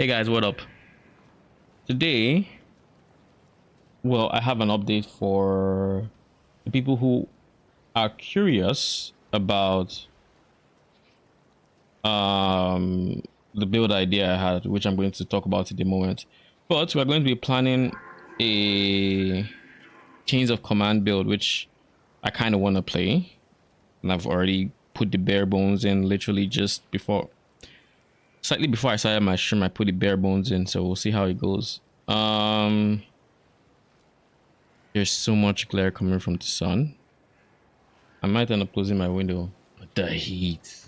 Hey guys, what up? Today, well, I have an update for the people who are curious about the build idea I had, which I'm going to talk about in the moment. But we're going to be planning a chains of command build, which I kind of want to play, and I've already put the bare bones in literally just before, slightly before I started my stream. I put the bare bones in, so we'll see how it goes. There's so much glare coming from the sun. I might end up closing my window. But the heat.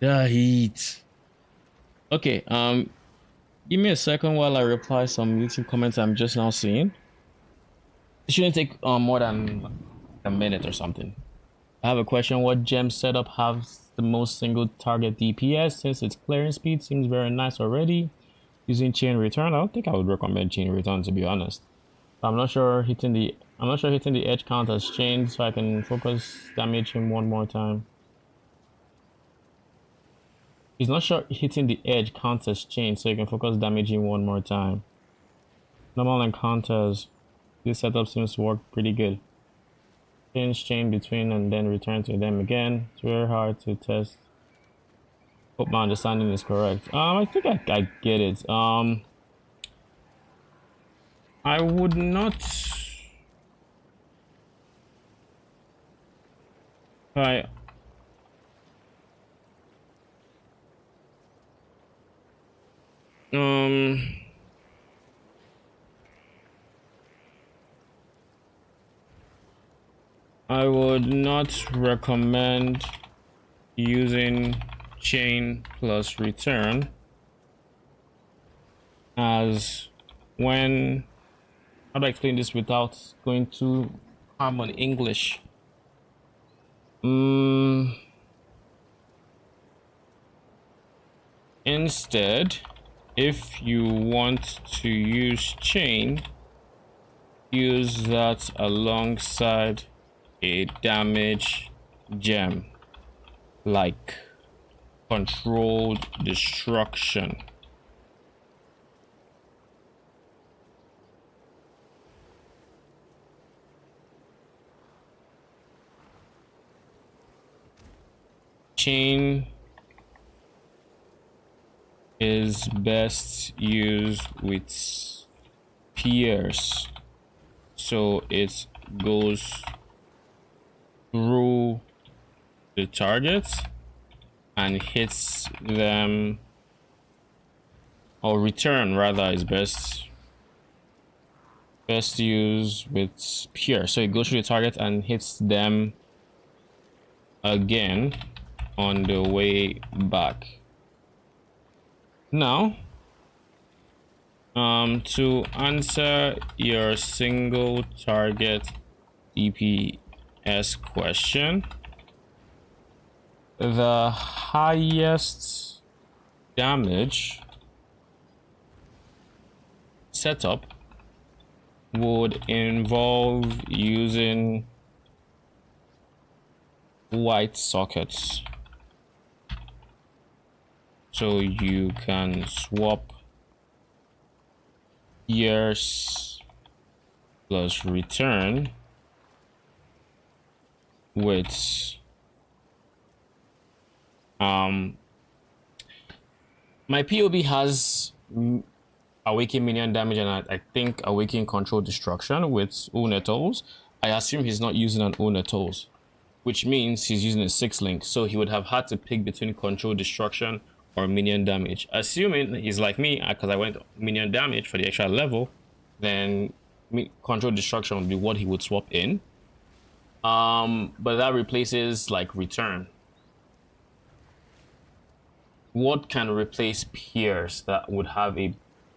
The heat. Okay, give me a second while I reply some YouTube comments I'm just now seeing. It shouldn't take more than a minute or something. I have a question. What gem setup has the most single target DPS? Since its clearing speed seems very nice already. Using chain return, I don't think I would recommend chain return, to be honest. I'm not sure hitting the edge count has changed, so I can focus damage him one more time. He's not sure hitting the edge count has changed, so you can focus damage him one more time. Normal encounters. This setup seems to work pretty good. Change chain between and then return to them again. It's very hard to test. Hope my understanding is correct. I think I get it. I would not. I would not recommend using chain plus return, as when, how do I explain this without going too harm on English? Instead, if you want to use chain, use that alongside a damage gem like controlled destruction. Chain is best used with peers, so it goes through the target and hits them, or return rather is best used with peer, so it goes through the target and hits them again on the way back. Now, to answer your single target DPS question, the highest damage setup would involve using white sockets. So you can swap years plus return with my POB has awaken minion damage, and I think awaken control destruction with Unetos. I assume he's not using an Unetos, which means he's using a 6-link, so he would have had to pick between control destruction or minion damage. Assuming he's like me, because I went minion damage for the extra level, then control destruction would be what he would swap in. But that replaces like return. What can replace peers that would have a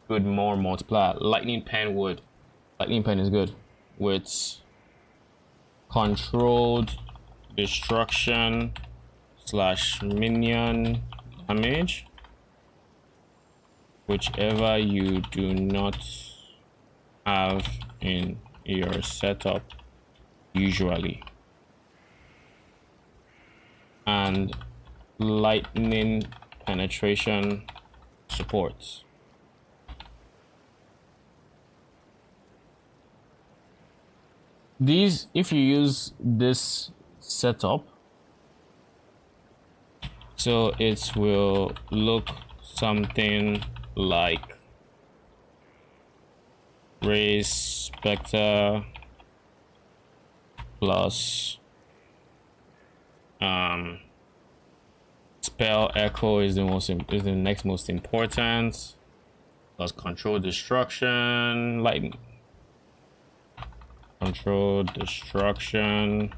good more multiplier? Lightning pen would. Lightning pen is good with controlled destruction / minion damage, whichever you do not have in your setup usually, and lightning penetration supports. These, if you use this setup, so it will look something like raise spectre plus spell echo is the next most important, plus control destruction, lightning, control destruction,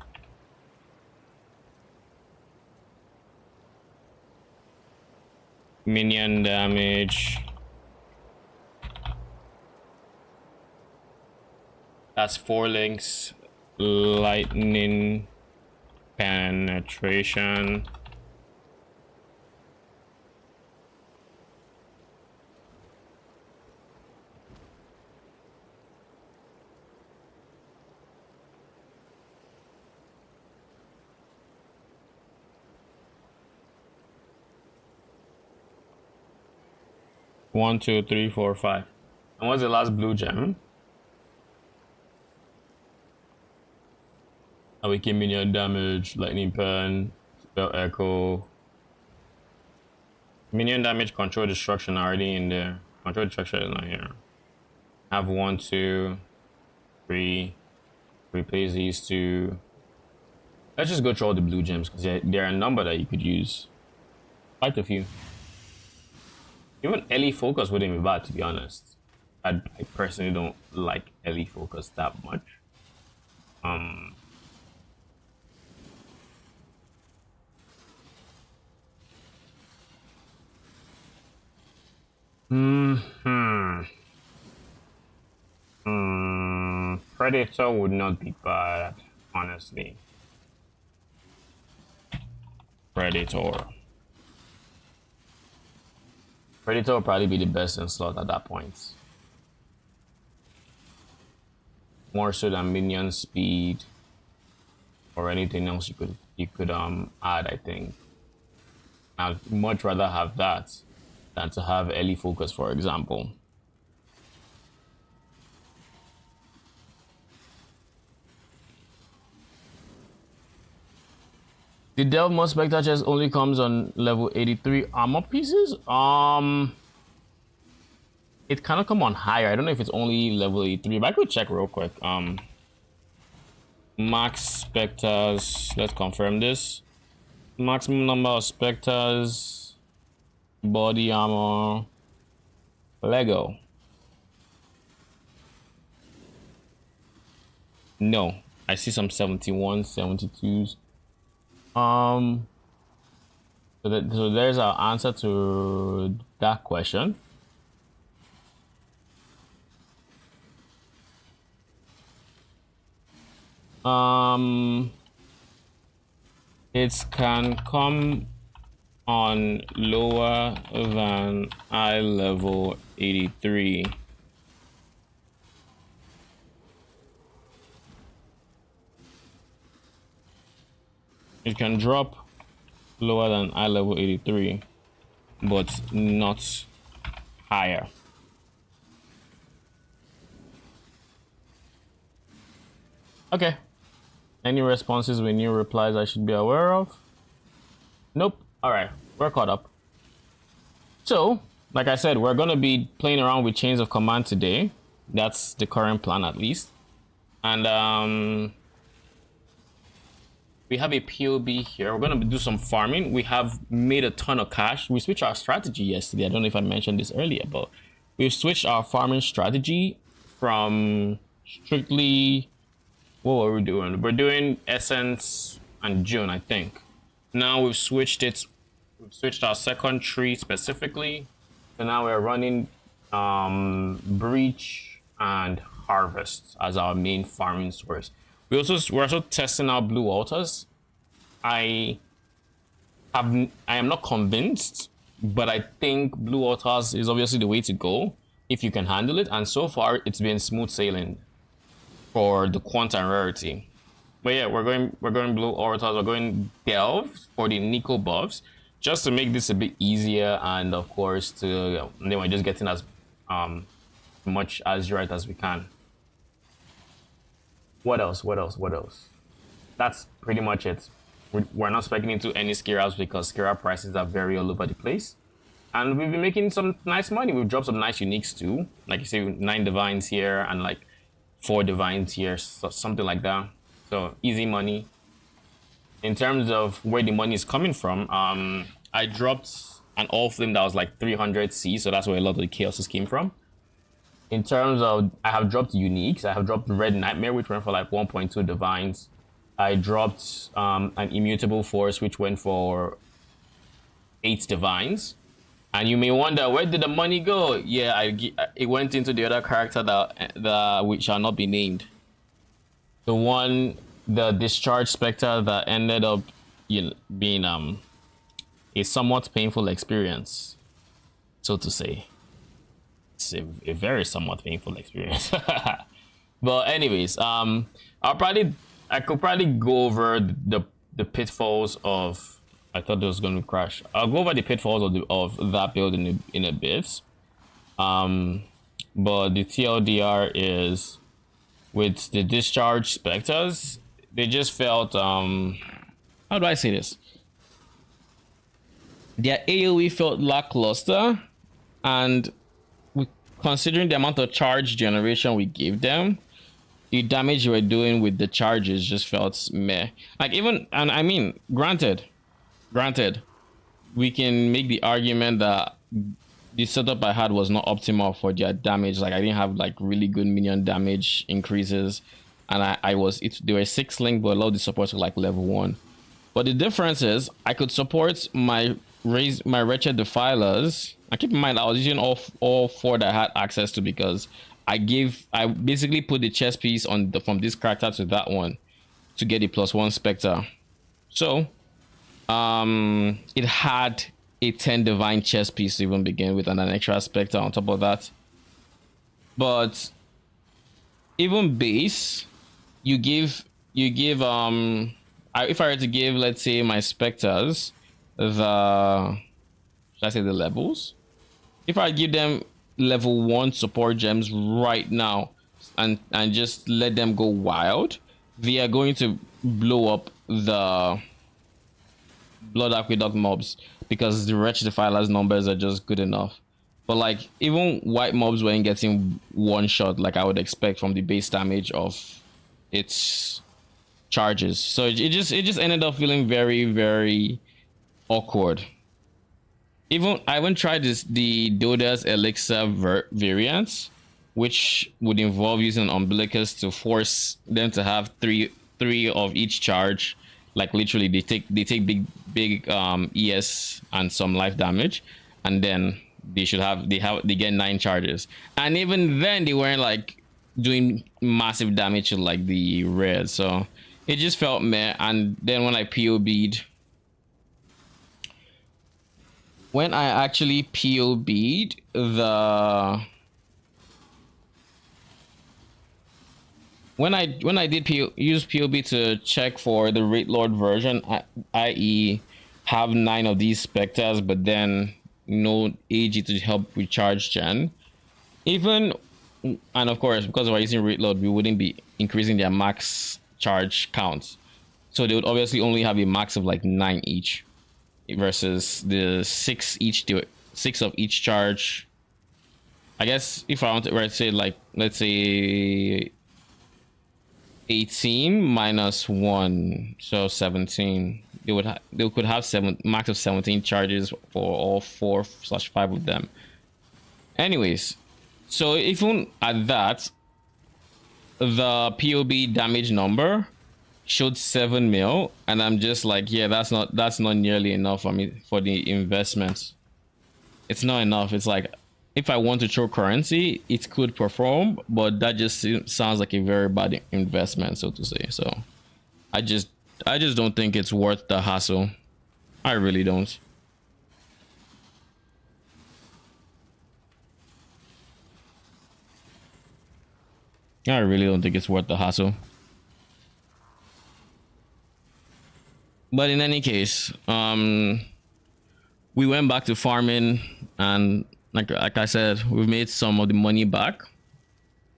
minion damage. That's 4 links, lightning penetration. One, two, three, four, five. And what's the last blue gem? Awaken minion damage, lightning pen, spell echo. Minion damage, control destruction already in there. Control destruction is not here. Have 1, 2, 3. Replace these two. Let's just go through all the blue gems because there are a number that you could use. Quite a few. Even Ellie Focus wouldn't be bad, to be honest. I personally don't like Ellie Focus that much. Predator would not be bad, honestly. Predator will probably be the best in slot at that point. More so than minion speed or anything else you could add, I think. I'd much rather have that than to have Ellie Focus, for example. The Delve Mod Spectre chest only comes on level 83 armor pieces. It cannot come on higher. I don't know if it's only level 83, but I could check real quick. Max Spectres. Let's confirm this. Maximum number of Spectres. Body armor. Lego. No, I see some 71, 72s. So there's our answer to that question. It can come on lower than eye level 83. It can drop lower than eye level 83, but not higher. Okay. Any responses with new replies I should be aware of? Nope. Alright, we're caught up. So, like I said, we're gonna be playing around with chains of command today. That's the current plan, at least. And we have a POB here. We're gonna do some farming. We have made a ton of cash. We switched our strategy yesterday. I don't know if I mentioned this earlier, but we've switched our farming strategy from strictly, what were we doing? We're doing Essence and June, I think. Now we've switched it. We've switched our second tree specifically. So now we're running Breach and Harvest as our main farming source. We're also testing out blue altars. I am not convinced, but I think blue altars is obviously the way to go if you can handle it. And so far, it's been smooth sailing for the quant and rarity. But yeah, we're going blue altars. We're going Delve for the Nico buffs, just to make this a bit easier, and of course then we're just getting as much Azurite as we can. What else? What else? What else? That's pretty much it. We're not speculating into any Skirras because Skirra prices are very all over the place. And we've been making some nice money. We've dropped some nice uniques too. Like you say, 9 divines here and like 4 divines here, so something like that. So easy money. In terms of where the money is coming from, I dropped an all flame that was like 300 C, so that's where a lot of the chaoses came from. In terms of, I have dropped uniques. I have dropped Red Nightmare, which went for like 1.2 divines. I dropped an Immutable Force, which went for 8 divines. And you may wonder, where did the money go? Yeah, it went into the other character that which shall not be named. The one, the Discharge Spectre that ended up being a somewhat painful experience, so to say. It's a very somewhat painful experience. But anyways, I could probably go over the pitfalls of. I thought it was going to crash. I'll go over the pitfalls of that build in a bit. But the TLDR is with the Discharge Spectres, they just felt how do I say this? Their AoE felt lackluster, and considering the amount of charge generation we gave them, the damage you were doing with the charges just felt meh. Like even, and I mean, granted, we can make the argument that the setup I had was not optimal for their damage. Like I didn't have like really good minion damage increases, and they were 6 link, but a lot of the supports were like level 1. But the difference is I could support my Wretched Defilers. And keep in mind I was using all 4 that I had access to, because I basically put the chess piece on from this character to that one to get the +1 Spectre. So it had a 10 divine chess piece to even begin with, and an extra Spectre on top of that. But even base, you give if I were to give, let's say, my Spectres the, should I say, the levels, if I give them level 1 support gems right now and just let them go wild, they are going to blow up the Blood Aqueduct mobs, because the Wretched Defilers numbers are just good enough. But like even white mobs weren't getting one shot like I would expect from the base damage of its charges. So it just ended up feeling very, very awkward. I even tried the Doda's Elixir variant, which would involve using Umbilicus to force them to have three of each charge. Like literally, they take big ES and some life damage, and then they get 9 charges. And even then, they weren't like doing massive damage to like the red. So it just felt meh. And then when I actually POB'd when I did use POB to check for the Raid Lord version, i.e. have 9 of these Spectres, but then no AG to help with charge gen. And of course, because we're using Raid Lord, we wouldn't be increasing their max charge count. So they would obviously only have a max of like 9 each, versus the 6 each, 6 of each charge. I guess if I want to say, like, let's say 18 minus 1, so 17. They could have max of 17 charges for all 4/5 of them. Anyways, so even at that, the POB damage number showed 7 mil, and I'm just like, yeah, that's not nearly enough for me for the investment. It's not enough. It's like, if I want to throw currency, it could perform, but that just sounds like a very bad investment, so to say. So I just don't think it's worth the hassle. I really don't. I really don't think it's worth the hassle. But in any case, we went back to farming, and like I said, we've made some of the money back,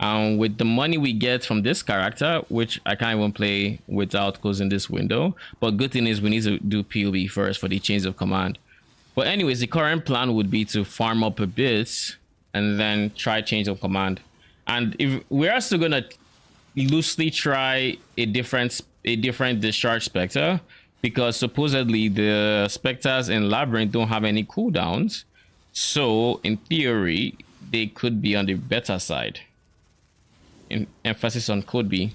With the money we get from this character, which I can't even play without closing this window. But good thing is we need to do POB first for the change of command. But anyways, the current plan would be to farm up a bit and then try change of command. And if we're also gonna loosely try a different discharge specter, because supposedly the specters in Labyrinth don't have any cooldowns. So in theory, they could be on the better side. In emphasis on could be.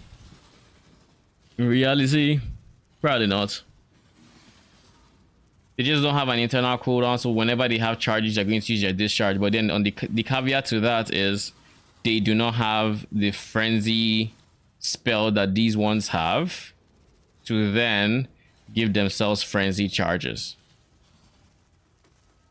In reality, probably not. They just don't have an internal cooldown, so whenever they have charges, they're going to use their discharge. But then on the caveat to that is they do not have the frenzy spell that these ones have to then give themselves frenzy charges.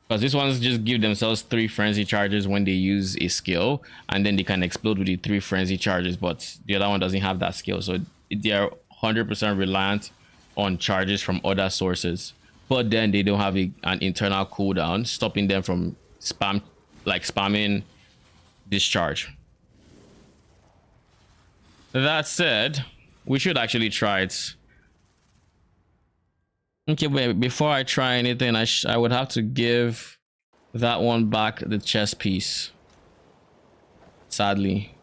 Because these ones just give themselves 3 frenzy charges when they use a skill, and then they can explode with the 3 frenzy charges, but the other one doesn't have that skill. So they are 100% reliant on charges from other sources. But then they don't have an internal cooldown stopping them from spamming discharge. That said, we should actually try it. Okay, wait, before I try anything, I would have to give that one back the chest piece. Sadly.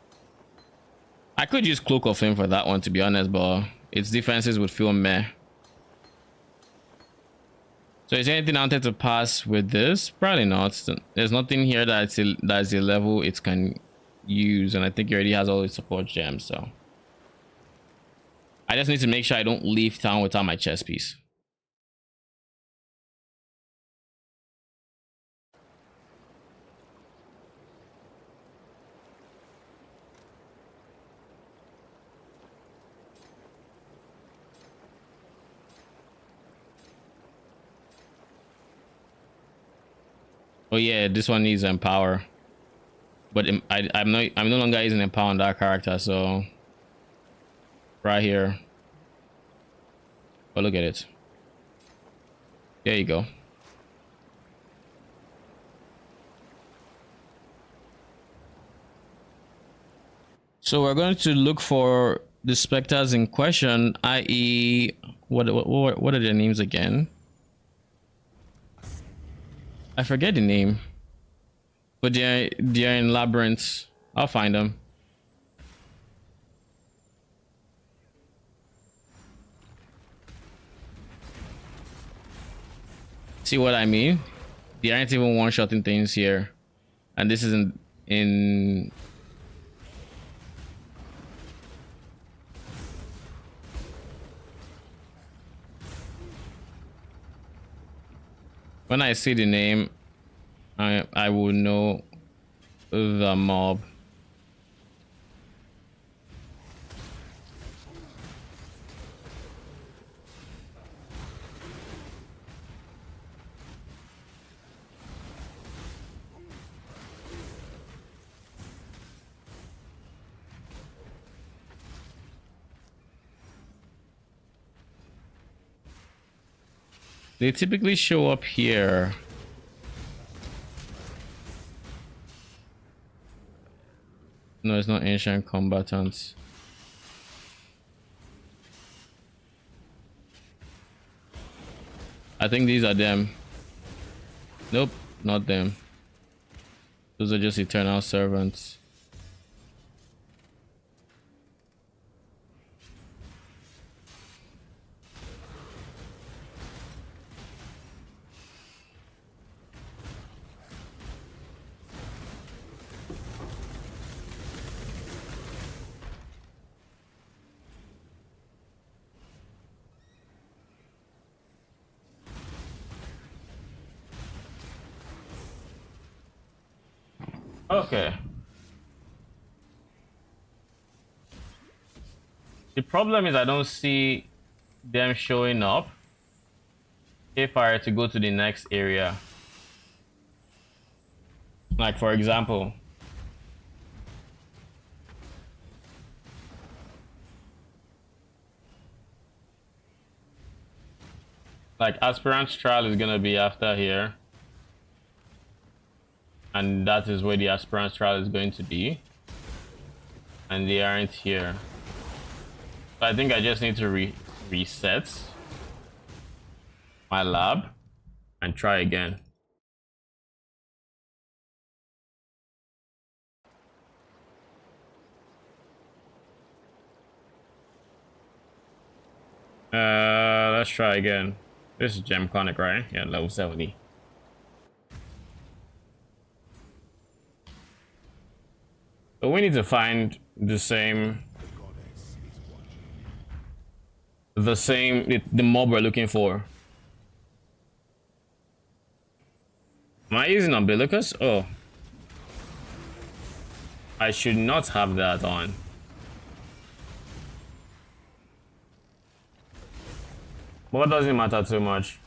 I could use Cloak of Flame for that one, to be honest, but its defenses would feel meh. So is there anything I wanted to pass with this? Probably not. There's nothing here that's a level it can use, and I think it already has all its support gems, so I just need to make sure I don't leave town without my chest piece. Oh yeah, this one needs empower, but I'm no longer using empower on that character, so right here. Oh, look at it. There you go. So we're going to look for the specters in question, i.e., what are their names again? I forget the name, but they're in Labyrinth. I'll find them. See what I mean? They aren't even one-shotting things here, and this isn't in. When I see the name, I will know the mob. They typically show up here. No, it's not ancient combatants. I think these are them. Nope, not them. Those are just eternal servants. Okay. The problem is I don't see them showing up if I were to go to the next area. Like, for example, like Aspirant's Trial is gonna be after here. And that is where the Aspirant's Trial is going to be. and they aren't here. So I think I just need to reset my lab and try again. Let's try again. This is Gem Conic, right? Yeah, level 70. So we need to find the mob we're looking for. Am I using umbilicus? Oh, I should not have that on. But it doesn't matter too much.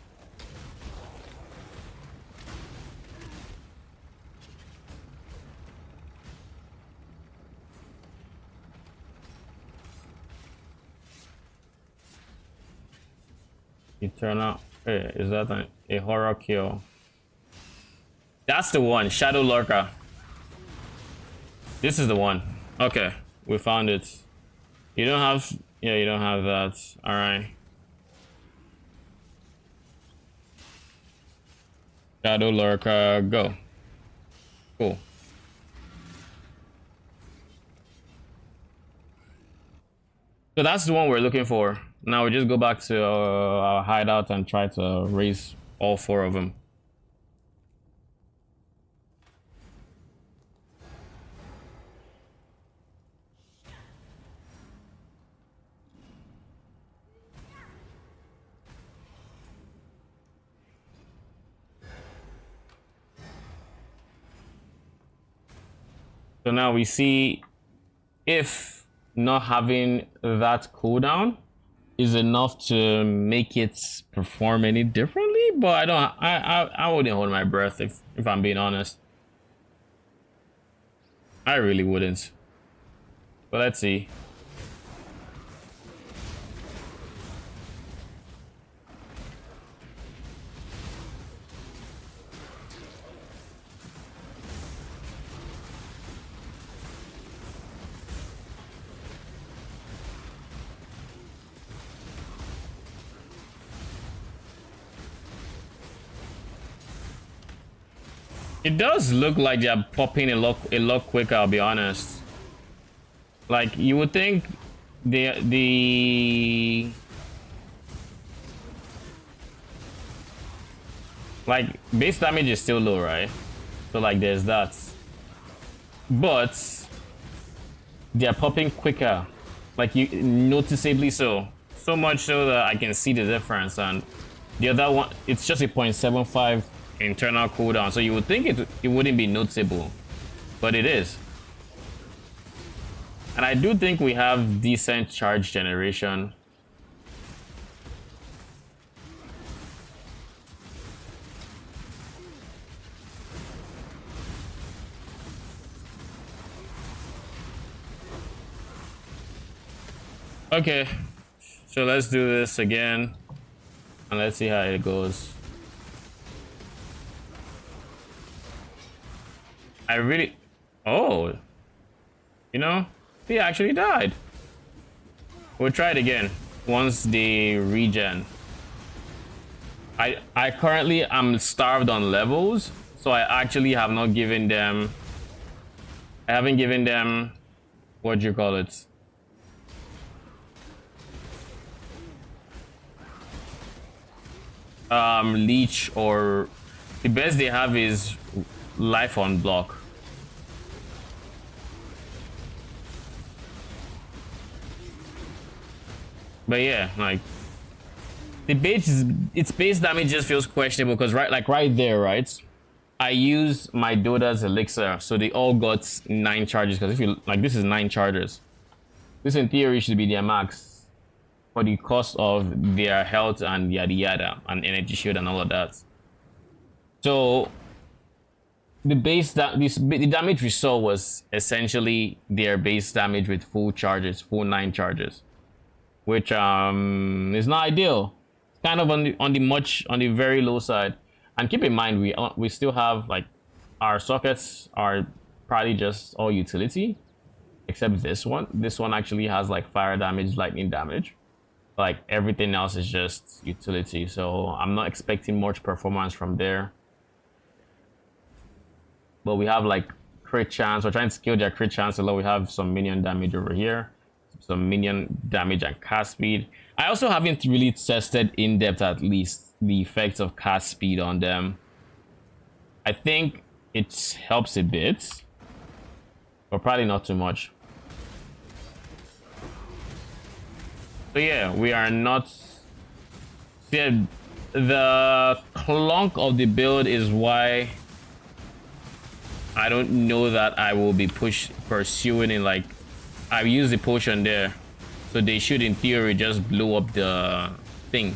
Eternal. Hey, is that a horror kill? That's the one. Shadow Lurker. This is the one. Okay, we found it. You don't have... Yeah, you don't have that. Alright. Shadow Lurker, go. Cool. So that's the one we're looking for. Now we just go back to our hideout and try to raise all 4 of them. So now we see if not having that cooldown is enough to make it perform any differently, but I wouldn't hold my breath if I'm being honest. I really wouldn't. But let's see. It does look like they're popping a lot quicker, I'll be honest. Like, you would think the like base damage is still low, right? So like there's that. But they're popping quicker. Like you noticeably so. So much so that I can see the difference, and the other one it's just a 0.75 internal cooldown, so you would think it wouldn't be noticeable, but it is. And I do think we have decent charge generation. Okay, so let's do this again and let's see how it goes. Oh, you know, he actually died. We'll try it again once they regen. I currently am starved on levels, so I actually have not given them. I haven't given them, what do you call it? Leech, or the best they have is life on block. But yeah, like the base, its base damage just feels questionable because right there, right? I use my Doda's elixir, so they all got 9 charges. Because if you like, this is 9 charges. This in theory should be their max for the cost of their health and yada yada and energy shield and all of that. So the base the damage we saw was essentially their base damage with full charges, full 9 charges, which is not ideal. It's kind of on the very low side. And keep in mind, we still have like our sockets are probably just all utility, except this one. This one actually has like fire damage, lightning damage. Like everything else is just utility, so I'm not expecting much performance from there. But we have like crit chance. We're trying to scale their crit chance a lot. We have some minion damage over here, some minion damage and cast speed. I also haven't really tested in depth, at least, the effects of cast speed on them. I think it helps a bit, but probably not too much. So yeah, we are not. Yeah, the clunk of the build is why I don't know that I will be pursuing it. Like, I use the potion there, so they should in theory just blow up the thing.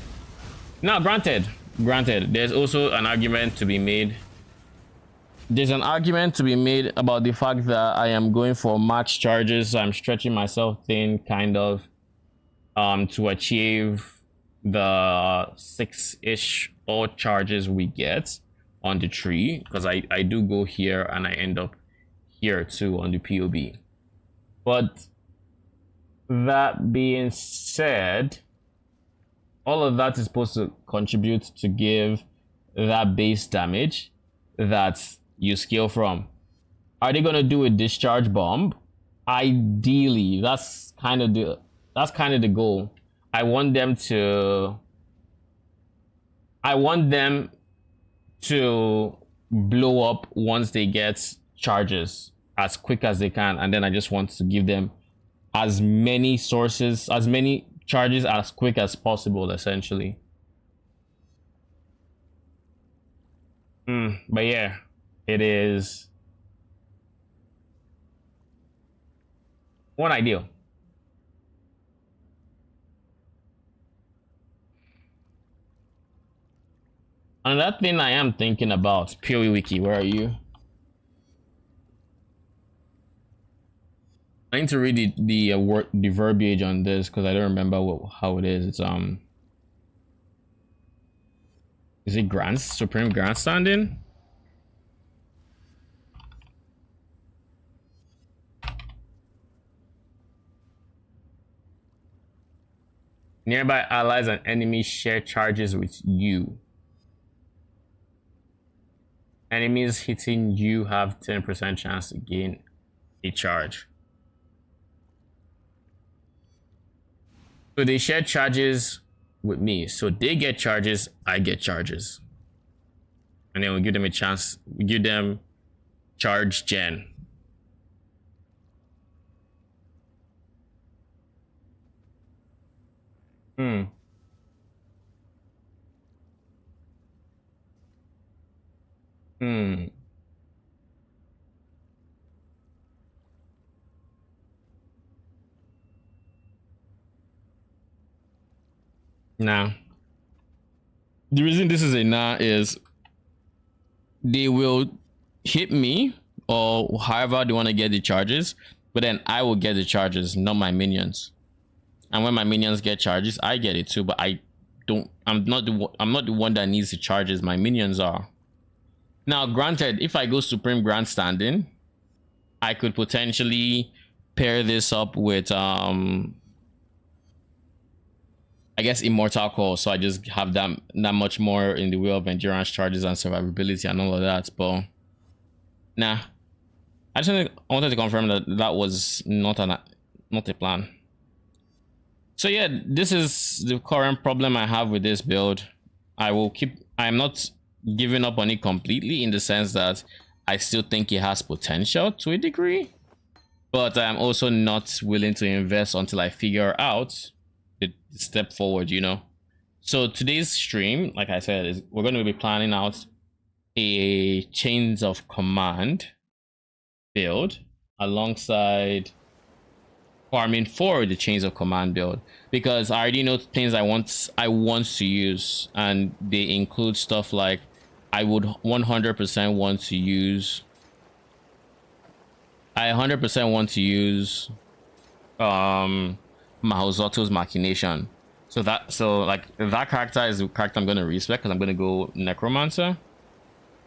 Now granted, there's also an argument to be made. There's an argument to be made about the fact that I am going for max charges, so I'm stretching myself thin kind of to achieve the 6-ish all charges we get on the tree, because I do go here and I end up here too on the POB. But that being said, all of that is supposed to contribute to give that base damage that you scale from. Are they gonna do a discharge bomb? Ideally, that's kind of the goal. I want them to blow up once they get charges as quick as they can, and then I just want to give them as many charges as quick as possible, essentially. But yeah, it is one ideal. Another thing I am thinking about, PoE Wiki, where are you? I need to read the verbiage on this because I don't remember how it is. It's is it Supreme Grandstanding? Nearby allies and enemies share charges with you. Enemies hitting you have 10% chance to gain a charge. So they share charges with me. So they get charges, I get charges. And then we give them a chance, we give them charge gen. Now, the reason this is a nah is they will hit me or however they want to get the charges, but then I will get the charges, not my minions. And when my minions get charges, I get it too, but I'm not the one that needs the charges, my minions are. Now, granted, if I go Supreme Grandstanding, I could potentially pair this up with I guess Immortal Call, so I just have that much more in the way of endurance charges and survivability and all of that. But nah, I just wanted to confirm that that was not a plan. So yeah, this is the current problem I have with this build. I'm not giving up on it completely, in the sense that I still think it has potential to a degree, but I'm also not willing to invest until I figure out the step forward, you know. So today's stream, like I said, is we're going to be planning out a chains of command build alongside farming for the chains of command build, because I already know things I want to use, and they include stuff like I would 100% want to use Mahozotto's Machination. So like that character is the character I'm gonna respec, because I'm gonna go Necromancer.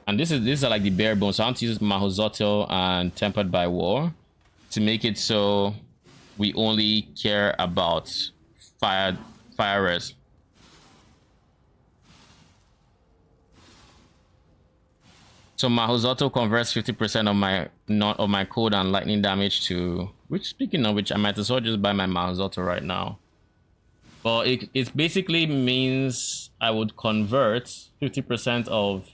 And these are like the bare bones. So I want to use Mahozotto and Tempered by War to make it so we only care about fire res. So my Hosoto converts 50% of my cold and lightning damage to, which, speaking of which, I might as well just buy my Mahozoto right now. Well, it basically means I would convert 50% of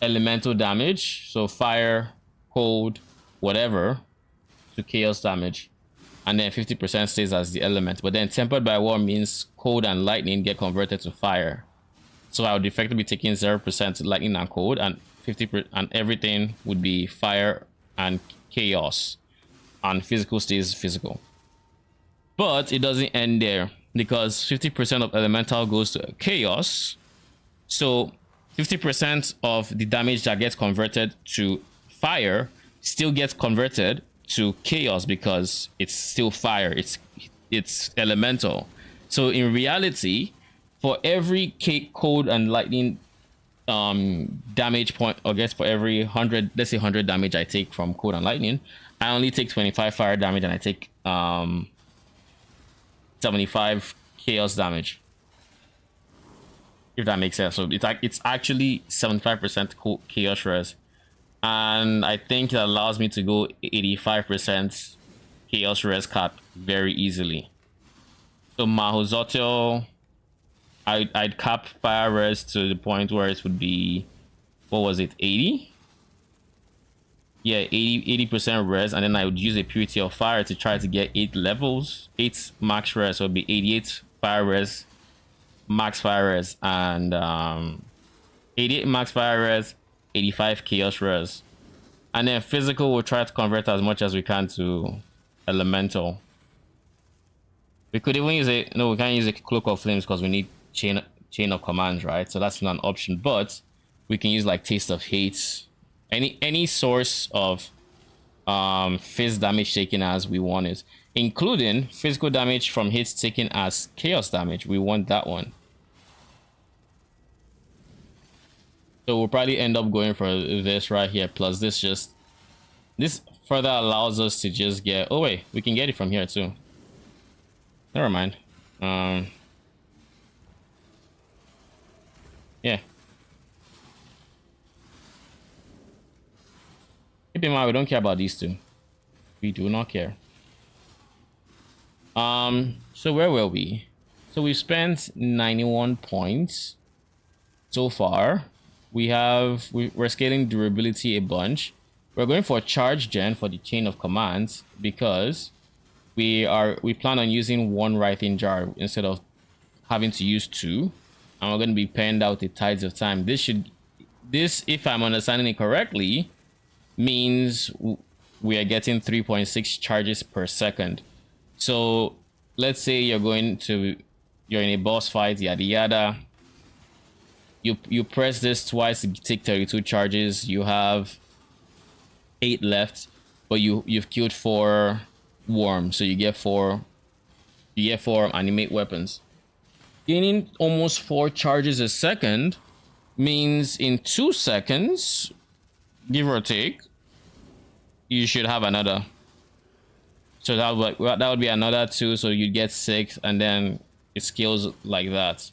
elemental damage, so fire, cold, whatever, to chaos damage, and then 50% stays as the element. But then tempered by war means cold and lightning get converted to fire, so I would effectively be taking 0% lightning and cold, and 50% and everything would be fire and chaos, and physical stays physical. But it doesn't end there, because 50% of elemental goes to chaos, so 50% of the damage that gets converted to fire still gets converted to chaos because it's still fire. It's elemental. So in reality, for every cold and lightning damage point, I guess for every 100, let's say 100 damage I take from cold and lightning, I only take 25 fire damage, and I take 75 chaos damage, if that makes sense. So it's actually 75% chaos res, and I think it allows me to go 85% chaos res cap very easily. So Mahozoto, I'd cap fire res to the point where it would be, what was it, 80? Yeah, 80% res, and then I would use a purity of fire to try to get 8 levels, 8 max res, so it'd be 88 fire res, max fire res, and 88 max fire res, 85 chaos res, and then physical we'll try to convert as much as we can to elemental. We could even use we can't use a cloak of flames because we need chain of commands, right? So that's not an option, but we can use like taste of hate, any source of phys damage taken as we want it, including physical damage from hits taken as chaos damage. We want that one. So we'll probably end up going for this right here, plus this further allows us to just get, oh wait, we can get it from here too. Never mind. Yeah. Keep in mind, we don't care about these two. We do not care. So where were we? So we spent 91 points so far. We're scaling durability a bunch. We're going for charge gen for the chain of commands because we plan on using one writing jar instead of having to use 2, and we're going to be penned out the tides of time. This, if I'm understanding it correctly, means we are getting 3.6 charges per second. So let's say you're in a boss fight, yada yada. You press this twice to take 32 charges. You have 8 left, but you've killed 4 worms, so you get 4 animate weapons. Gaining almost 4 charges a second means in 2 seconds, give or take, you should have another. So that would be another 2, so you get 6, and then it scales like that.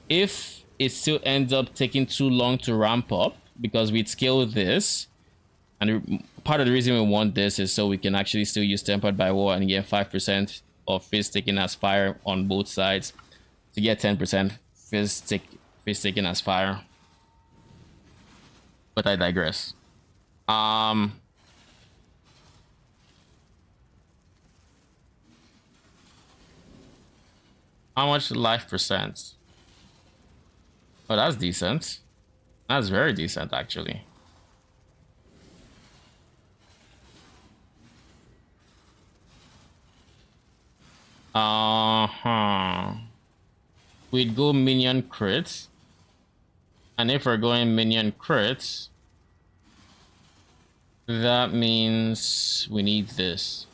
If it still ends up taking too long to ramp up, because we'd scale this, and part of the reason we want this is so we can actually still use tempered by war and get 5% of fizz taken as fire on both sides to get 10% fizz taken as fire. But I digress. How much life percent? Oh, that's decent. That's very decent, actually. We'd go minion crits, and if we're going minion crits, that means we need this.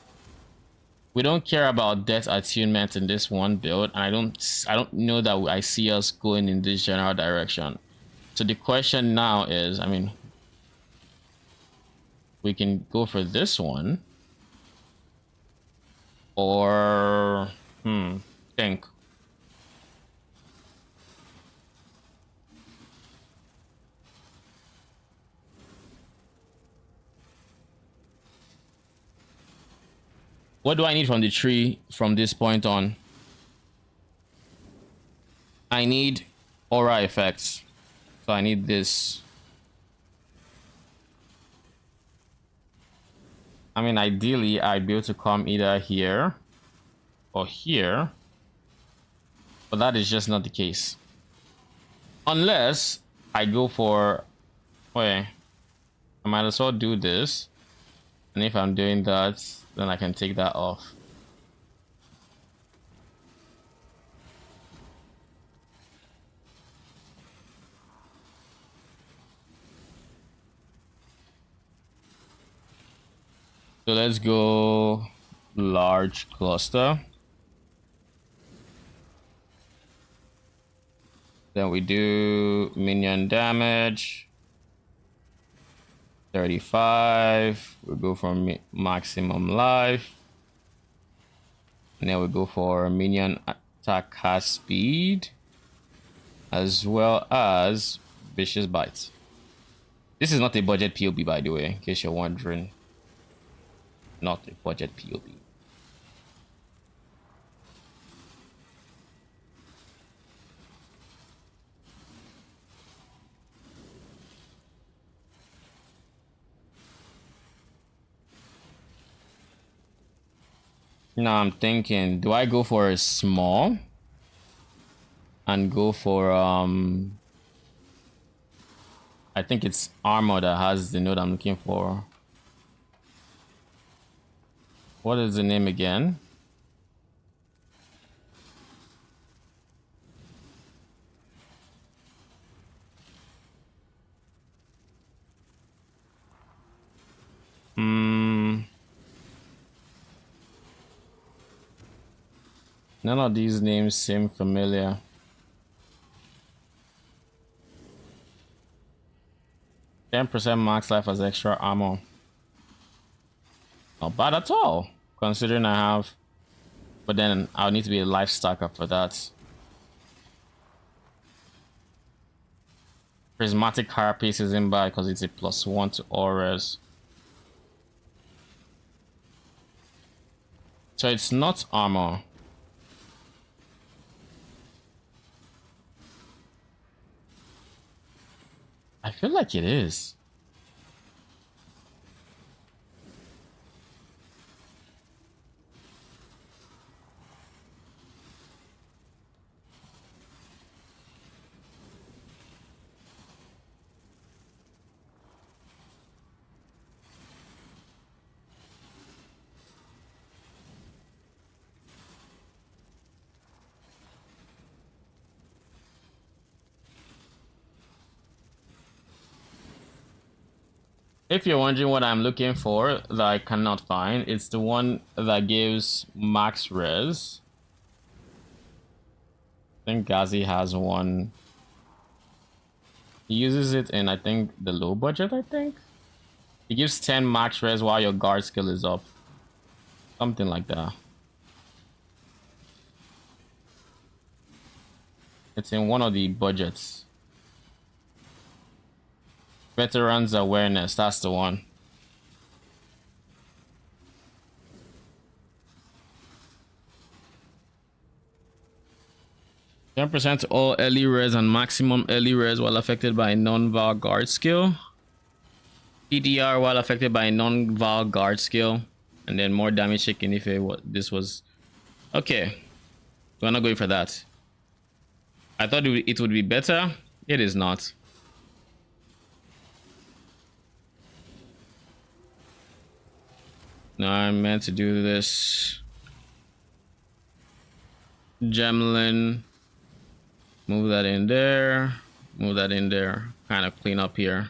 We don't care about death attunement in this one build, and I don't know that I see us going in this general direction. So the question now is, I mean, we can go for this one, Or think. What do I need from the tree from this point on? I need aura effects. So I need this. I mean, ideally, I'd be able to come either here or here. But that is just not the case. Unless I go for... Wait. I might as well do this. And if I'm doing that, then I can take that off. So let's go large cluster. Then we do minion damage. 35. We go for maximum life. And then we go for minion attack cast speed. As well as vicious bites. This is not a budget POB, by the way, in case you're wondering. Not a budget POB. Now I'm thinking, do I go for a small and go for I think it's armor that has the node I'm looking for. What is the name again? None of these names seem familiar. %10 max life as extra armor. Not bad at all, considering I have. But then I'll need to be a life stacker for that. Prismatic carapace isn't bad because it's a +1 to auras. So it's not armor. I feel like it is. If you're wondering what I'm looking for that I cannot find, it's the one that gives max res. I think Gazi has one. He uses it in, I think, the low budget, I think. He gives 10 max res while your guard skill is up. Something like that. It's in one of the budgets. Veterans awareness, that's the one. %10 all early res and maximum early res while affected by a non-val guard skill. PDR while affected by a non-val guard skill. And then more damage taken if this was... Okay. We're not going for that. I thought it would be better. It is not. No, I meant to do this. Gemlin. Move that in there. Move that in there. Kind of clean up here.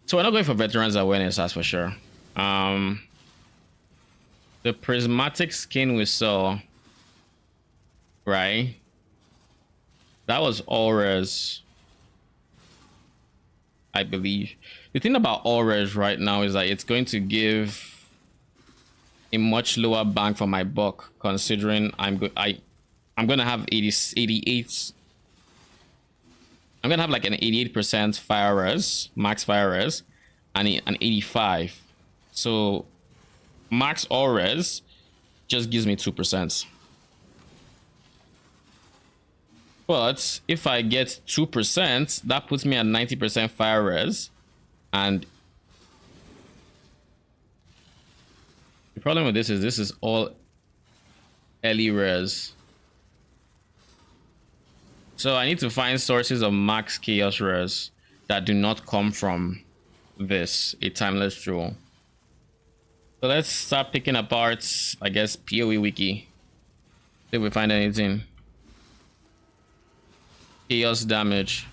So we're not going for veterans awareness, that's for sure. The prismatic skin we saw, right? That was auras, I believe. The thing about auras right now is that it's going to give a much lower bang for my buck, considering I'm gonna have 88. I'm gonna have like an 88% fire res, max fire res, and an 85. So max all res just gives me 2%. But if I get 2%, that puts me at 90% fire res. And the problem with this is all early res. So I need to find sources of max chaos res that do not come from this, a timeless jewel. So let's start picking apart, I guess, PoE wiki. See if we find anything. Chaos damage.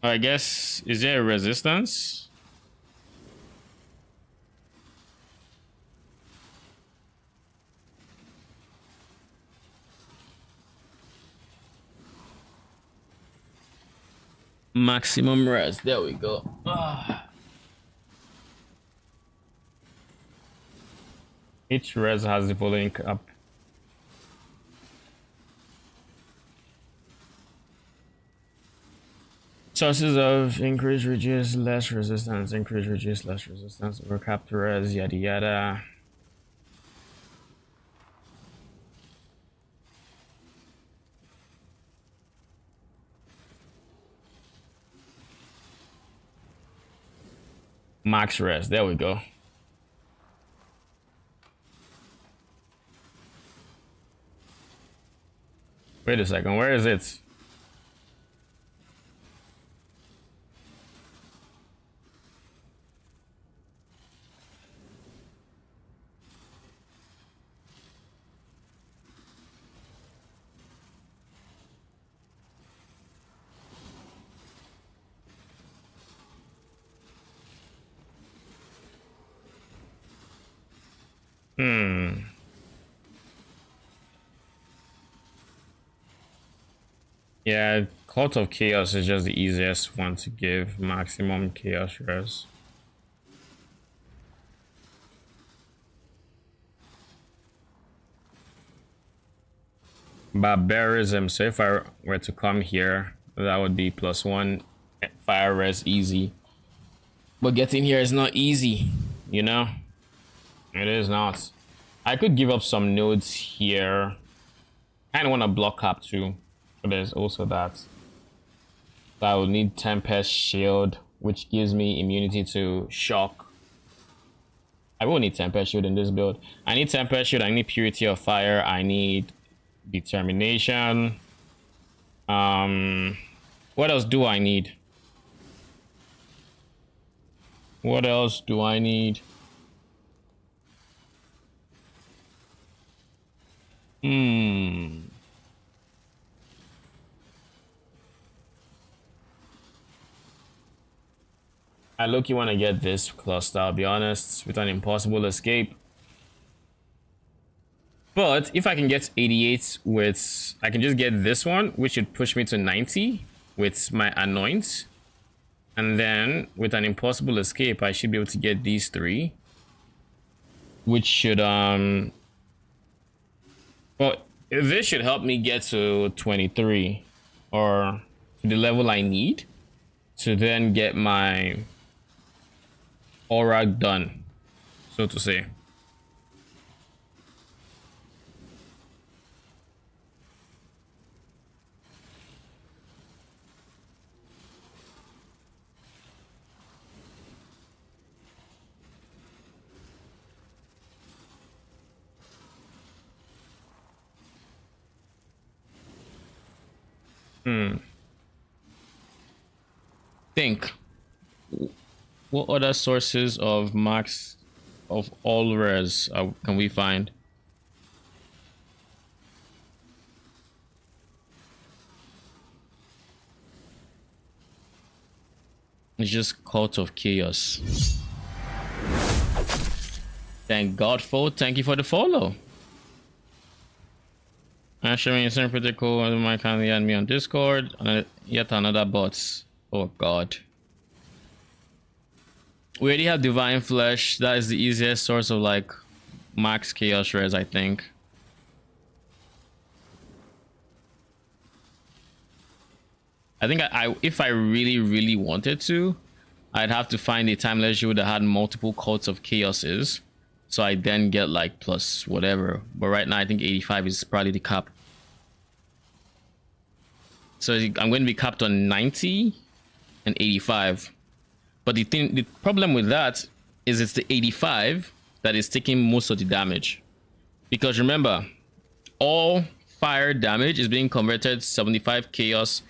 I guess, is there a resistance? Maximum res, there we go. Each res has the following up. Sources of increase, reduce, less resistance, increase, reduce, less resistance, recap res, yada yada. Max res, there we go. Wait a second, where is it? Yeah, Cult of Chaos is just the easiest one to give maximum chaos res. Barbarism, so if I were to come here, that would be +1 fire res easy. But getting here is not easy, you know? It is not. I could give up some nodes here. I kind of want to block cap too, but there's also that. So I will need Tempest Shield, which gives me immunity to shock. I will need Tempest Shield in this build. I need Tempest Shield, I need Purity of Fire, I need Determination. What else do I need? What else do I need? I look, you want to get this cluster, I'll be honest, with an impossible escape. But if I can get 88 with, I can just get this one, which should push me to 90 with my anoint. And then with an impossible escape, I should be able to get these three, which should, well, this should help me get to 23 or the level I need to then get my aura done, so to say. Think. What other sources of max of all res can we find? It's just Cult of Chaos. Thank God for. Thank you for the follow. Sharing is pretty cool. I might kindly add me on Discord. Yet another bot. Oh God. We already have Divine Flesh. That is the easiest source of like max chaos res, I think. I think I if I really wanted to, I'd have to find a timeless jewel that had multiple coats of chaoses, so I then get like plus whatever. But right now I think 85 is probably the cap. So I'm going to be capped on 90 and 85. But the problem with that is it's the 85 that is taking most of the damage. Because remember, all fire damage is being converted 75 chaos,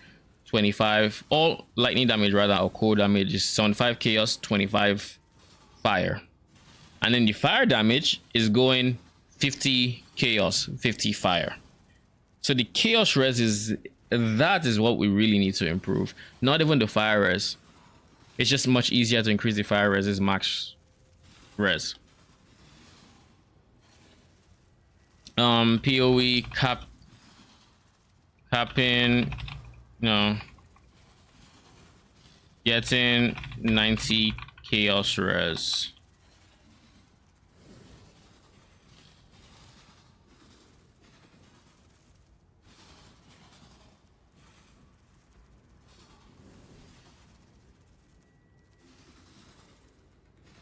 25, all lightning damage rather, or cold damage is 75 chaos, 25 fire. And then the fire damage is going 50 chaos, 50 fire. So the chaos res is what we really need to improve. Not even the fire res. It's just much easier to increase the fire res's max res. PoE capping, no, getting 90 chaos res.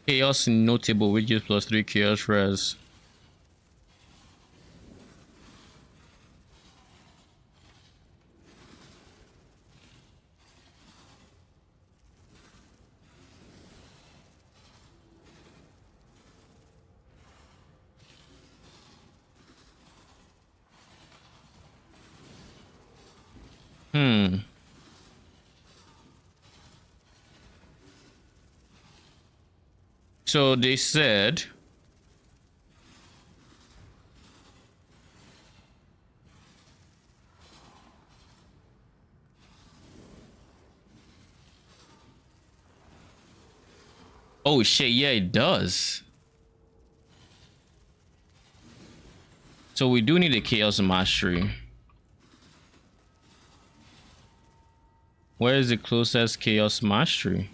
Chaos notable, which is plus 3 chaos res. So they said oh shit, yeah, it does. So we do need a chaos mastery. Where is the closest chaos mastery?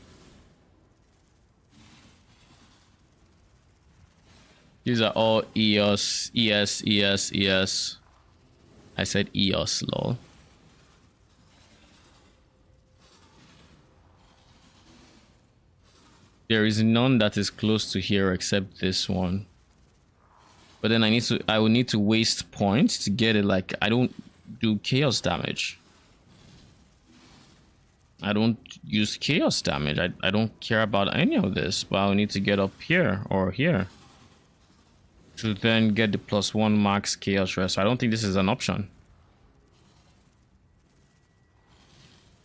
These are all EOS, ES, ES, ES. I said EOS, lol. There is none that is close to here except this one. But then I will need to waste points to get it. Like, I don't do chaos damage. I don't use chaos damage. I don't care about any of this, but I'll need to get up here or here to then get the +1 max chaos rest. I don't think this is an option.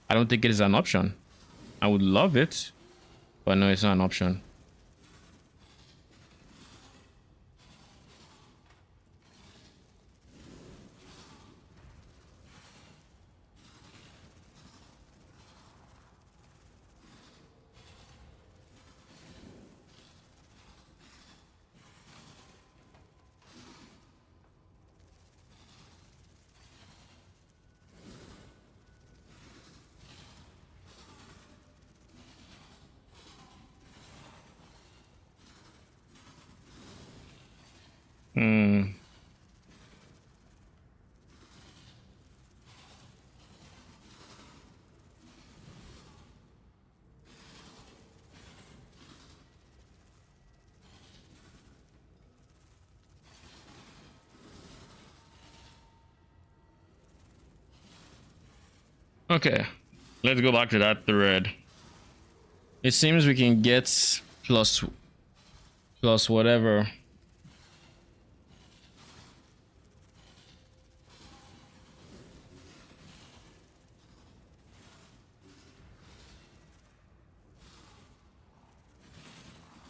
I don't think it is an option. I would love it, but no, it's not an option. Okay, let's go back to that thread. It seems we can get plus whatever.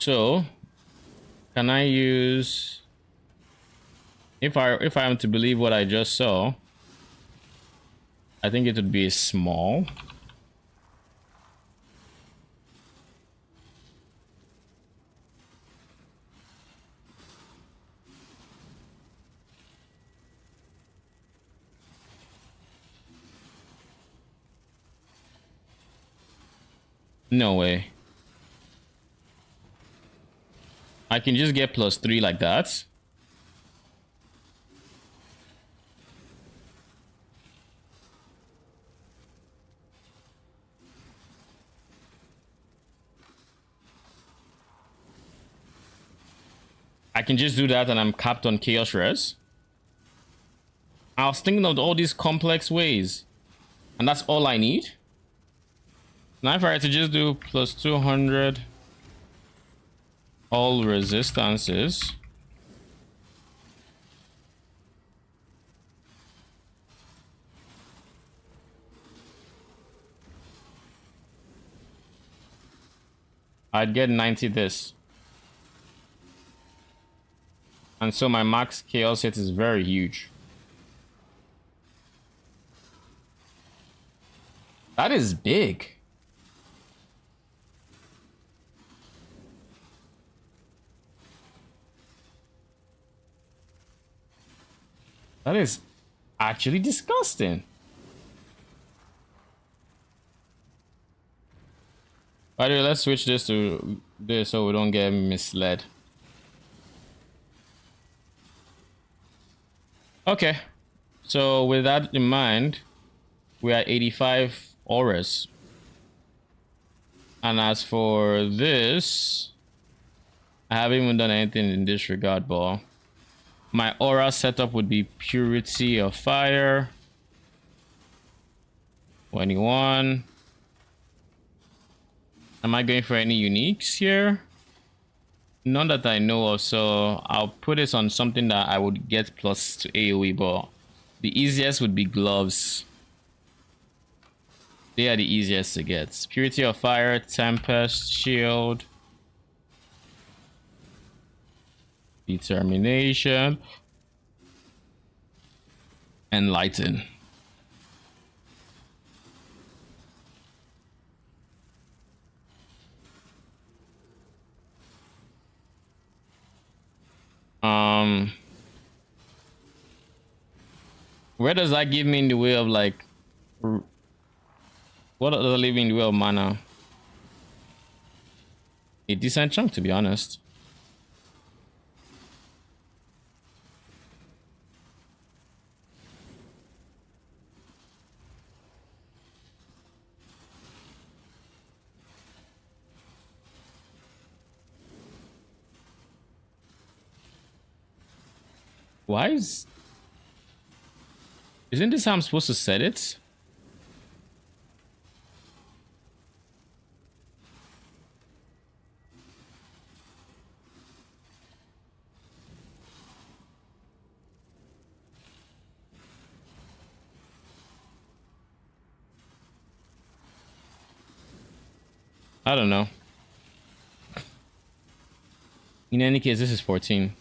So, can I use, if I am to believe what I just saw, I think it would be small. No way. I can just get +3 like that. I can just do that and I'm capped on Chaos Res. I was thinking of all these complex ways. And that's all I need. Now if I were to just do +200 all resistances. I'd get 90 this. And so my max chaos hit is very huge. That is big. That is actually disgusting. By the way, let's switch this to this so we don't get misled. Okay, so with that in mind, we are 85 auras. And as for this, I haven't even done anything in this regard, but my aura setup would be Purity of Fire. 21. Am I going for any uniques here? None that I know of, so I'll put this on something that I would get plus to AoE, but the easiest would be gloves. They are the easiest to get. Purity of Fire, Tempest, Shield, Determination, Enlighten. Where does that give me in the way of like, what does it leave me in the way of mana? A decent chunk, to be honest. Why isn't this how I'm supposed to set it? I don't know. In any case, this is 14.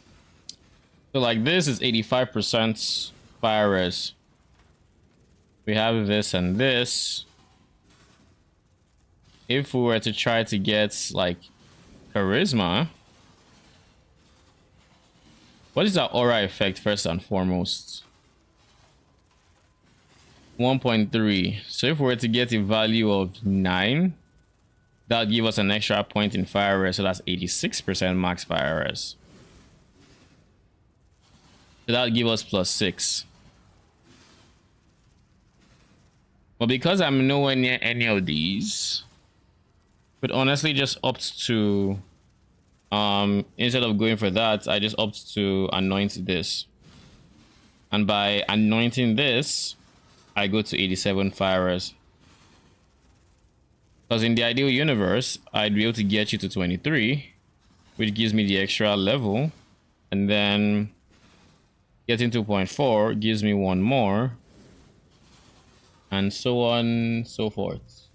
So like this is 85% fire res. We have this and this. If we were to try to get like charisma, what is our aura effect first and foremost? 1.3. So if we were to get a value of 9, that'll give us an extra point in fire res, so that's 86% max fire res. So that'll give us +6. But because I'm nowhere near any of these, but honestly just opt to instead of going for that, I just opt to anoint this. And by anointing this, I go to 87 fire res. Because in the ideal universe, I'd be able to get you to 23, which gives me the extra level. And then getting 2.4 gives me one more. And so on, so forth.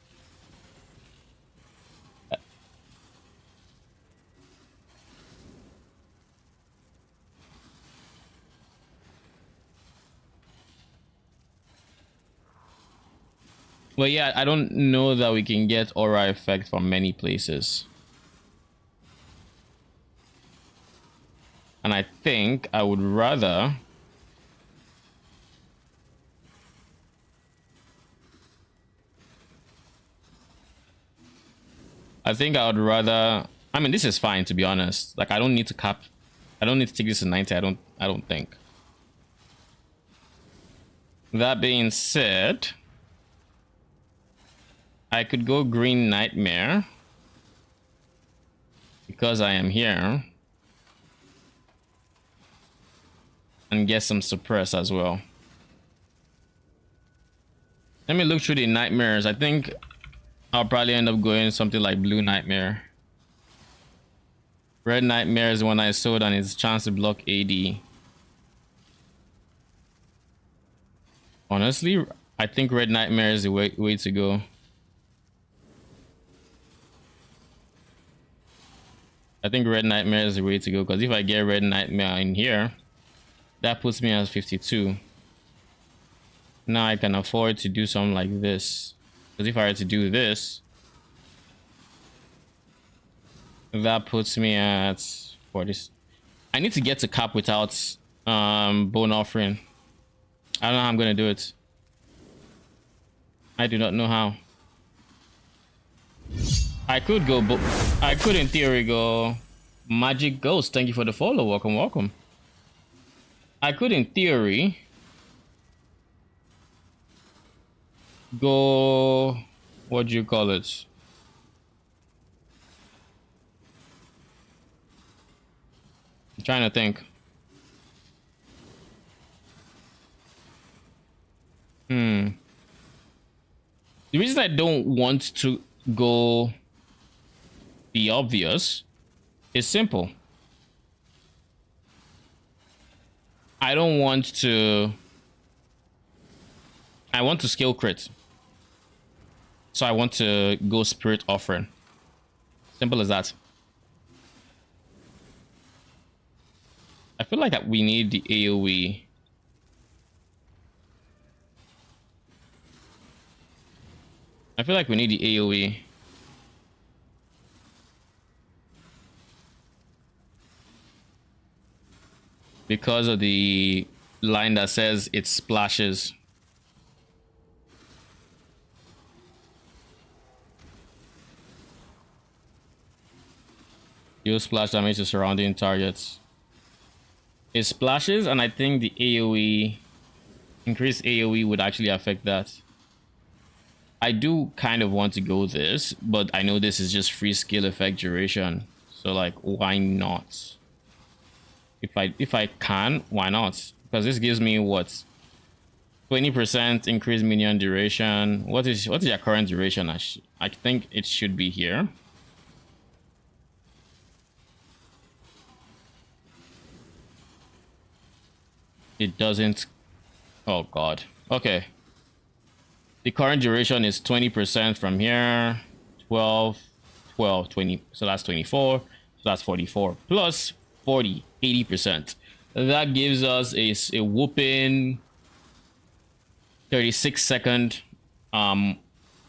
But yeah, I don't know that we can get aura effect from many places. And I think I would rather I think I would rather. I mean, this is fine to be honest. Like, I don't need to cap. I don't need to take this to 90. I don't think. That being said, I could go Green Nightmare because I am here and get some suppress as well. Let me look through the nightmares. I think I'll probably end up going something like Blue Nightmare. Red Nightmare is the one I sold and its chance to block AD. Honestly, I think Red Nightmare is the way to go. I think Red Nightmare is the way to go, because if I get Red Nightmare in here, that puts me at 52. Now I can afford to do something like this. Because if I were to do this, that puts me at 40. I need to get to cap without bone offering. I don't know how I'm gonna do it. I do not know how. I could go, but I could in theory go Magic Ghost. Thank you for the follow. Welcome, welcome. I could in theory go, what do you call it? I'm trying to think. The reason I don't want to go the obvious is simple. I don't want to. I want to skill crit. So I want to go Spirit Offering. Simple as that. I feel like we need the AoE. I feel like we need the AoE. Because of the line that says it splashes. Deal splash damage to surrounding targets. It splashes, and I think the AoE, increased AoE would actually affect that. I do kind of want to go this, but I know this is just free skill effect duration. So like, why not? If I can, why not? Because this gives me what? 20% increased minion duration. What is your current duration? I think it should be here. It doesn't. Oh god. Okay. The current duration is 20% from here. 12, 12, 20. So that's 24. So that's 44 plus 40, 80%. That gives us a whooping 36-second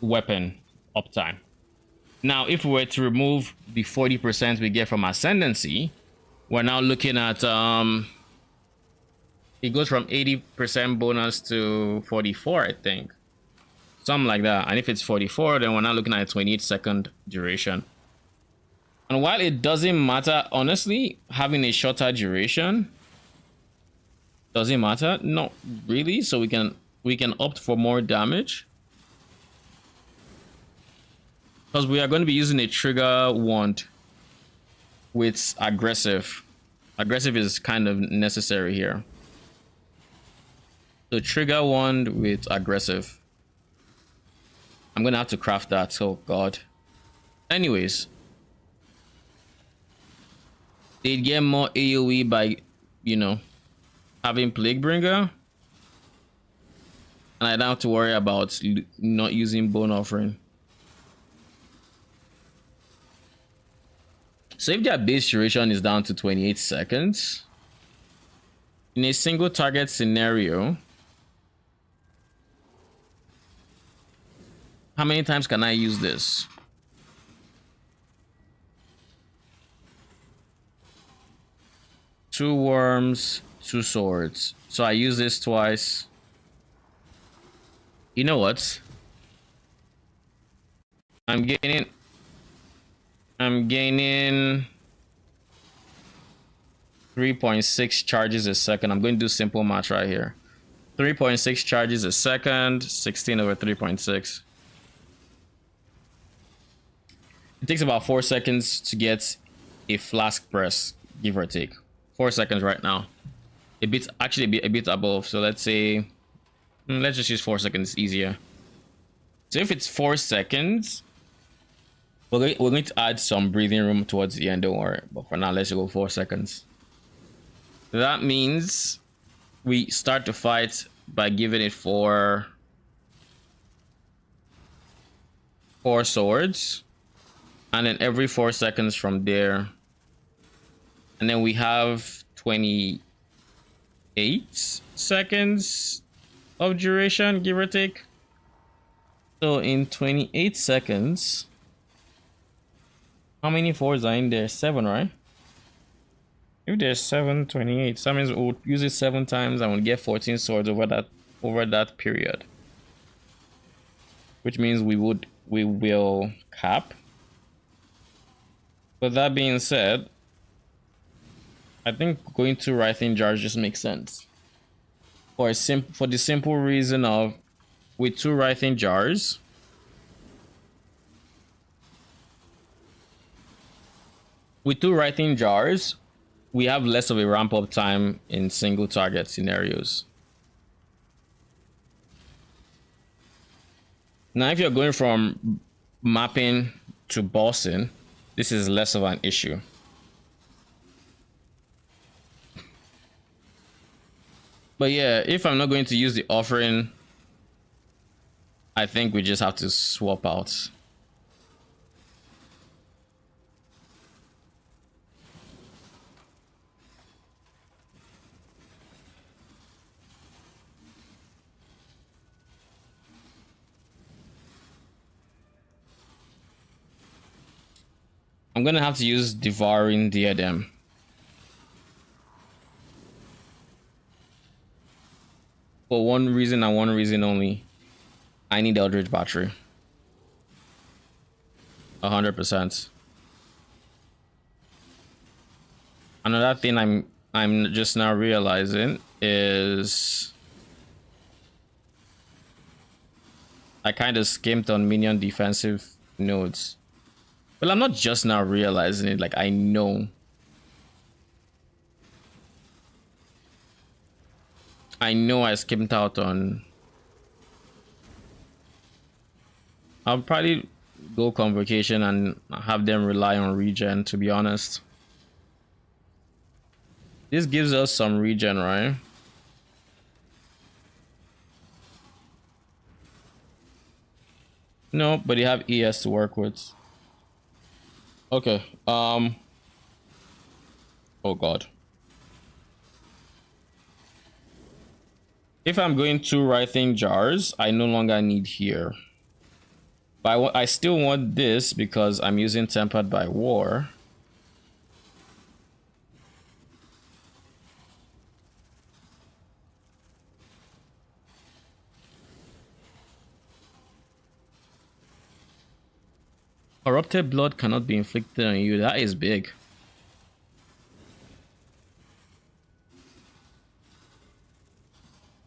weapon uptime. Now, if we were to remove the 40% we get from Ascendancy, we're now looking at it goes from 80% bonus to 44, I think. Something like that. And if it's 44, then we're now looking at a 28-second duration. And while it doesn't matter, honestly, having a shorter duration doesn't matter. Not really. So we can opt for more damage. Because we are going to be using a trigger wand with aggressive. Aggressive is kind of necessary here. So trigger wand with aggressive. I'm gonna have to craft that. Oh god. Anyways, they'd get more AoE by, you know, having Plaguebringer, and I don't have to worry about not using Bone Offering. So if their base duration is down to 28 seconds in a single target scenario, how many times can I use this? Two worms, two swords. So I use this twice. You know what? I'm getting I'm gaining 3.6 charges a second. I'm going to do simple math right here. 3.6 charges a second, 16 over 3.6. It takes about 4 seconds to get a flask press, give or take. 4 seconds right now. A bit, actually a bit above. So let's say, let's just use 4 seconds, easier. So if it's 4 seconds, we're going to add some breathing room towards the end, don't worry. But for now, let's go 4 seconds. That means we start to fight by giving it four swords. And then every 4 seconds from there. And then we have 28 seconds of duration, give or take. So in 28 seconds, how many fours are in there? 7, right? If there's 7, 28, so that means we'll use it 7 times and we'll get 14 swords over that period. Which means we will cap. But that being said, I think going to writing jars just makes sense. For the simple reason of, with 2 writing jars, we have less of a ramp up time in single target scenarios. Now, if you're going from mapping to bossing, this is less of an issue. But yeah, if I'm not going to use the offering, I think we just have to swap out. I'm gonna have to use Devouring Diadem. For one reason and one reason only. I need Eldritch Battery. 100%. Another thing I'm just now realizing is I kind of skimped on minion defensive nodes. Well, I'm not just now realizing it, like I know. I skipped out on. I'll probably go Convocation and have them rely on regen, to be honest. This gives us some regen, right? No, but you have ES to work with. Okay. Oh god. If I'm going to writing jars, I no longer need here. But I still want this because I'm using Tempered by War. Corrupted blood cannot be inflicted on you. That is big.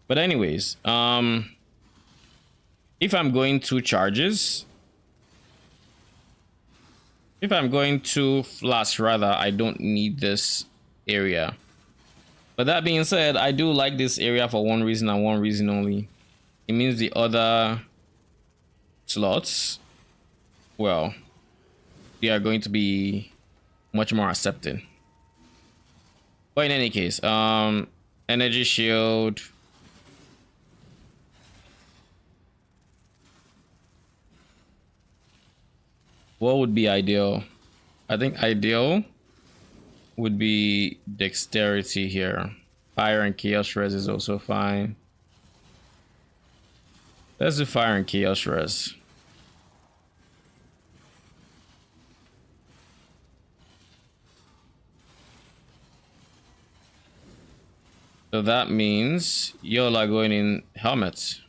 But anyways, if I'm going 2 charges, if I'm going 2 flasks rather, I don't need this area. But that being said, I do like this area for one reason and one reason only. It means the other slots, well, they are going to be much more accepting. But in any case, energy shield. What would be ideal? I think ideal would be dexterity here. Fire and chaos res is also fine. Let's do fire and chaos res. So that means y'all are going in helmets.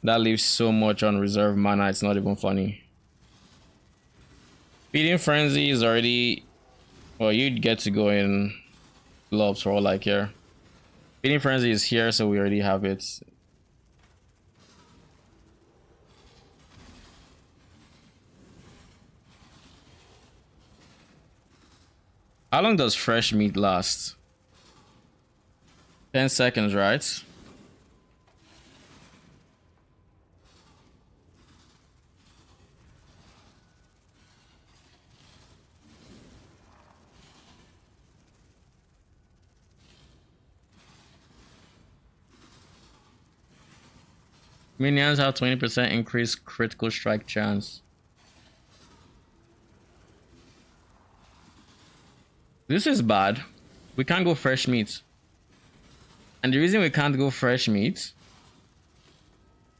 That leaves so much on reserve mana, it's not even funny. Feeding Frenzy is already... Well, you'd get to go in gloves for all I care. Feeding Frenzy is here, so we already have it. How long does fresh meat last? 10 seconds, right? Minions have 20% increased critical strike chance. This is bad. We can't go fresh meat. And the reason we can't go fresh meat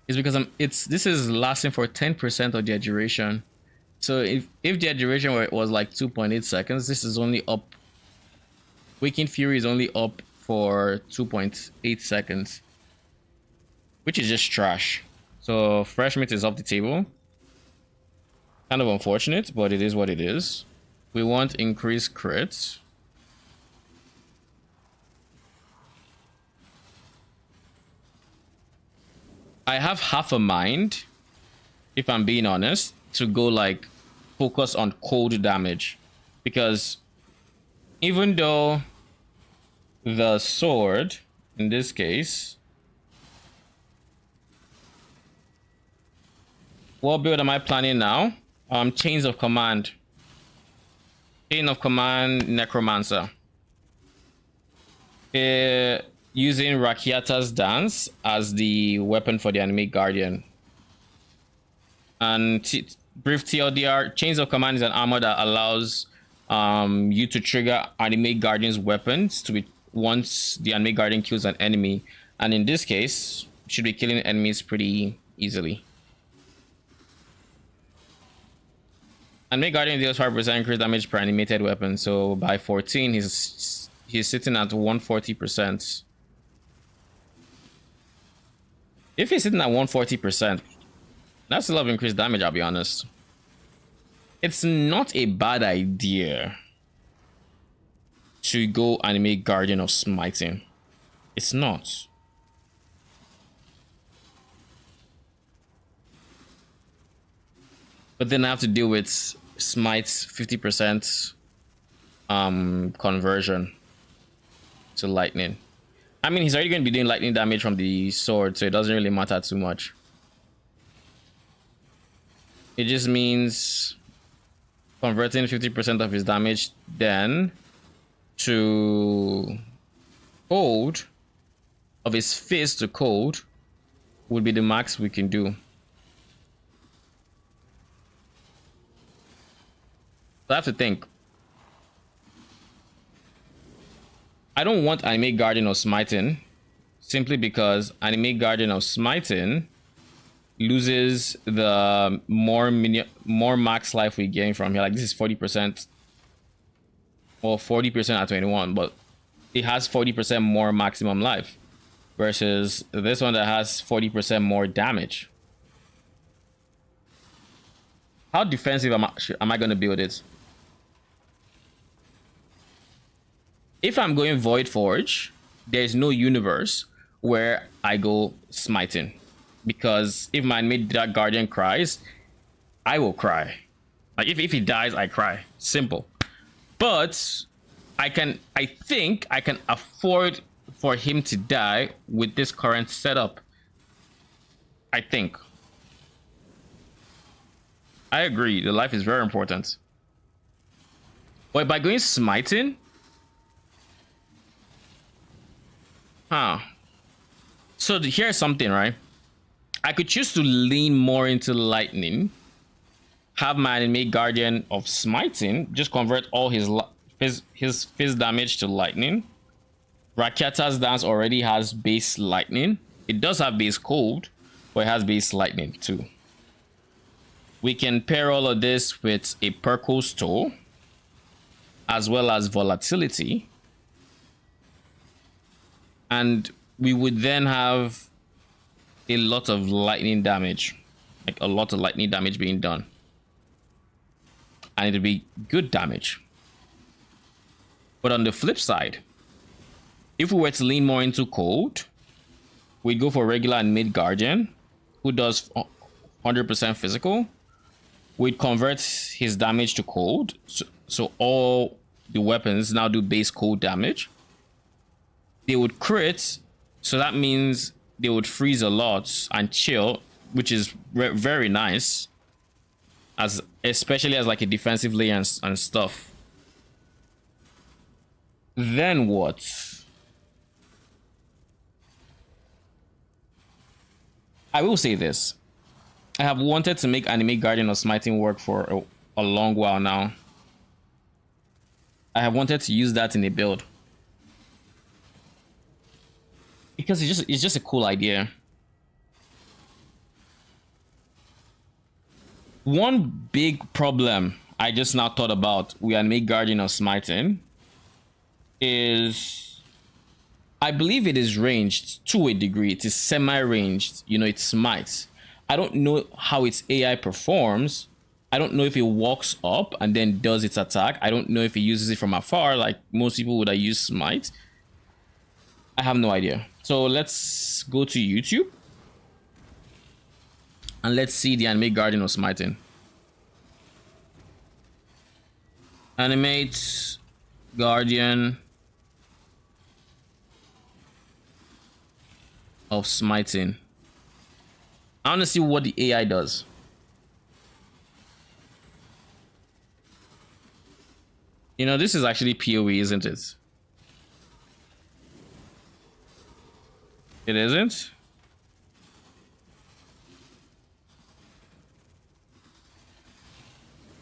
is because this is lasting for 10% of their duration. So if their duration was like 2.8 seconds, this is only up. Waking Fury is only up for 2.8 seconds, which is just trash. So fresh meat is off the table. Kind of unfortunate, but it is what it is. We want increased crits. I have half a mind, if I'm being honest, to go like focus on cold damage, because even though the sword in this case, what build am I planning now? Chains of Command. Chain of Command Necromancer. Using Rakiata's Dance as the weapon for the Anime Guardian. And brief TLDR, Chains of Command is an armor that allows you to trigger Anime Guardian's weapons to be once the Anime Guardian kills an enemy. And in this case, should be killing enemies pretty easily. Anime Guardian deals 5% increased damage per animated weapon. So by 14, he's sitting at 140%. If he's sitting at 140%, that's a lot of increased damage, I'll be honest. It's not a bad idea to go Anime Guardian of Smiting. It's not. But then I have to deal with Smite's 50% conversion to lightning. I mean, he's already going to be doing lightning damage from the sword, so it doesn't really matter too much. It just means converting 50% of his damage then to cold, of his fist to cold, would be the max we can do. I have to think. I don't want Anime Guardian of Smiting, simply because Anime Guardian of Smiting loses the more max life we gain from here. Like, this is 40%, or 40% at 21, but it has 40% more maximum life versus this one that has 40% more damage. How defensive am I going to build it? If I'm going Void Forge, there's no universe where I go Smiting, because if my mid-dark Guardian cries, I will cry. Like, if he dies, I cry. Simple. But I think I can afford for him to die with this current setup. I think. I agree. The life is very important. But by going Smiting, so here's something, right? I could choose to lean more into lightning, have my Anime Guardian of Smiting just convert all his fizz damage to lightning. Rakiata's Dance already has base lightning. It does have base cold, but it has base lightning too. We can pair all of this with a Perkle Store, as well as volatility. And we would then have a lot of lightning damage, like a lot of lightning damage being done, and it'll be good damage. But on the flip side, if we were to lean more into cold, we'd go for regular and mid guardian, who does 100% physical. We'd convert his damage to cold, so all the weapons now do base cold damage. They would crit, so that means they would freeze a lot and chill, which is very nice, as especially as like a defensive layer and stuff. Then what? I will say this. I have wanted to make Anime Guardian of Smiting work for a long while now. I have wanted to use that in a build, because it's just a cool idea. One big problem I just now thought about with Anime Guardian of Smiting is, I believe it is ranged to a degree. It is semi-ranged. You know, it smites. I don't know how its AI performs. I don't know if it walks up and then does its attack. I don't know if it uses it from afar like most people would have used smite. I have no idea. So let's go to YouTube and let's see the Anime Guardian of Smiting. Animate Guardian of Smiting. I want to see what the AI does. You know, this is actually PoE, isn't it? It isn't?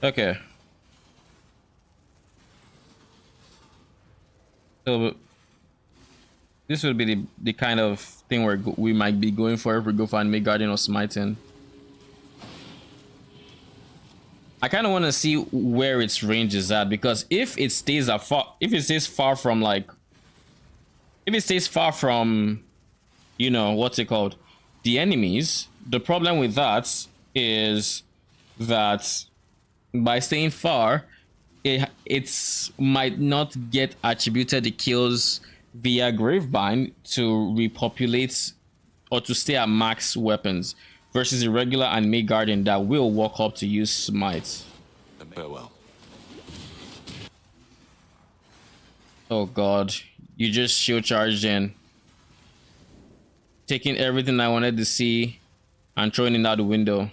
Okay. So this would be the kind of thing where we might be going for if we go for Anime Guardian or Smiting. I kind of want to see where its range is at, because if it stays far from like, if it stays far from, you know, what's it called, the enemies, the problem with that is that by staying far, it might not get attributed the kills via Gravebind to repopulate or to stay at max weapons, versus a regular Anime Guardian that will walk up to use Smite. Farewell. Oh god, you just shield charged in, taking everything I wanted to see and throwing it out the window.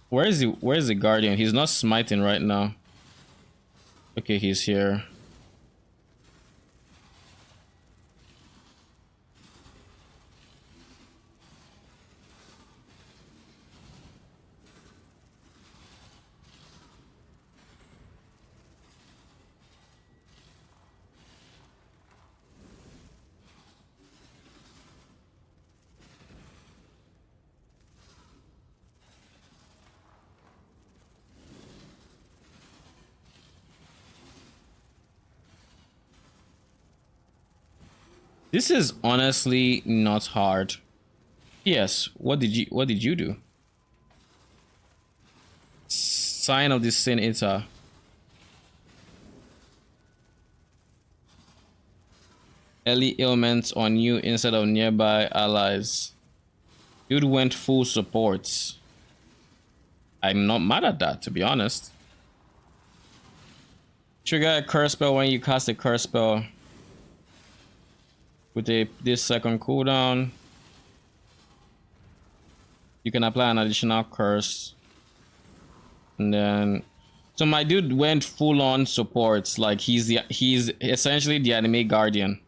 Where is the Guardian? He's not smiting right now. Okay, he's here. This is honestly not hard. Yes, what did you do? Sign of the Sin Eater. Early ailments on you instead of nearby allies. Dude went full support. I'm not mad at that, to be honest. Trigger a curse spell when you cast a curse spell with this second cooldown. You can apply an additional curse. And then, so my dude went full on supports. Like he's essentially the Anime Guardian.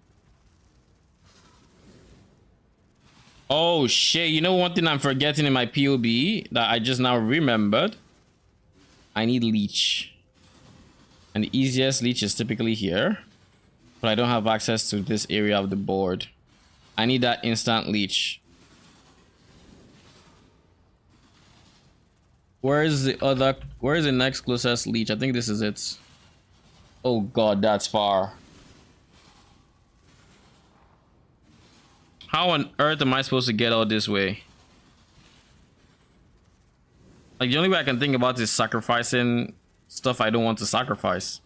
Oh shit, you know one thing I'm forgetting in my POB that I just now remembered? I need leech. And the easiest leech is typically here, but I don't have access to this area of the board. I need that instant leech. Where is the next closest leech? I think this is it. Oh god, that's far. How on earth am I supposed to get out this way? Like, the only way I can think about is sacrificing stuff I don't want to sacrifice.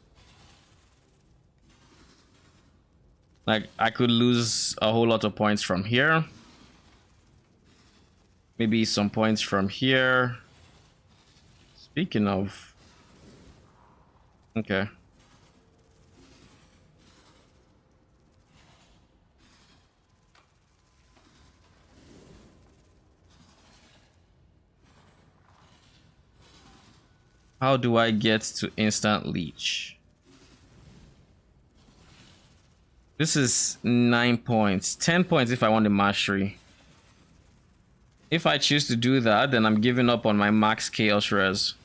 Like, I could lose a whole lot of points from here. Maybe some points from here. Speaking of... Okay. How do I get to instant leech? This is 9 points. 10 points if I want the mastery. If I choose to do that, then I'm giving up on my max chaos res.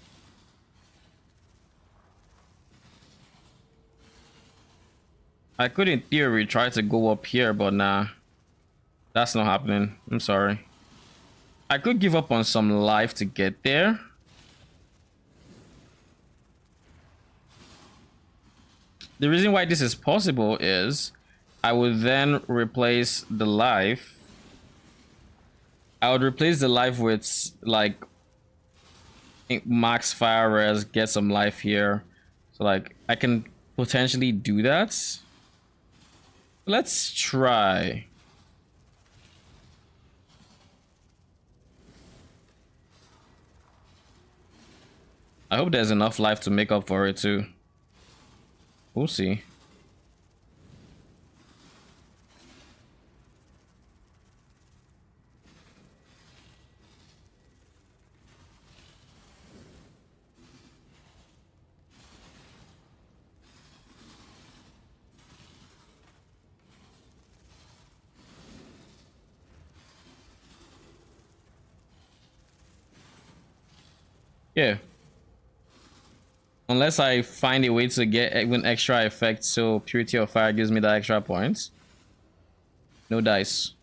I could, in theory, try to go up here, but nah. That's not happening. I'm sorry. I could give up on some life to get there. The reason why this is possible is I would then replace the life. I would replace the life with like max fire res, get some life here. So like I can potentially do that. Let's try. I hope there's enough life to make up for it too. We'll see. Yeah. Unless I find a way to get even extra effect, so Purity of Fire gives me that extra points. No dice.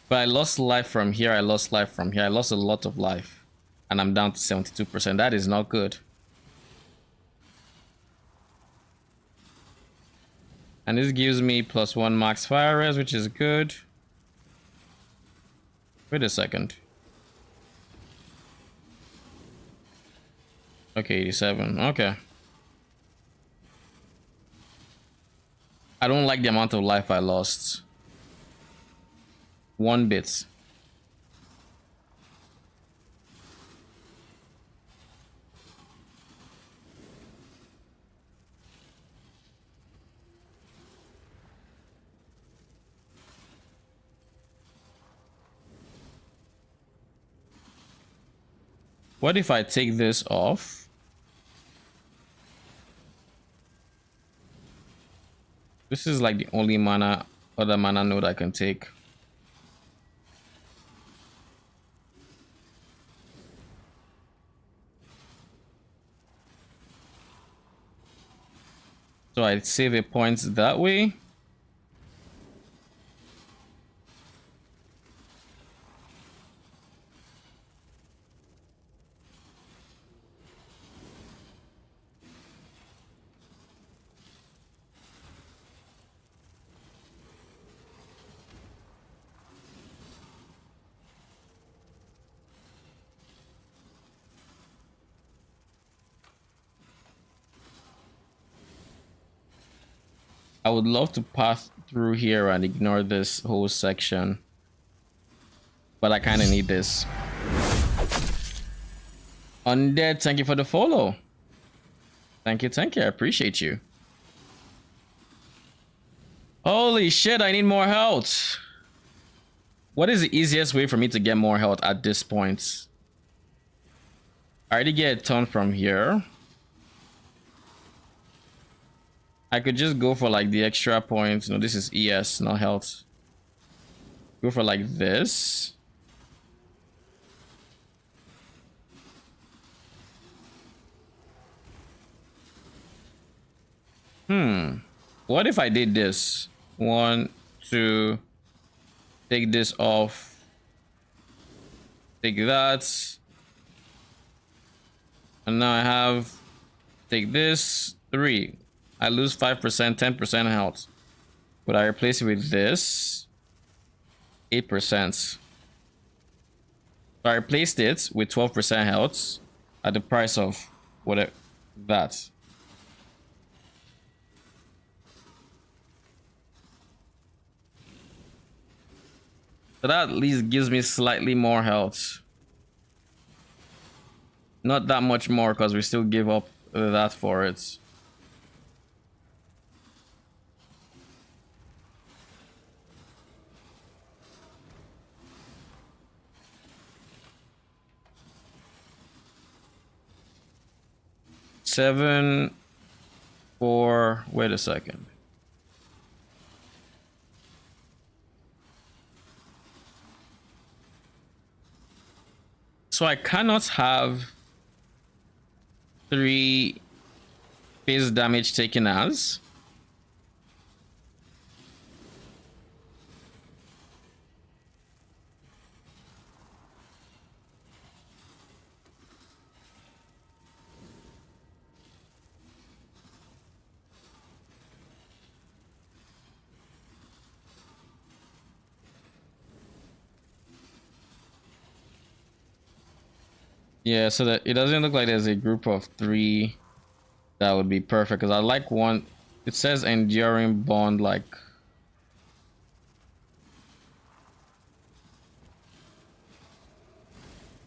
But I lost life from here, I lost life from here. I lost a lot of life. And I'm down to 72%. That is not good. And this gives me +1 max fire res, which is good. Wait a second. Okay, 87. Okay. I don't like the amount of life I lost. 1 bit. What if I take this off? This is like the only other mana node I can take. So I save a point that way. I would love to pass through here and ignore this whole section, but I kind of need this. Undead, thank you for the follow. Thank you, I appreciate you. Holy shit, I need more health. What is the easiest way for me to get more health at this point? I already get a ton from here. I could just go for like the extra points. No, this is ES, not health. Go for like this. What if I did this? 1, 2, take this off. Take that. And now I have, take this, 3. I lose 5%, 10% health. Would I replace it with this? 8%. So I replaced it with 12% health at the price of whatever that. So that at least gives me slightly more health. Not that much more because we still give up that for it. Seven, 4, wait a second. So I cannot have 3 phase damage taken as. Yeah, so that it doesn't look like there's a group of 3 that would be perfect because I like one. It says enduring bond, like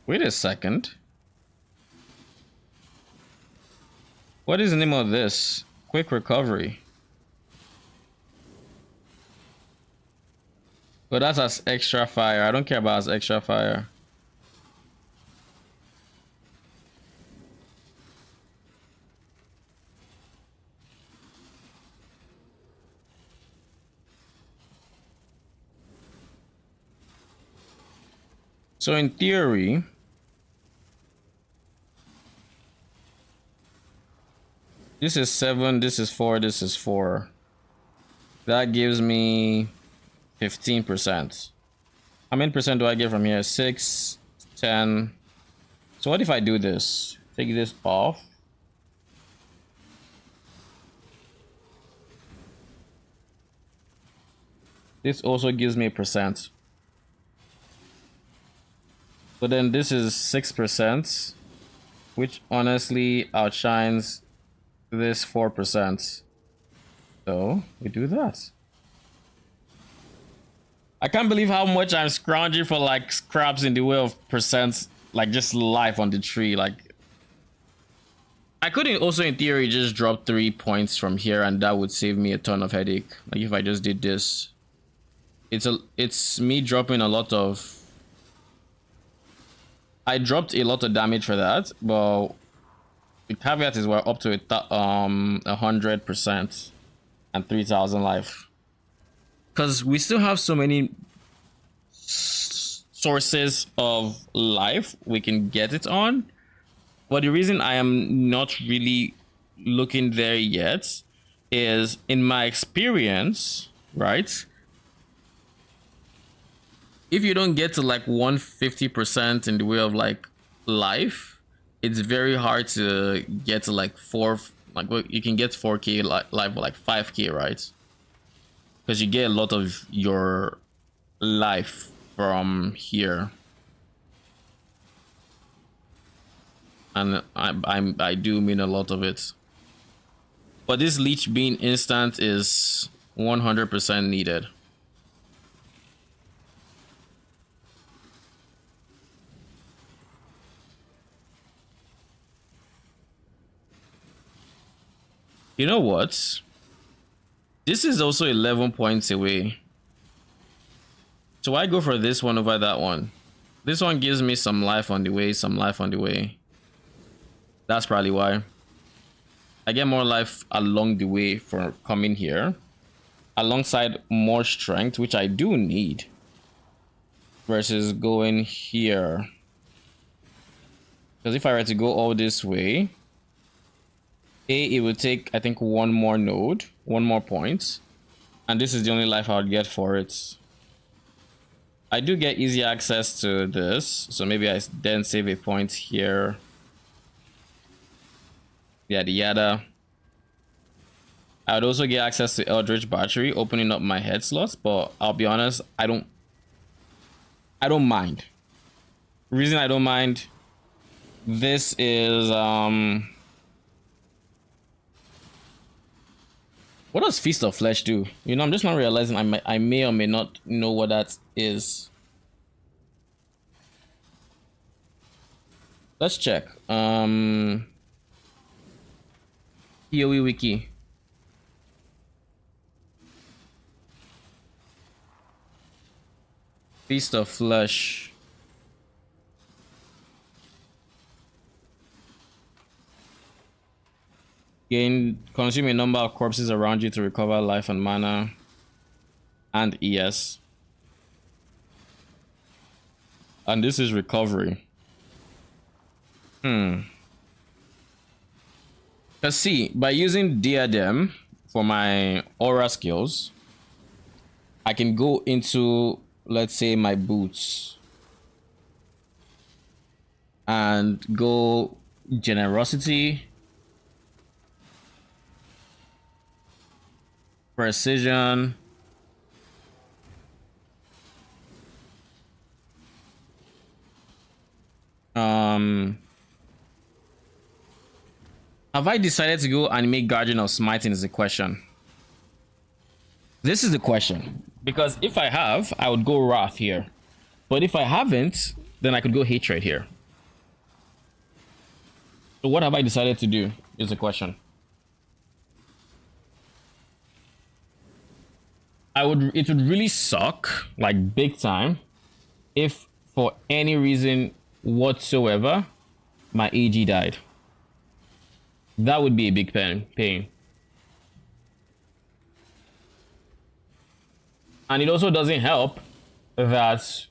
wait a second. What is the name of this? Quick recovery. But that's as extra fire. I don't care about as extra fire. So in theory, this is 7, this is 4, this is 4. That gives me 15%. How many percent do I get from here? 6, 10. So what if I do this? Take this off. This also gives me a percent. But then this is 6%, which honestly outshines this 4%. So we do that. I can't believe how much I'm scrounging for like scraps in the way of percents, like just life on the tree. Like I could also in theory just drop 3 points from here and that would save me a ton of headache. Like if I just did this. It's me dropping a lot of, I dropped a lot of damage for that, but the caveat is we're up to 100% and 3,000 life. Because we still have so many sources of life we can get it on. But the reason I am not really looking there yet is in my experience, right? If you don't get to like 150% in the way of like life, it's very hard to get to like 4, like you can get 4k life or like 5k, right? Because you get a lot of your life from here. And I do mean a lot of it. But this leech being instant is 100% needed. You know what? This is also 11 points away. So I go for this one over that one. This one gives me some life on the way, some life on the way. That's probably why. I get more life along the way for coming here. Alongside more strength, which I do need. Versus going here. Because if I were to go all this way, it would take, I think, one more node, one more point. And this is the only life I would get for it. I do get easy access to this, so maybe I then save a point here. Yada yada. I would also get access to Eldritch Battery, opening up my head slots, but I'll be honest, I don't mind. Reason I don't mind, this is what does Feast of Flesh do? You know, I'm just not realizing I may or may not know what that is. Let's check. PoE wiki. Feast of Flesh. Consume a number of corpses around you to recover life and mana. And ES. And this is recovery. Let's see, by using Diadem for my aura skills, I can go into, let's say, my boots and go generosity, precision, have I decided to go and make Guardian of Smiting is the question. This is the question. Because if I have, I would go Wrath here. But if I haven't, then I could go Hatred here. So what have I decided to do is the question. It would really suck, like big time, if for any reason whatsoever, my AG died. That would be a big pain. And it also doesn't help that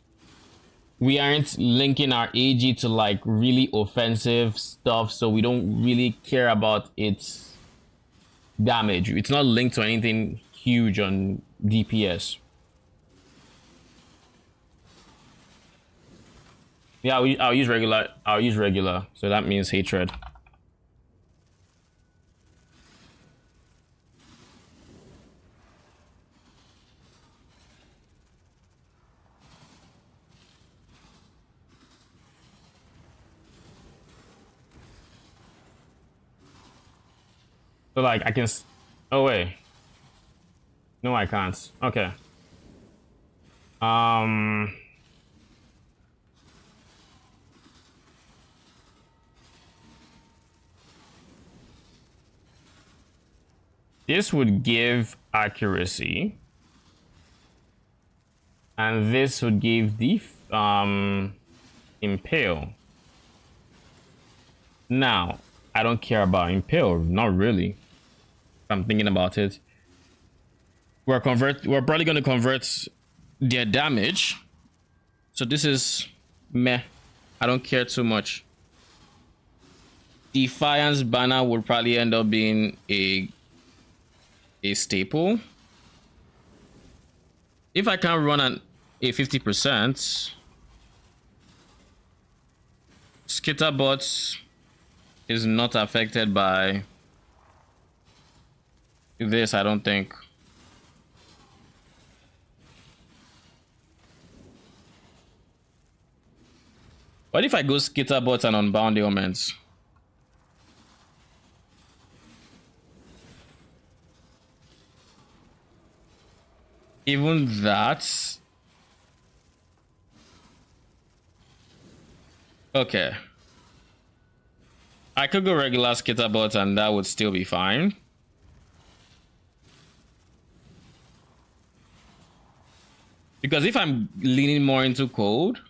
we aren't linking our AG to like really offensive stuff, so we don't really care about its damage. It's not linked to anything huge on DPS. Yeah, I'll use regular. So that means Hatred. So like I can. Oh wait. No, I can't. Okay. This would give accuracy, and this would give the impale. Now, I don't care about impale, not really. I'm thinking about it. We're probably going to convert their damage. So this is meh. I don't care too much. Defiance banner would probably end up being a staple. If I can run a 50%, Skitterbot is not affected by this, I don't think. What if I go Skitterbot and Unbound Ailments? Even that. Okay. I could go regular Skitterbot and that would still be fine. Because if I'm leaning more into cold,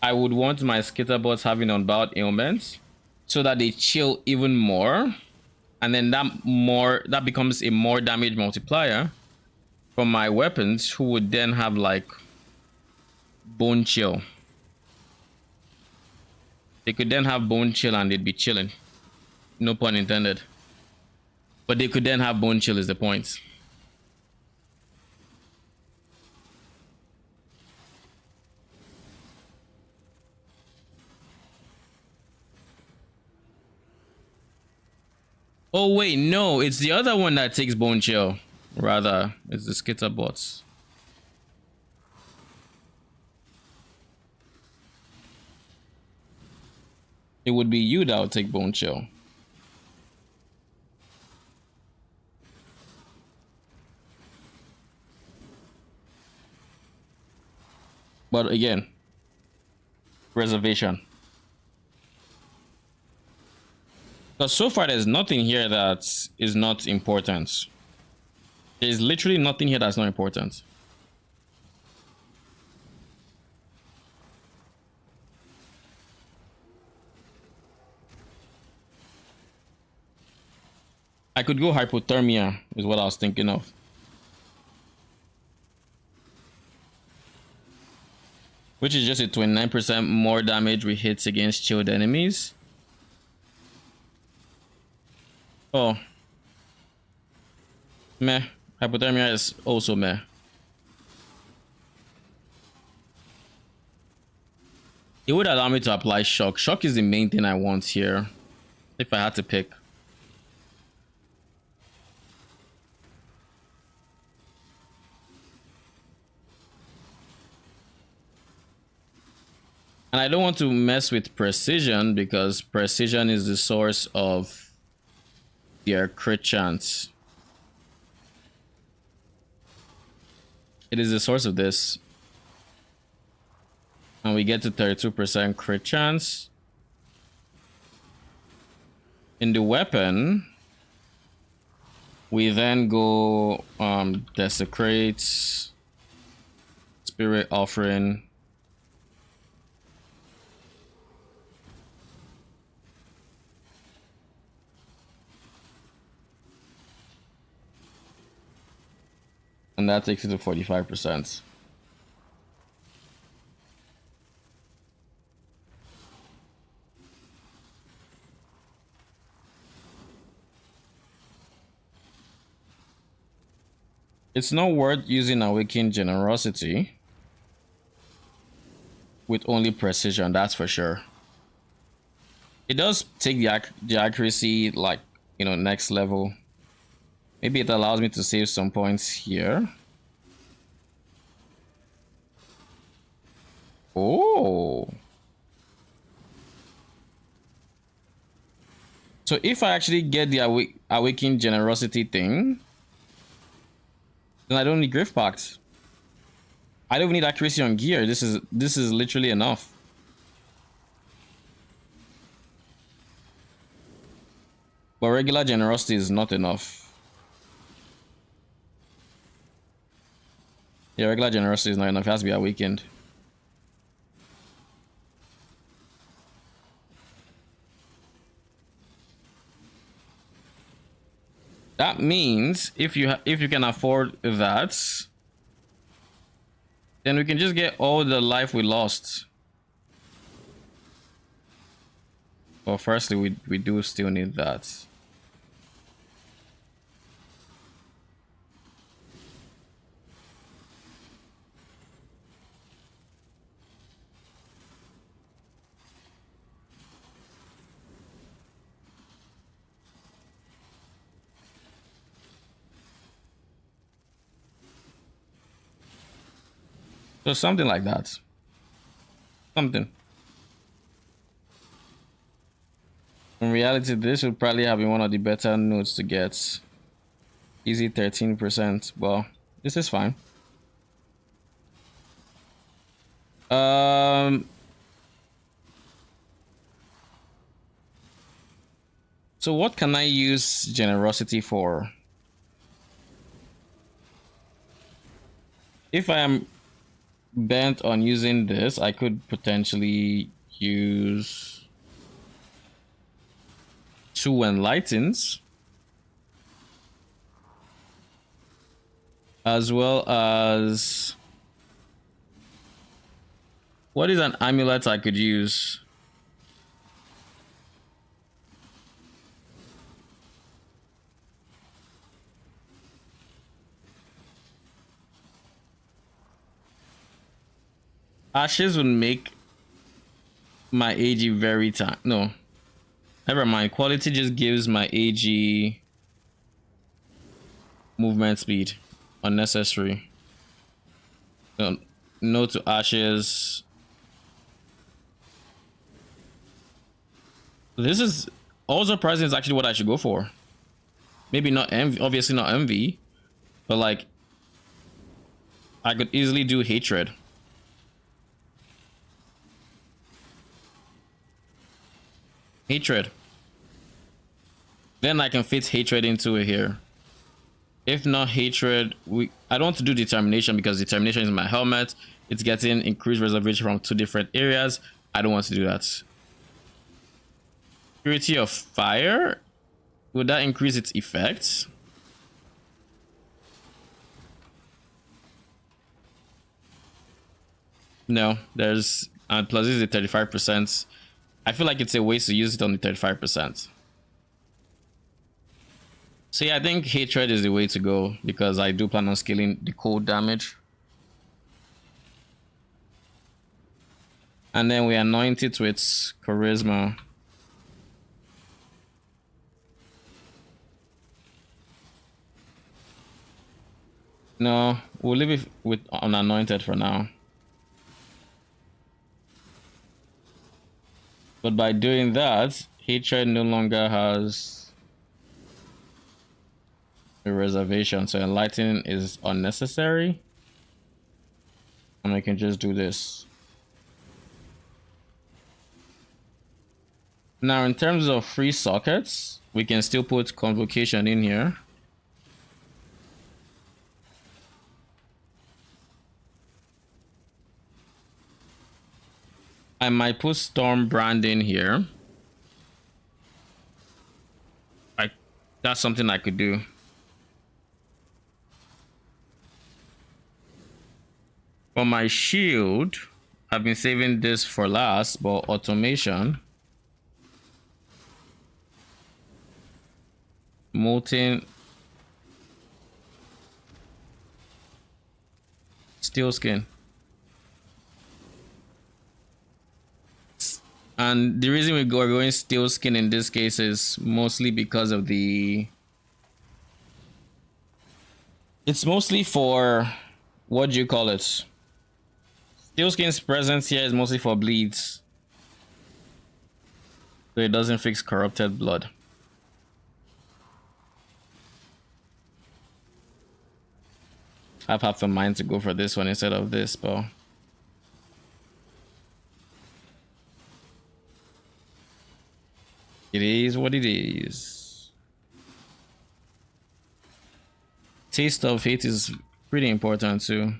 I would want my Skitterbots having Unbound Ailments so that they chill even more. And then that becomes a more damage multiplier for my weapons, who would then have like Bone Chill. They could then have Bone Chill and they'd be chilling. No pun intended. But they could then have Bone Chill is the point. Oh wait, no, it's the other one that takes bone chill. Rather, it's the skitter bots. It would be you that would take bone chill. But again, reservation. Because so far there's nothing here that is not important. There's literally nothing here that's not important. I could go hypothermia is what I was thinking of. Which is just a 29% more damage with hits against chilled enemies. Oh. Meh. Hypothermia is also meh. It would allow me to apply shock. Shock is the main thing I want here. If I had to pick. And I don't want to mess with precision because precision is the source of their crit chance. It is the source of this. And we get to 32% crit chance. In the weapon, we then go desecrate, spirit offering. And that takes it to 45%. It's not worth using Awakened Generosity with only precision, that's for sure. It does take the accuracy, like, you know, next level. Maybe it allows me to save some points here. Oh. So if I actually get the Awakened Generosity thing, then I don't need Griff Pact. I don't need accuracy on gear. This is literally enough. But regular generosity is not enough. Yeah, regular generosity is not enough. It has to be awakened. That means if you can afford that, then we can just get all the life we lost. Well, firstly, we do still need that. So something like that. Something. In reality, this would probably have been one of the better notes to get. Easy 13%. Well, this is fine. So what can I use generosity for? If I am bent on using this, I could potentially use 2 enlightens, as well as what is an amulet I could use? Ashes would make my AG very time. No, Never mind. Quality just gives my AG movement speed. Unnecessary. So, no to ashes. This is also surprising. Is actually what I should go for. Maybe not envy. Obviously not envy. But like, I could easily do hatred. Hatred. Then I can fit hatred into it here. If not hatred, I don't want to do determination because determination is my helmet. It's getting increased reservation from 2 different areas. I don't want to do that. Purity of fire. Would that increase its effects? No, there's plus this is the 35%. I feel like it's a waste to use it on the 35%. So yeah, I think hatred is the way to go because I do plan on scaling the cold damage. And then we anoint it with charisma. No, we'll leave it with unanointed for now. But by doing that, hatred no longer has a reservation. So enlightening is unnecessary. And I can just do this. Now, in terms of free sockets, we can still put convocation in here. I might put Storm Brand in here. That's something I could do. For my shield, I've been saving this for last, but automation. Molten steel skin. And the reason we're going steel skin in this case is mostly because of it's mostly for, what do you call it? Steel skin's presence here is mostly for bleeds. So it doesn't fix corrupted blood. I've half a mind to go for this one instead of this, but it is what it is. Taste of hate is pretty important too.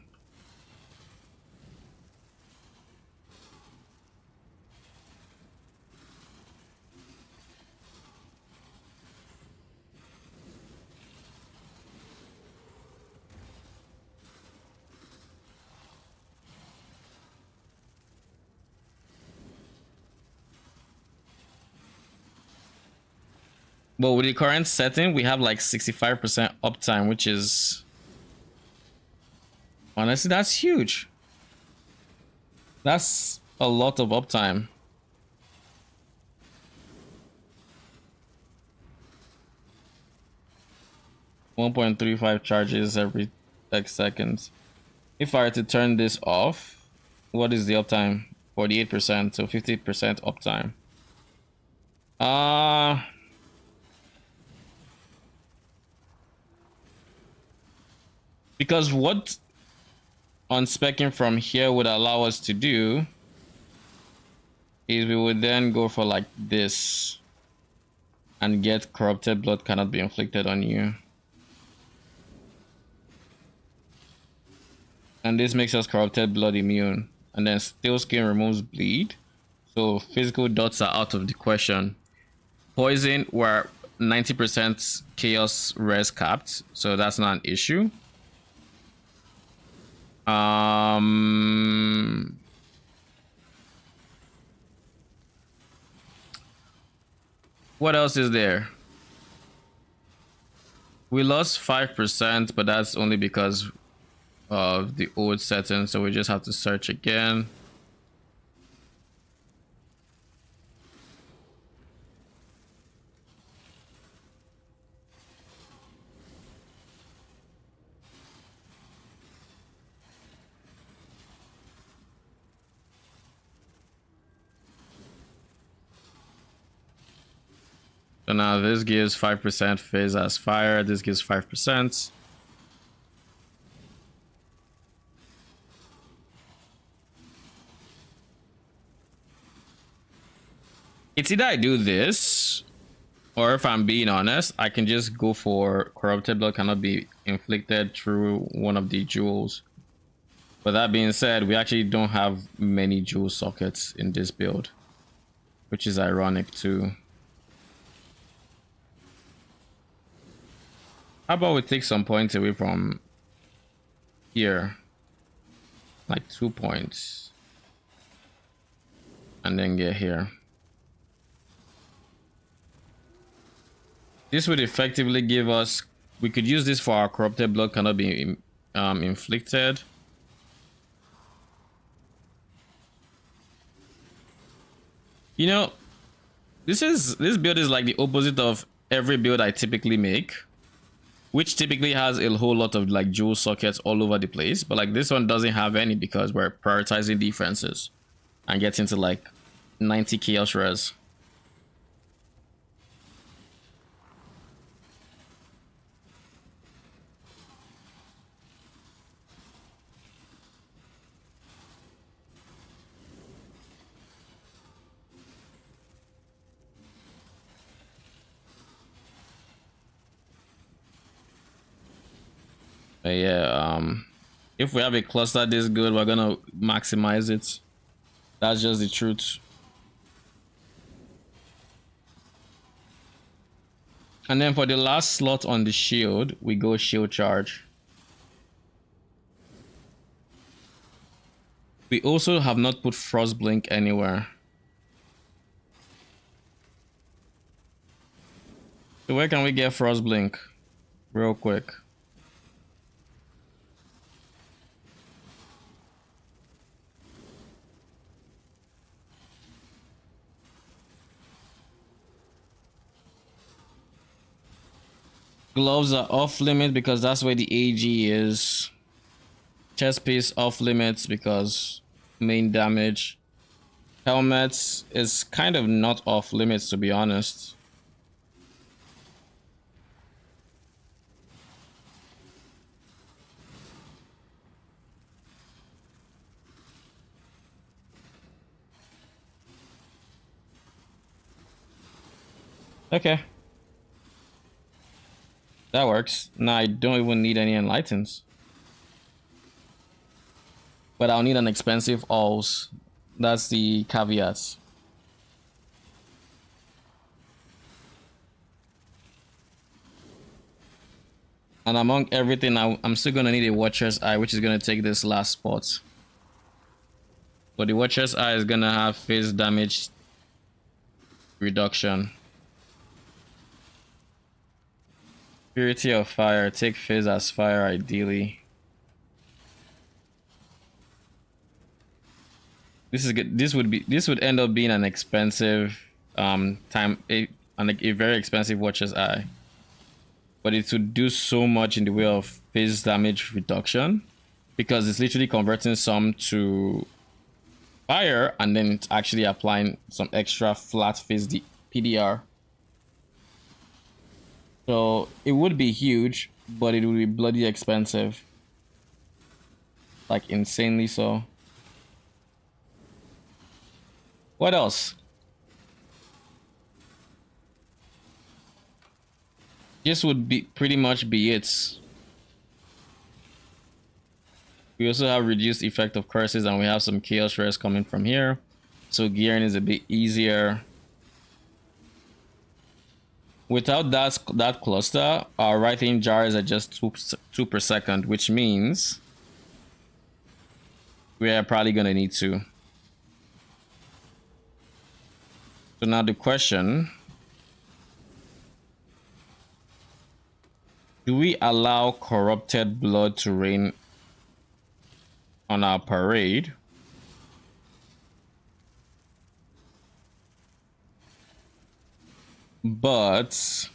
But with the current setting, we have like 65% uptime, which is honestly, that's huge. That's a lot of uptime. .35 charges every X seconds. If I were to turn this off, what is the uptime? 48%, so 50% uptime. Because what unspecking from here would allow us to do is we would then go for like this and get corrupted blood cannot be inflicted on you. And this makes us corrupted blood immune. And then steel skin removes bleed. So physical dots are out of the question. Poison, we're 90% chaos res capped, so that's not an issue. What else is there? We lost 5%, but that's only because of the old setting, so we just have to search again. So now this gives 5% phase as fire. This gives 5%. It's either I do this, or if I'm being honest, I can just go for corrupted blood cannot be inflicted through one of the jewels. But that being said, we actually don't have many jewel sockets in this build, which is ironic too. How about we take some points away from here, like 2 points, and then get here. This would effectively give us, we could use this for our corrupted blood cannot be inflicted. You know, this build is like the opposite of every build I typically make, which typically has a whole lot of like jewel sockets all over the place, but like this one doesn't have any because we're prioritizing defenses and getting to like 90 chaos res. But yeah, if we have a cluster this good, we're gonna maximize it. That's just the truth. And then for the last slot on the shield, we go shield charge. We also have not put frost blink anywhere. So where can we get frost blink? Real quick. Gloves are off limit because that's where the AG is. Chest piece off limits because main damage. Helmets is kind of not off limits, to be honest. Okay. That works. Now I don't even need any enlightens. But I'll need an expensive alls. That's the caveat. And among everything, I'm still gonna need a Watcher's Eye, which is gonna take this last spot. But the Watcher's Eye is gonna have phase damage reduction. Purity of Fire, take phase as fire ideally. This is good. This would end up being an expensive a very expensive Watcher's Eye. But it would do so much in the way of phase damage reduction because it's literally converting some to fire and then it's actually applying some extra flat phase PDR. So it would be huge, but it would be bloody expensive. Like insanely so. What else? This would be pretty much be it. We also have reduced effect of curses and we have some chaos rares coming from here. So gearing is a bit easier. Without that cluster, our writing jars are just 2 per second, which means we are probably gonna need to. So now the question, do we allow corrupted blood to reign on our parade? But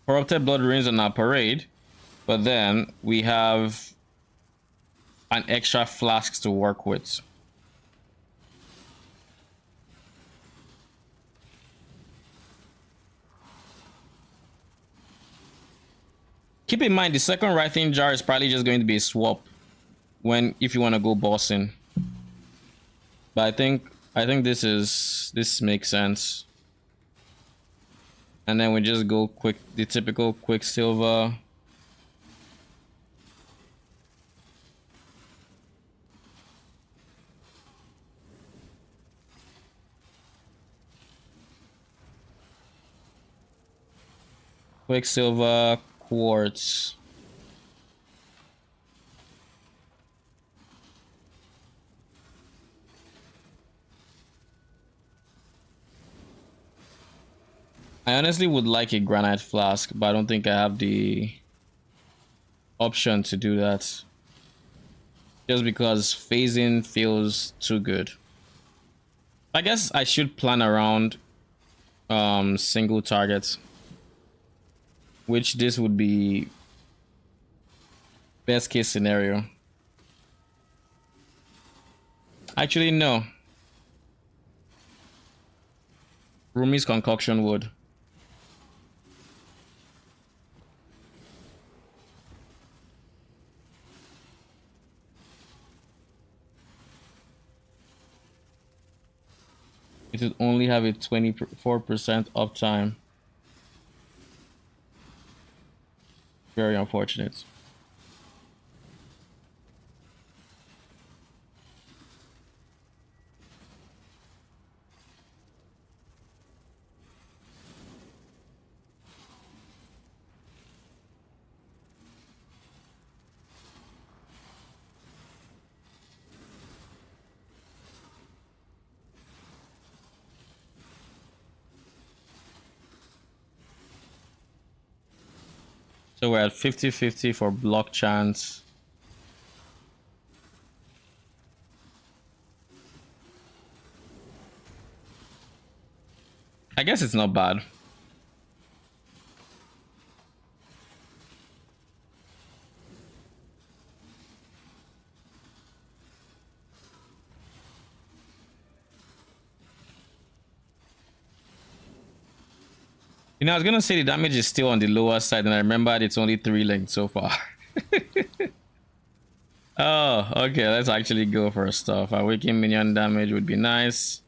corrupted blood reigns on our parade, but then we have an extra flask to work with. Keep in mind the second writing jar is probably just going to be a swap if you want to go bossing. But I think this makes sense. And then we just go the typical Quicksilver. Quicksilver, Quartz. I honestly would like a granite flask, but I don't think I have the option to do that. Just because phasing feels too good. I guess I should plan around single targets. Which this would be best case scenario. Actually, no. Rumi's concoction wood. It would only have a 24% uptime. Very unfortunate. So we're at 50-50 for block chance. I guess it's not bad. You know, I was gonna say the damage is still on the lower side, and I remembered it's only 3 lengths so far. Oh, okay, let's actually go for stuff. A weakened minion damage would be nice.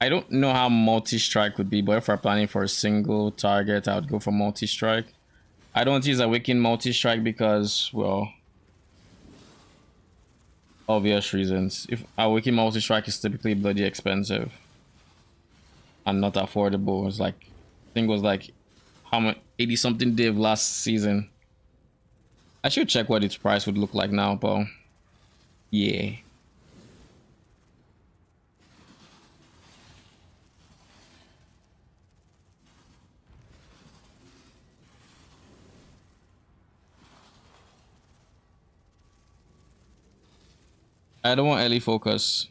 I don't know how multi-strike would be, but if we're planning for a single target, I would go for multi-strike. I don't use a weakened multi-strike because, well, obvious reasons. If a weakened multi-strike is typically bloody expensive and not affordable. It's like, I think it was like how much, 80 something div last season. I should check what its price would look like now, but yeah. I don't want early focus.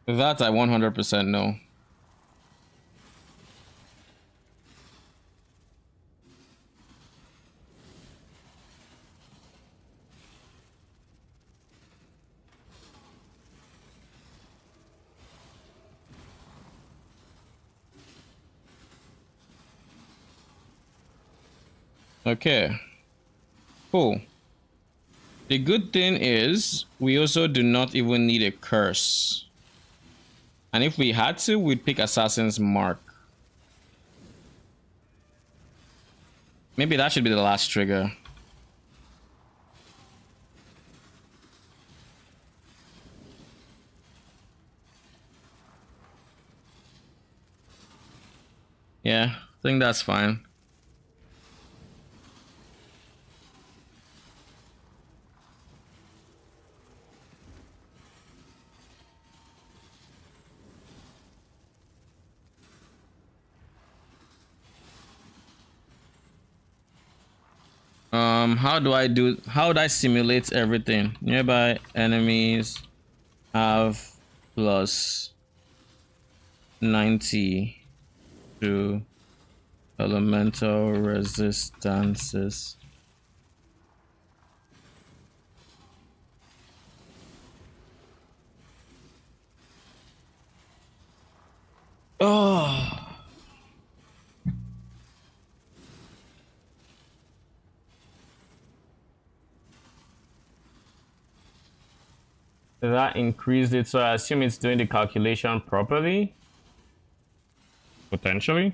That I 100% know. Okay. Cool. The good thing is we also do not even need a curse. And if we had to, we'd pick Assassin's Mark. Maybe that should be the last trigger. Yeah, I think that's fine. How would I simulate everything? Nearby enemies have plus 90 to Elemental resistances. Oh. That increased it, so I assume it's doing the calculation properly. Potentially.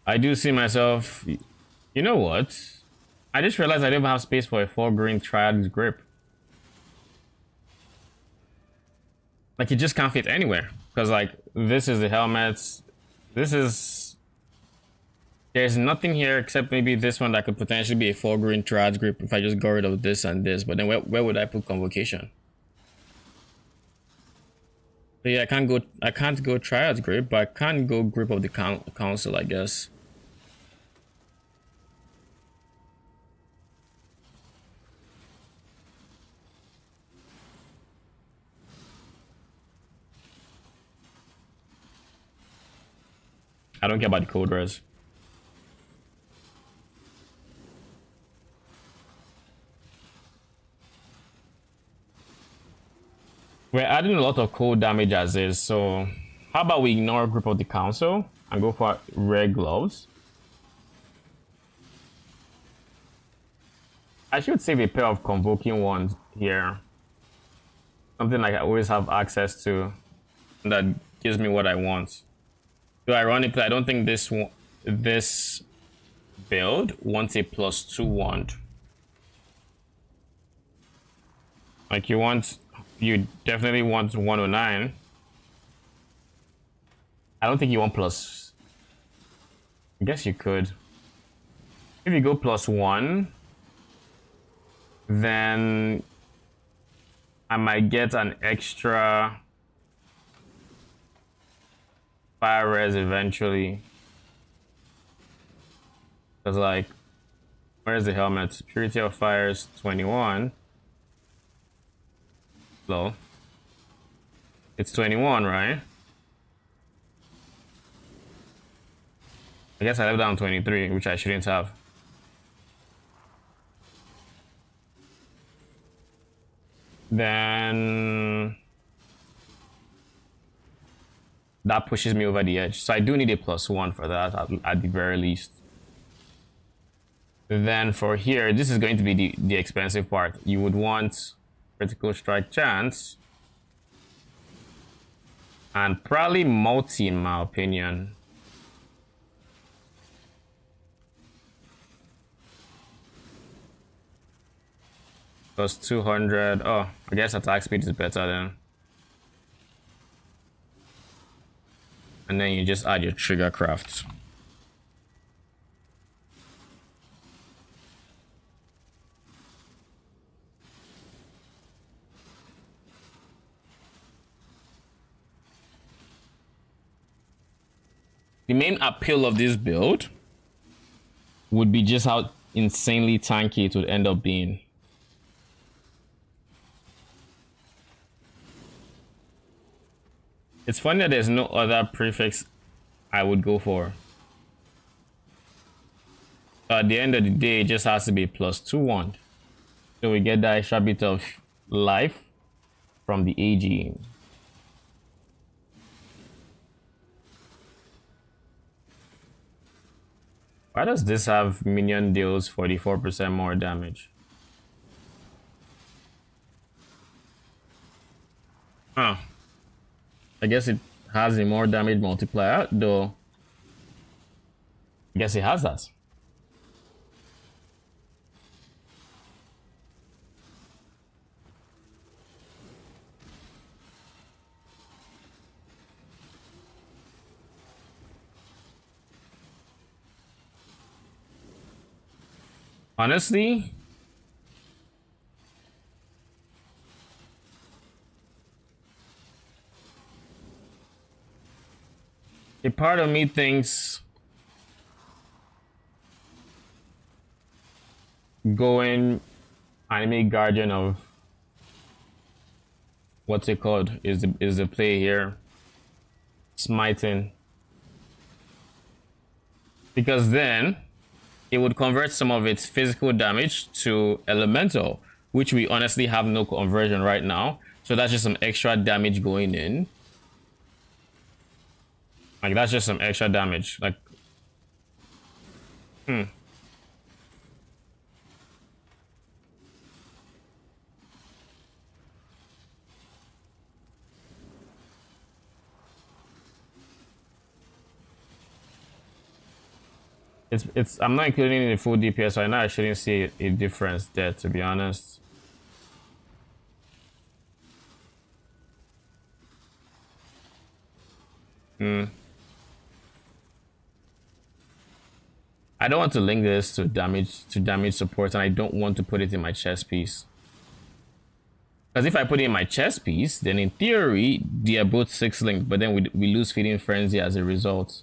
I do see myself. You know what? I just realized I don't have space for a 4 green triad grip. Like, it just can't fit anywhere. Because, like, this is the helmet. This is... There's nothing here except maybe this one that could potentially be a 4 green triad grip if I just got rid of this and this. But then where would I put Convocation? So yeah, I can't go triad grip, but I can't go grip of the council, I guess. I don't care about the code res. We're adding a lot of cold damage as is, so how about we ignore Grip of the Council and go for rare gloves? I should save a pair of convoking ones here. Something like I always have access to that gives me what I want. So ironically, I don't think this build wants a +2 wand. Like you definitely want 109. I don't think you want plus. I guess you could. If you go +1, then I might get an extra fire res eventually. Because, like, where's the helmet? Purity of Fire is 21. Low. It's 21, right? I guess I left down 23, which I shouldn't have. Then that pushes me over the edge. So I do need a +1 for that at the very least. Then for here, this is going to be the expensive part. You would want critical strike chance and probably multi, in my opinion. Plus 200. Oh, I guess attack speed is better then. And then you just add your trigger craft. The main appeal of this build would be just how insanely tanky it would end up being. It's funny that there's no other prefix I would go for. But at the end of the day, it just has to be +2 wand. So we get that extra bit of life from the AG. Why does this have minion deals 44% more damage? Huh. I guess it has a more damage multiplier, though. I guess it has that. Honestly, A part of me thinks going anime guardian of what's it called is the play here. Smiting. Because then it would convert some of its physical damage to elemental, which we honestly have no conversion right now. So that's just some extra damage going in. Like that's just some extra damage. Like, it's I'm not including in the full DPS, so I know I shouldn't see a difference there, to be honest. I don't want to link this to damage support, and I don't want to put it in my chest piece. Because if I put it in my chest piece, then in theory they are both 6 linked, but then we lose Feeding Frenzy as a result.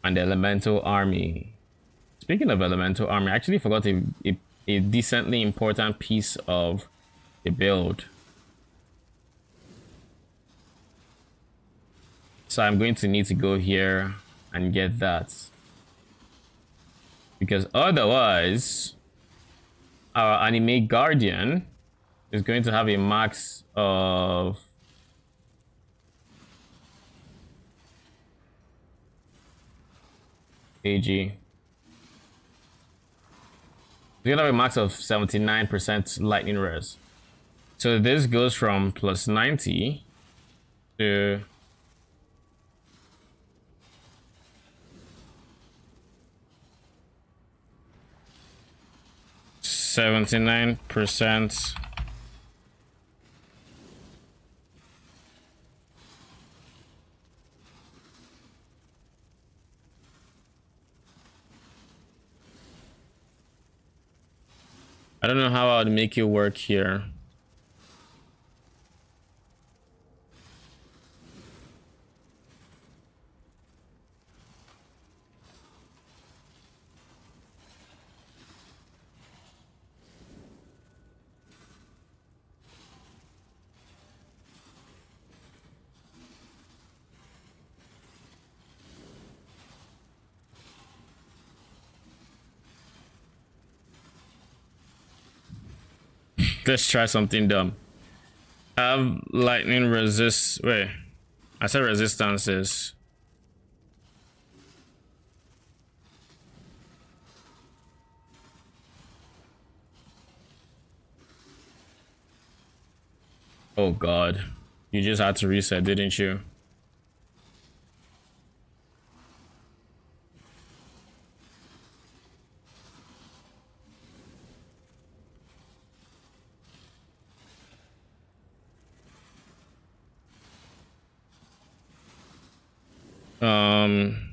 And the Elemental Army. Speaking of Elemental Army, I actually forgot a decently important piece of the build. So I'm going to need to go here and get that. Because otherwise, our Anime Guardian is going to have a max of AG. We're gonna have a max of 79% lightning res. So this goes from plus 90 to 79%. I don't know how I would make it work here. Let's try something dumb. Have lightning resist. Wait, I said resistances. Oh god, you just had to reset, didn't you? Um,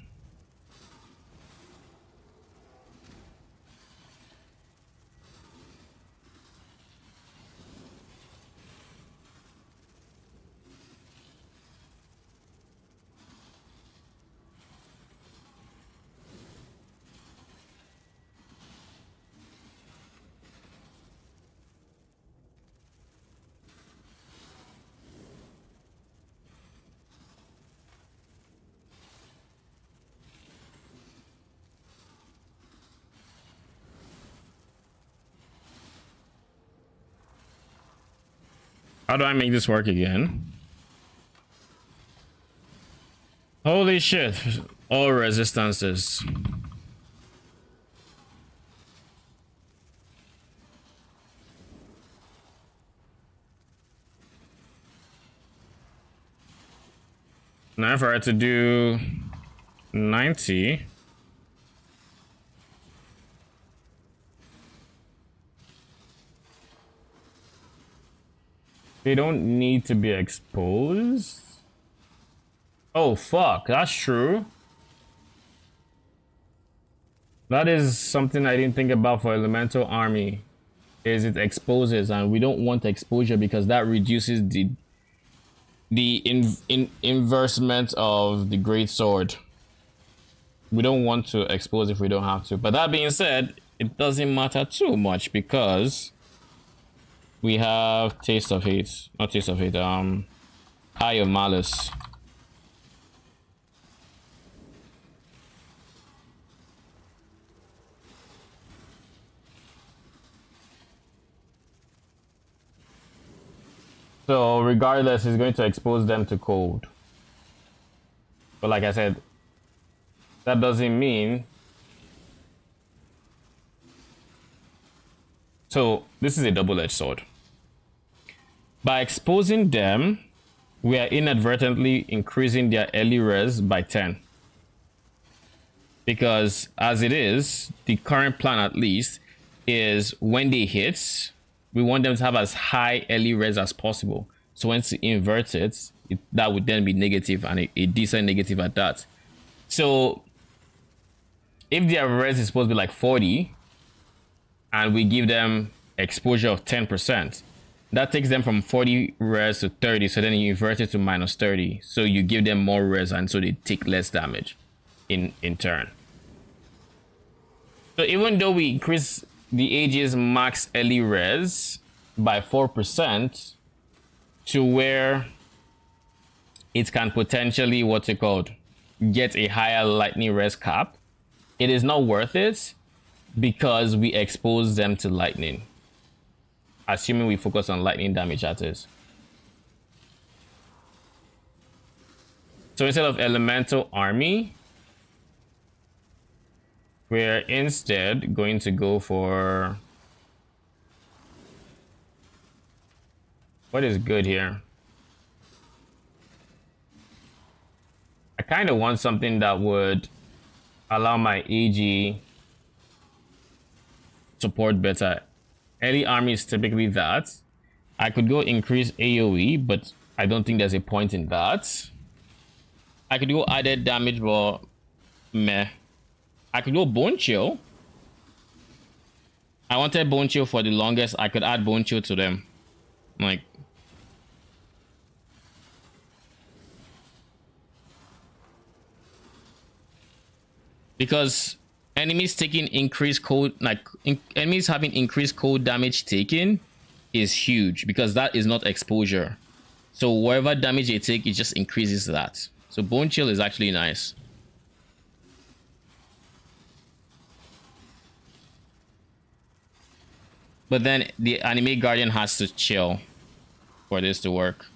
how do I make this work again? Holy shit, all resistances. Now if I had to do 90. They don't need to be exposed. Oh fuck, that's true. That is something I didn't think about for Elemental Army. Is it exposes, and we don't want exposure because that reduces the inversement of the Great Sword. we don't want to expose if we don't have to. But that being said, it doesn't matter too much because we have Taste of Hate, not Taste of Hate, Eye of Malice. So regardless, it's going to expose them to cold. But like I said, that doesn't mean. So this is a double-edged sword. By exposing them, we are inadvertently increasing their early res by 10. Because as it is, the current plan at least is when they hit, we want them to have as high early res as possible. So once you invert it, that would then be negative, and a decent negative at that. So if their res is supposed to be like 40 and we give them exposure of 10%, that takes them from 40 res to 30. So then you invert it to minus 30. So you give them more res, and so they take less damage in turn. So even though we increase the AG's max early res by 4% to where it can potentially, what's it called, get a higher lightning res cap, it is not worth it because we expose them to lightning. Assuming we focus on lightning damage, that is. So instead of elemental army, we're instead going to go for what is good here. I kind of want something that would allow my AG support better. Early army is typically that. I could go increase AoE, but I don't think there's a point in that. I could go added damage, but meh. I could go Bone Chill. I wanted Bone Chill for the longest. I could add Bone Chill to them. Like, because enemies taking increased cold, like enemies having increased cold damage taken is huge because that is not exposure. So whatever damage they take, it just increases that. So Bone Chill is actually nice. But then the Anime Guardian has to chill for this to work.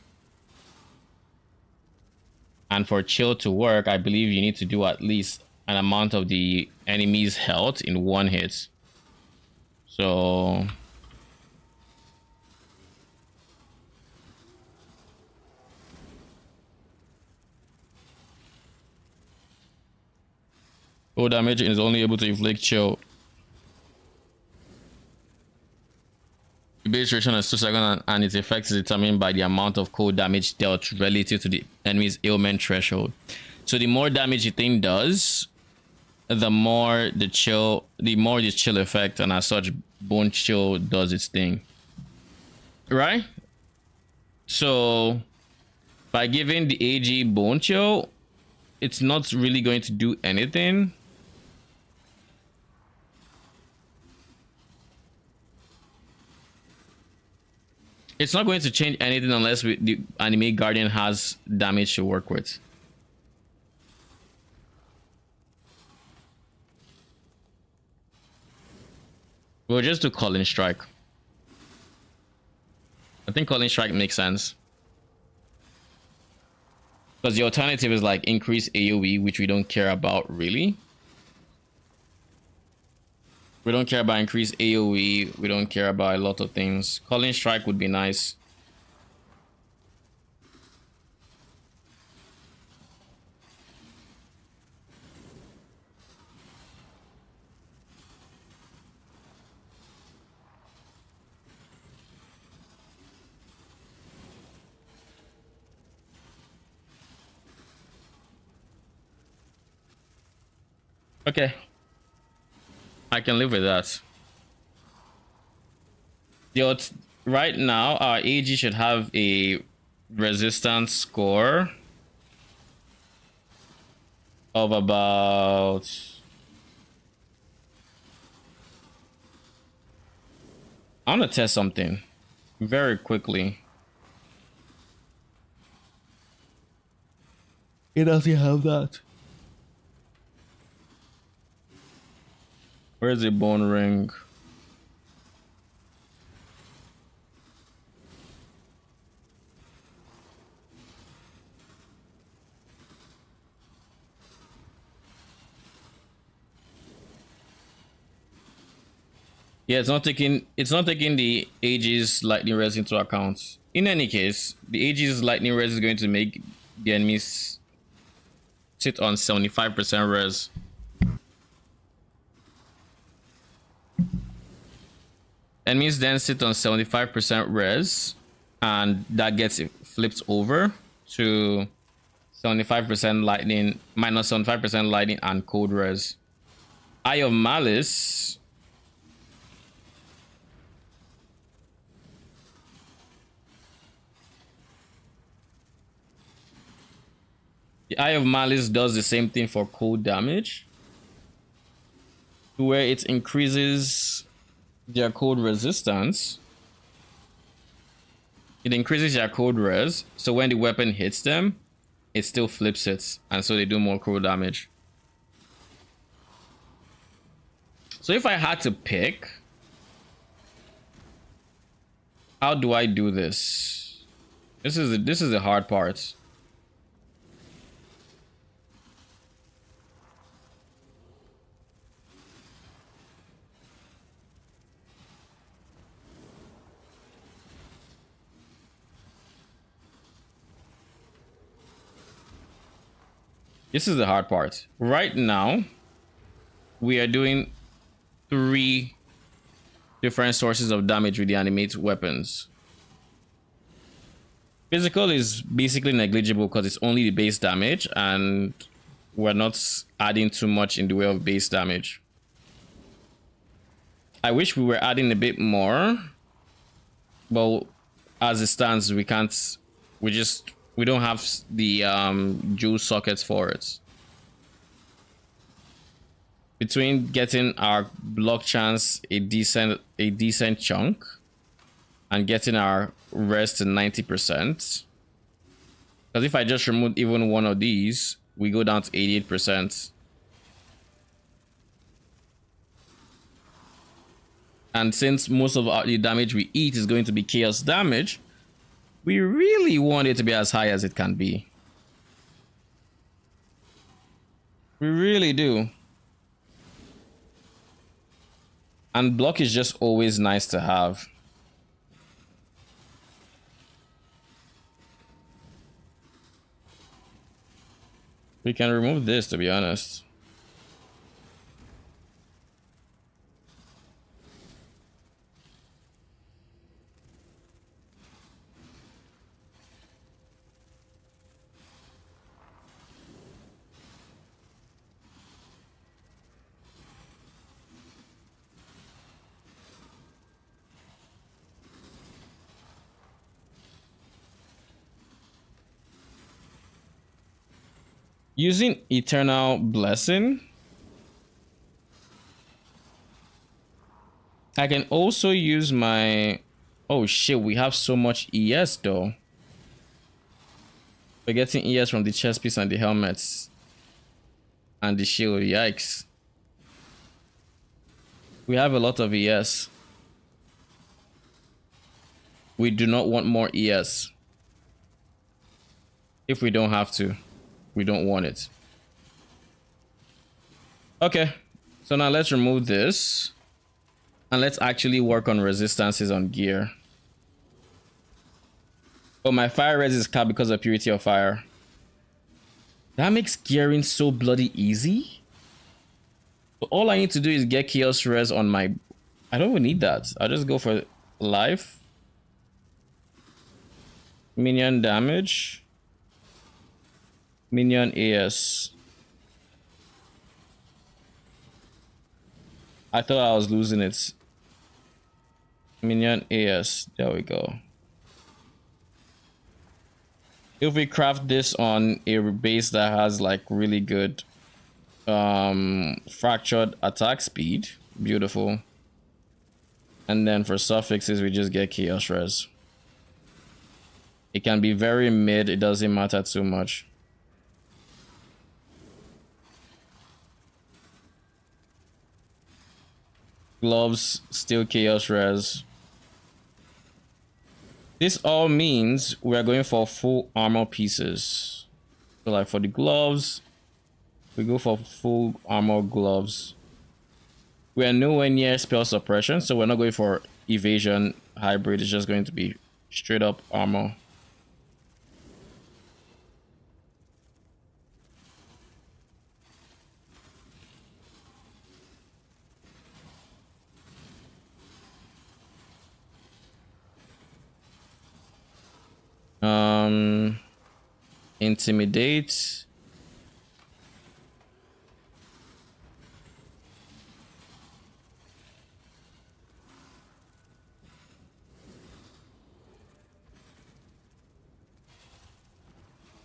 And for chill to work, I believe you need to do at least an amount of the enemy's health in one hit. So cold damage is only able to inflict chill. The base duration is 2 seconds, and its effect is determined by the amount of cold damage dealt relative to the enemy's ailment threshold. So the more damage the thing does, the more the chill effect, and as such, Bone Chill does its thing. Right? So by giving the AG Bone Chill, it's not really going to do anything. It's not going to change anything unless the Anime Guardian has damage to work with. We'll just do Calling Strike. I think Calling Strike makes sense. Because the alternative is like increase AoE, which we don't care about really. We don't care about increased AoE. We don't care about a lot of things. Calling Strike would be nice. Okay. I can live with that. Right now, our AG should have a resistance score of about... I want to test something very quickly. It doesn't have that. Where's the bone ring? Yeah, it's not taking the Aegis lightning res into account. In any case, the Aegis lightning res is going to make the enemies sit on 75% res. Enemies then sit on 75% res, and that gets flipped over to 75% lightning, minus 75% lightning and cold res. Eye of Malice. The Eye of Malice does the same thing for cold damage, where it increases their cold resistance. It increases their cold res, so when the weapon hits them, it still flips it, and so they do more cold damage. So if I had to pick, how do I do this? This is the hard part. This is the hard part. Right now, we are doing 3 different sources of damage with the animate weapons. Physical is basically negligible because it's only the base damage, and we're not adding too much in the way of base damage. I wish we were adding a bit more, but as it stands, we can't. We don't have the jewel sockets for it. Between getting our block chance a decent chunk and getting our rest to 90%, because if I just remove even one of these, we go down to 88%. And since most of the damage we eat is going to be chaos damage, we really want it to be as high as it can be. We really do. And block is just always nice to have. We can remove this, to be honest. Using Eternal Blessing, I can also use my... Oh shit, we have so much ES though. We're getting ES from the chest piece and the helmets. And the shield, yikes. We have a lot of ES. We do not want more ES. If we don't have to. We don't want it. Okay, so now let's remove this and let's actually work on resistances on gear. Oh, my fire res is capped because of purity of fire. That makes gearing so bloody easy. So all I need to do is get chaos res on my... I don't even need that. I'll just go for life, minion damage, minion AS. I thought I was losing it. Minion AS. There we go. If we craft this on a base that has like really good Fractured attack speed. Beautiful. And then for suffixes, we just get chaos res. It can be very mid, it doesn't matter too much. Gloves, still chaos res. This all means we are going for full armor pieces. So like for the gloves, we go for full armor gloves. We are nowhere near spell suppression, so we're not going for evasion hybrid. It's just going to be straight up armor. Intimidate.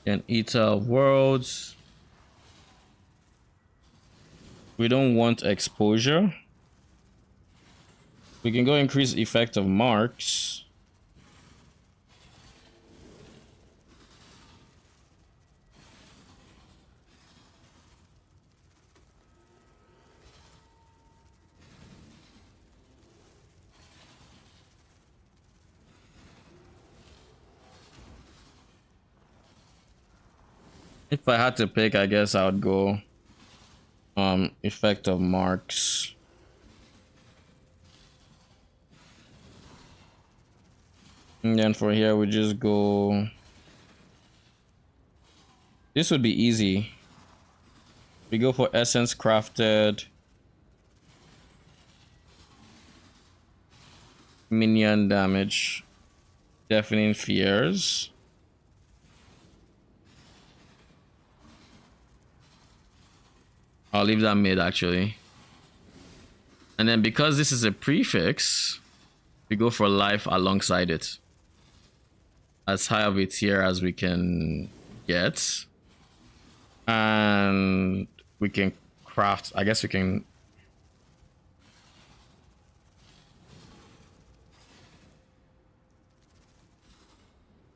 And Eater of Worlds. We don't want exposure. We can go increase effect of marks. If I had to pick, I guess I would go effect of marks. And then for here we just go. This would be easy. We go for essence crafted. Minion damage. Deafening fears. I'll leave that mid actually. And then because this is a prefix, we go for life alongside it. As high of a tier as we can get. And we can craft, I guess we can.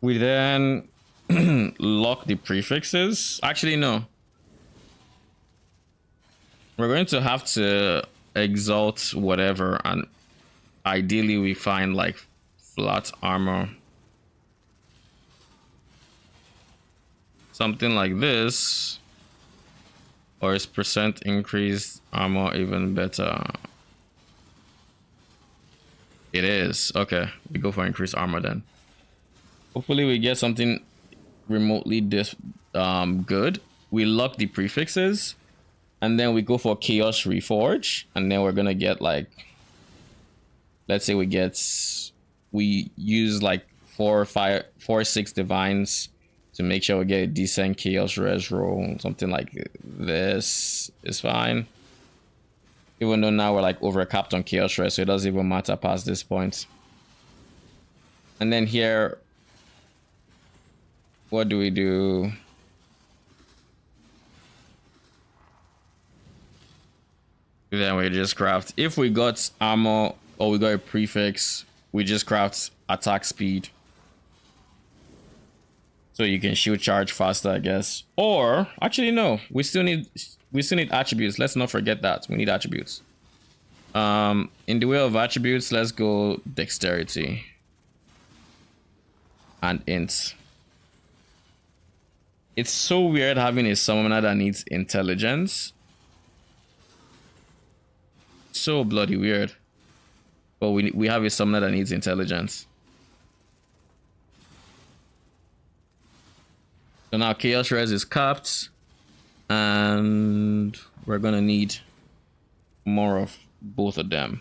We then lock the prefixes. Actually, no. We're going to have to exalt whatever, and ideally we find like flat armor. Something like this. Or is percent increased armor even better? It is. Okay, we go for increased armor then. Hopefully we get something remotely good. We lock the prefixes. And then we go for Chaos Reforge. And then we're going to get like, let's say we use like 4, 5, 4, 6 divines to make sure we get a decent Chaos Res roll. Something like this is fine. Even though now we're like overcapped on Chaos Res, so it doesn't even matter past this point. And then here, what do we do? Then we just craft. If we got armor or we got a prefix, we just craft attack speed. So you can shield charge faster, I guess. Or actually no, we still need attributes. Let's not forget that. We need attributes. In the way of attributes, let's go dexterity and int. It's so weird having a summoner that needs intelligence. So bloody weird. But we have a summoner that needs intelligence. So now Chaos Res is capped. And we're gonna need more of both of them.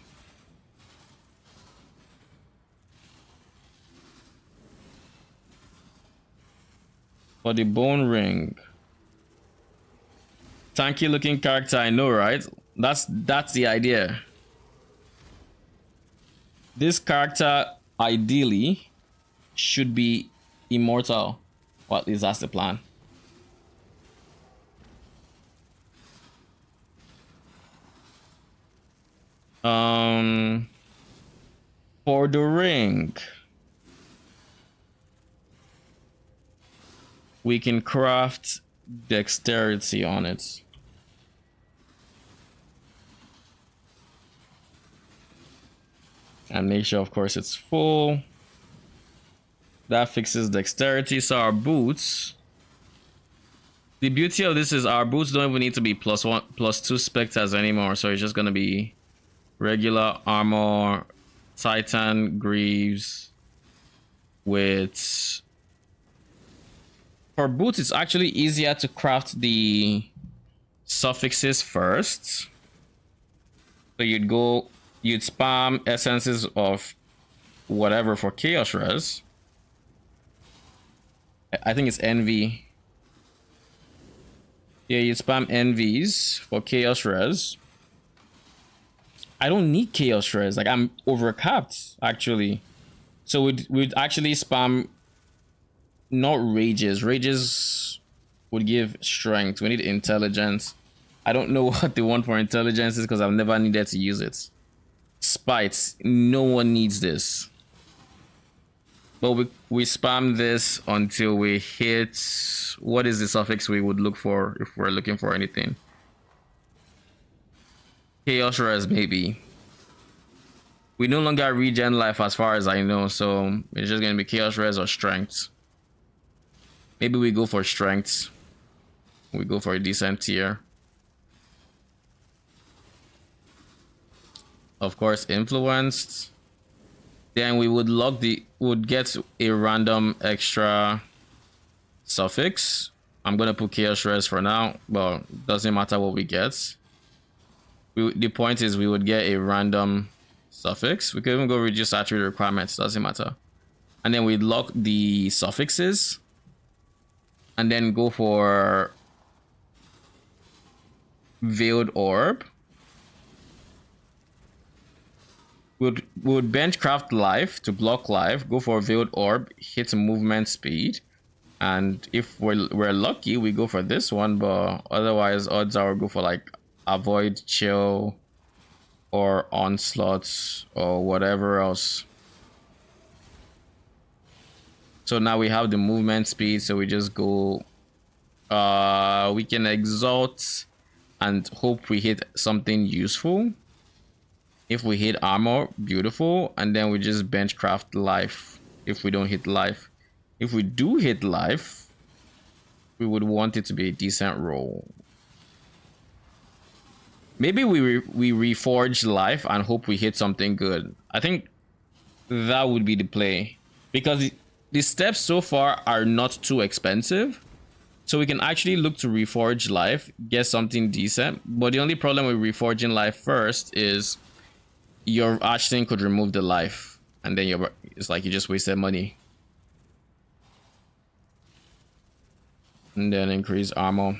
For the bone ring. Tanky looking character, I know, right? That's the idea. This character ideally should be immortal. Or at least that's the plan. Um, for the ring, we can craft dexterity on it. And make sure, of course, it's full. That fixes dexterity. So our boots. The beauty of this is our boots don't even need to be +1, +2 specters anymore. So it's just gonna be regular armor, Titan greaves with. For boots, it's actually easier to craft the suffixes first. So you'd spam essences of whatever for chaos res. I think it's envy. Yeah, you spam envies for chaos res. I don't need chaos res. Like, I'm overcapped actually. So we'd actually spam not rages. Rages would give strength. We need intelligence. I don't know what they want for intelligence is because I've never needed to use it. Spite. No one needs this. But we spam this until we hit. What is the suffix we would look for if we're looking for anything? Chaos res, maybe. We no longer regen life as far as I know, so it's just gonna be chaos res or strength. Maybe we go for strength. We go for a decent tier. Of course, influenced. Then we would get a random extra suffix. I'm gonna put chaos res for now, but doesn't matter what we get. The point is we would get a random suffix. We could even go reduce attribute requirements, doesn't matter. And then we'd lock the suffixes and then go for veiled orb. Would bench craft life to block life, go for veiled orb, hit movement speed, and if we're lucky we go for this one, but otherwise odds are we'll go for like avoid chill or onslaughts or whatever else. So now we have the movement speed, so we just go we can exalt and hope we hit something useful. If we hit armor, beautiful, and then we just bench craft life if we don't hit life. If we do hit life, we would want it to be a decent roll. Maybe we reforge life and hope we hit something good. I think that would be the play, because the steps so far are not too expensive. So we can actually look to reforge life, get something decent. But the only problem with reforging life first is your Ashton could remove the life, and then it's like you just wasted money. And then increase armor.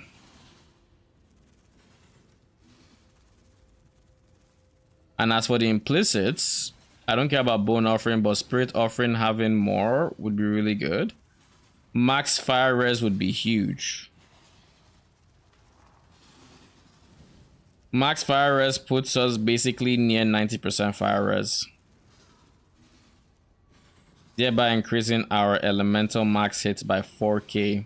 And as for the implicits, I don't care about bone offering, but spirit offering having more would be really good. Max fire res would be huge. Max fire res puts us basically near 90% fire res, thereby increasing our elemental max hits by 4k.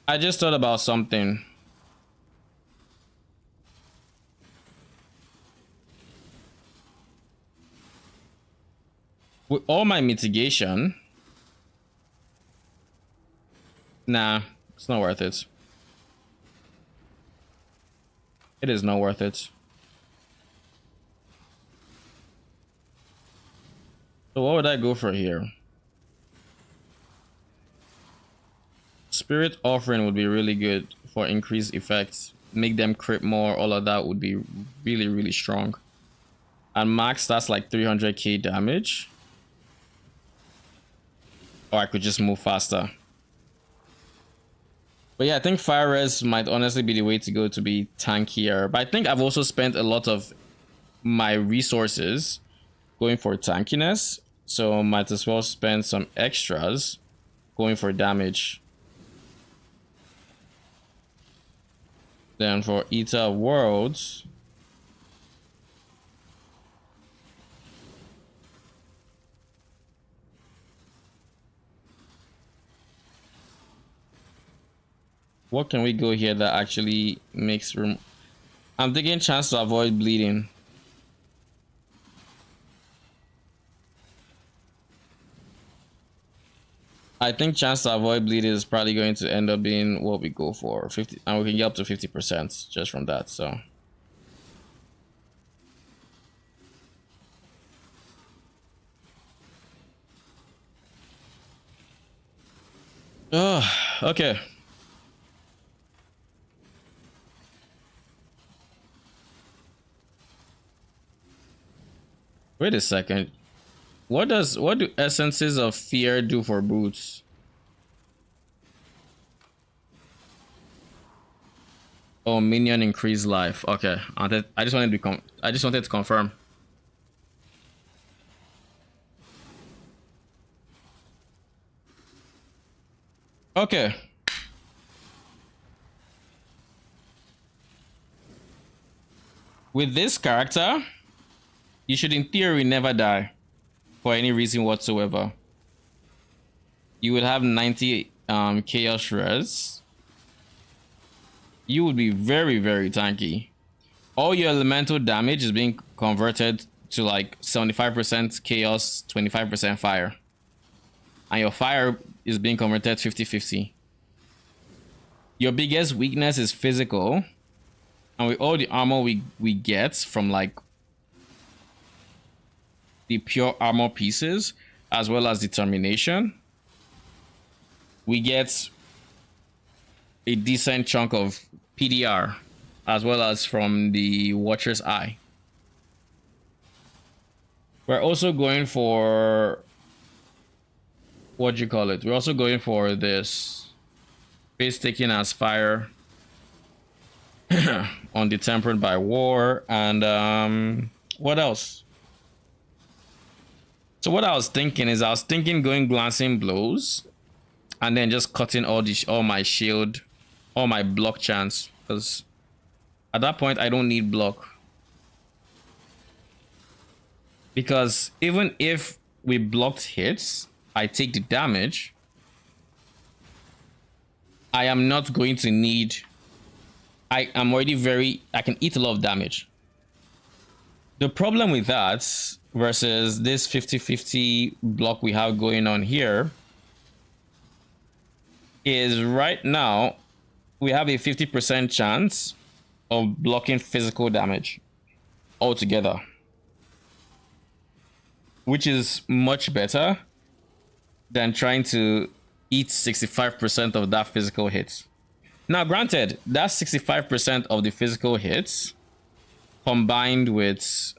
I just thought about something. With all my mitigation, nah, it's not worth it. It is not worth it. So what would I go for here? Spirit offering would be really good for increased effects. Make them crit more, all of that would be really, really strong. And max, that's like 300k damage. Or I could just move faster. But yeah, I think fire res might honestly be the way to go to be tankier. But I think I've also spent a lot of my resources going for tankiness. So might as well spend some extras going for damage. Then for Eater of Worlds, what can we go here that actually makes room? I'm thinking chance to avoid bleeding. I think chance to avoid bleeding is probably going to end up being what we go for, 50, and we can get up to 50% just from that. So okay. Wait a second. What do essences of fear do for boots? Oh, minion increase life. Okay, I just wanted to confirm. Okay. With this character, you should in theory never die for any reason whatsoever. You would have 90 chaos res. You would be very, very tanky. All your elemental damage is being converted to like 75% chaos, 25% fire. And your fire is being converted 50-50. Your biggest weakness is physical. And with all the armor we get from like the pure armor pieces, as well as determination, we get a decent chunk of PDR, as well as from the Watcher's Eye. We're also going for, what do you call it? We're also going for this face taking as fire on the Tempered by War, and what else? So what I was thinking is, going glancing blows, and then just cutting all my shield, all my block chance, because at that point I don't need block. Because even if we blocked hits, I take the damage, I am not going to need, I am already I can eat a lot of damage. The problem with that versus this 50-50 block we have going on here is right now we have a 50% chance of blocking physical damage altogether, which is much better than trying to eat 65% of that physical hit. Now, granted, that 65% of the physical hits combined with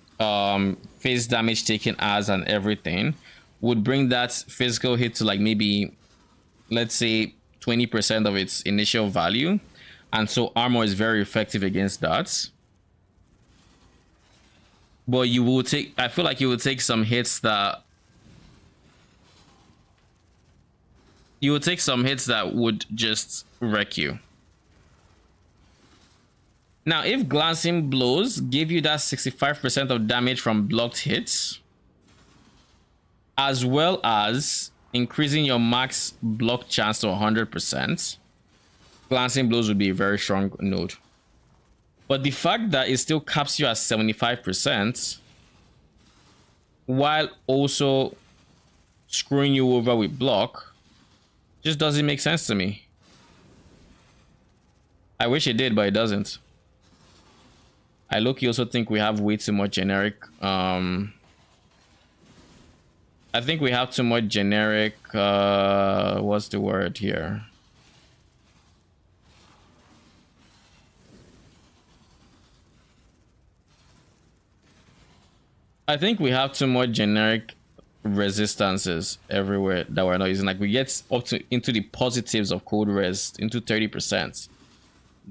face damage taken as and everything would bring that physical hit to like maybe, let's say, 20% of its initial value, and so armor is very effective against that. But you will take, I feel like you will take some hits that would just wreck you. Now, if glancing blows give you that 65% of damage from blocked hits, as well as increasing your max block chance to 100%, glancing blows would be a very strong node. But the fact that it still caps you at 75%, while also screwing you over with block, just doesn't make sense to me. I wish it did, but it doesn't. I look, you also think we have way too much generic. I think we have too much generic. What's the word here? I think we have too much generic resistances everywhere that we're not using. Like we get up to into the positives of cold res into 30%.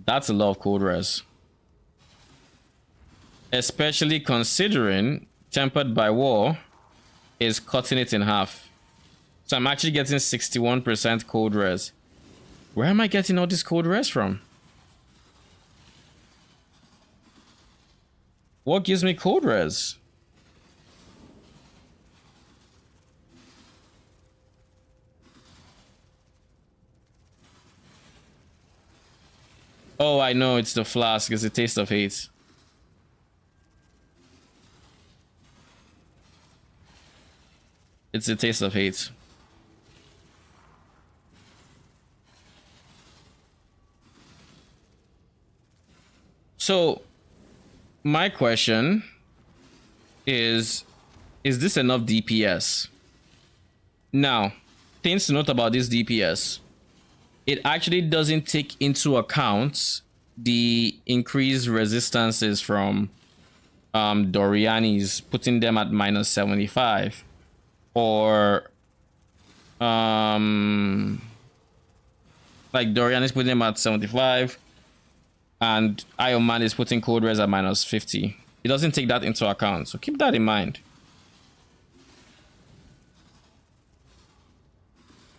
That's a lot of cold res. Especially considering Tempered by War is cutting it in half. So I'm actually getting 61% cold res. Where am I getting all this cold res from? What gives me cold res? Oh, I know, it's the flask. It's the taste of hate. It's the taste of hate. So, my question is this enough DPS? Now, things to note about this DPS. It actually doesn't take into account the increased resistances from Doriani's, putting them at minus 75, or like Doriani's putting them at 75 and Iron Man is putting cold res at minus 50. It doesn't take that into account, so keep that in mind.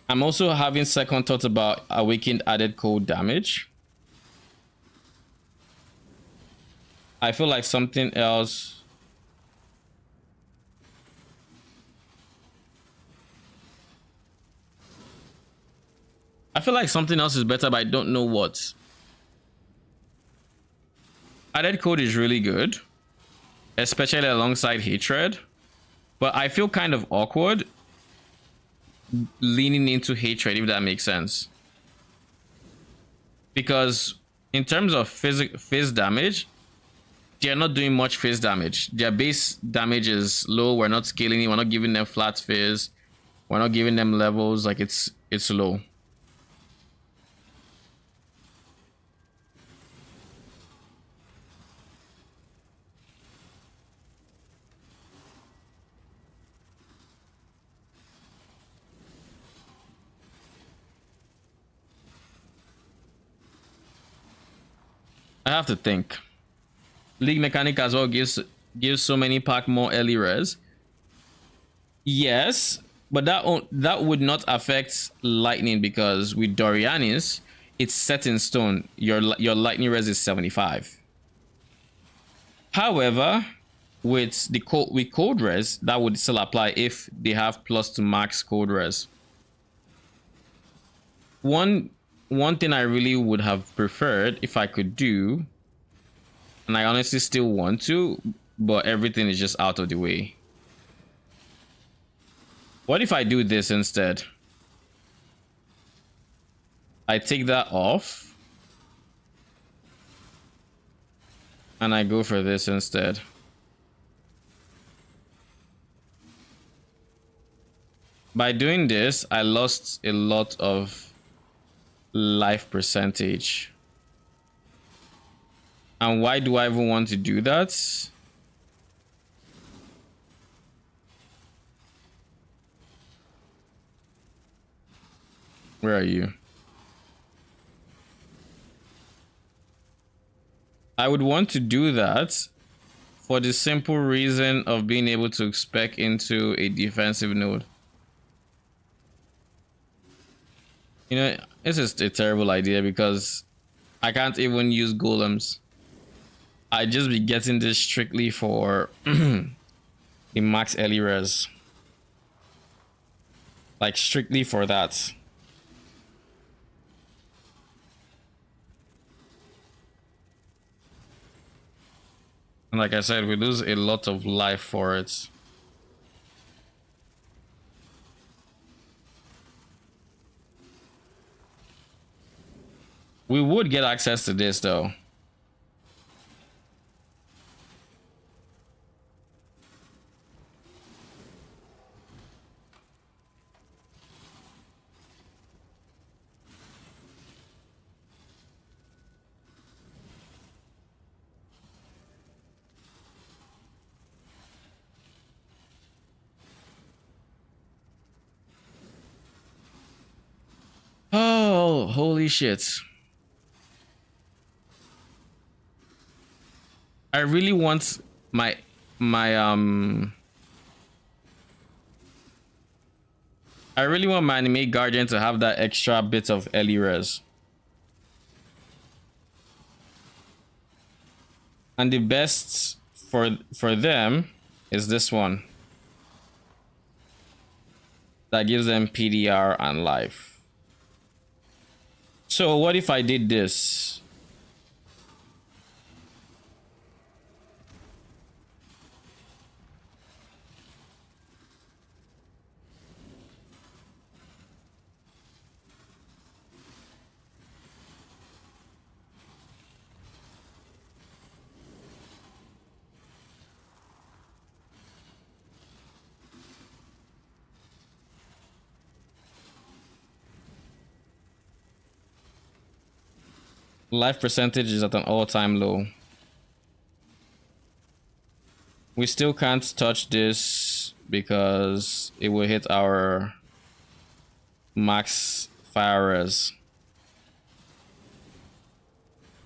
I'm also having second thoughts about awakened added cold damage. I feel like something else. I feel like something else is better, but I don't know what. Added code is really good, especially alongside hatred, but I feel kind of awkward leaning into hatred, if that makes sense. Because in terms of phase damage, they're not doing much phase damage. Their base damage is low. We're not scaling it. We're not giving them flat phase. We're not giving them levels. Like it's low. I have to think. League mechanic as well gives so many pack more early res. Yes, but that would not affect lightning, because with Dorianis, it's set in stone. Your lightning res is 75. However, with cold res, that would still apply if they have plus to max cold res. One thing I really would have preferred if I could do, and I honestly still want to, but everything is just out of the way. What if I do this instead? I take that off and I go for this instead. By doing this, I lost a lot of life percentage. And why do I even want to do that? Where are you? I would want to do that for the simple reason of being able to spec into a defensive node. You know, this is a terrible idea because I can't even use golems. I just be getting this strictly for the max early res. Like strictly for that. And like I said, we lose a lot of life for it. We would get access to this though. Oh, holy shit. I really want my I I really want my anime guardian to have that extra bit of early res. And the best for them is this one. That gives them PDR and life. So what if I did this? Life percentage is at an all-time low. We still can't touch this because it will hit our max fire res.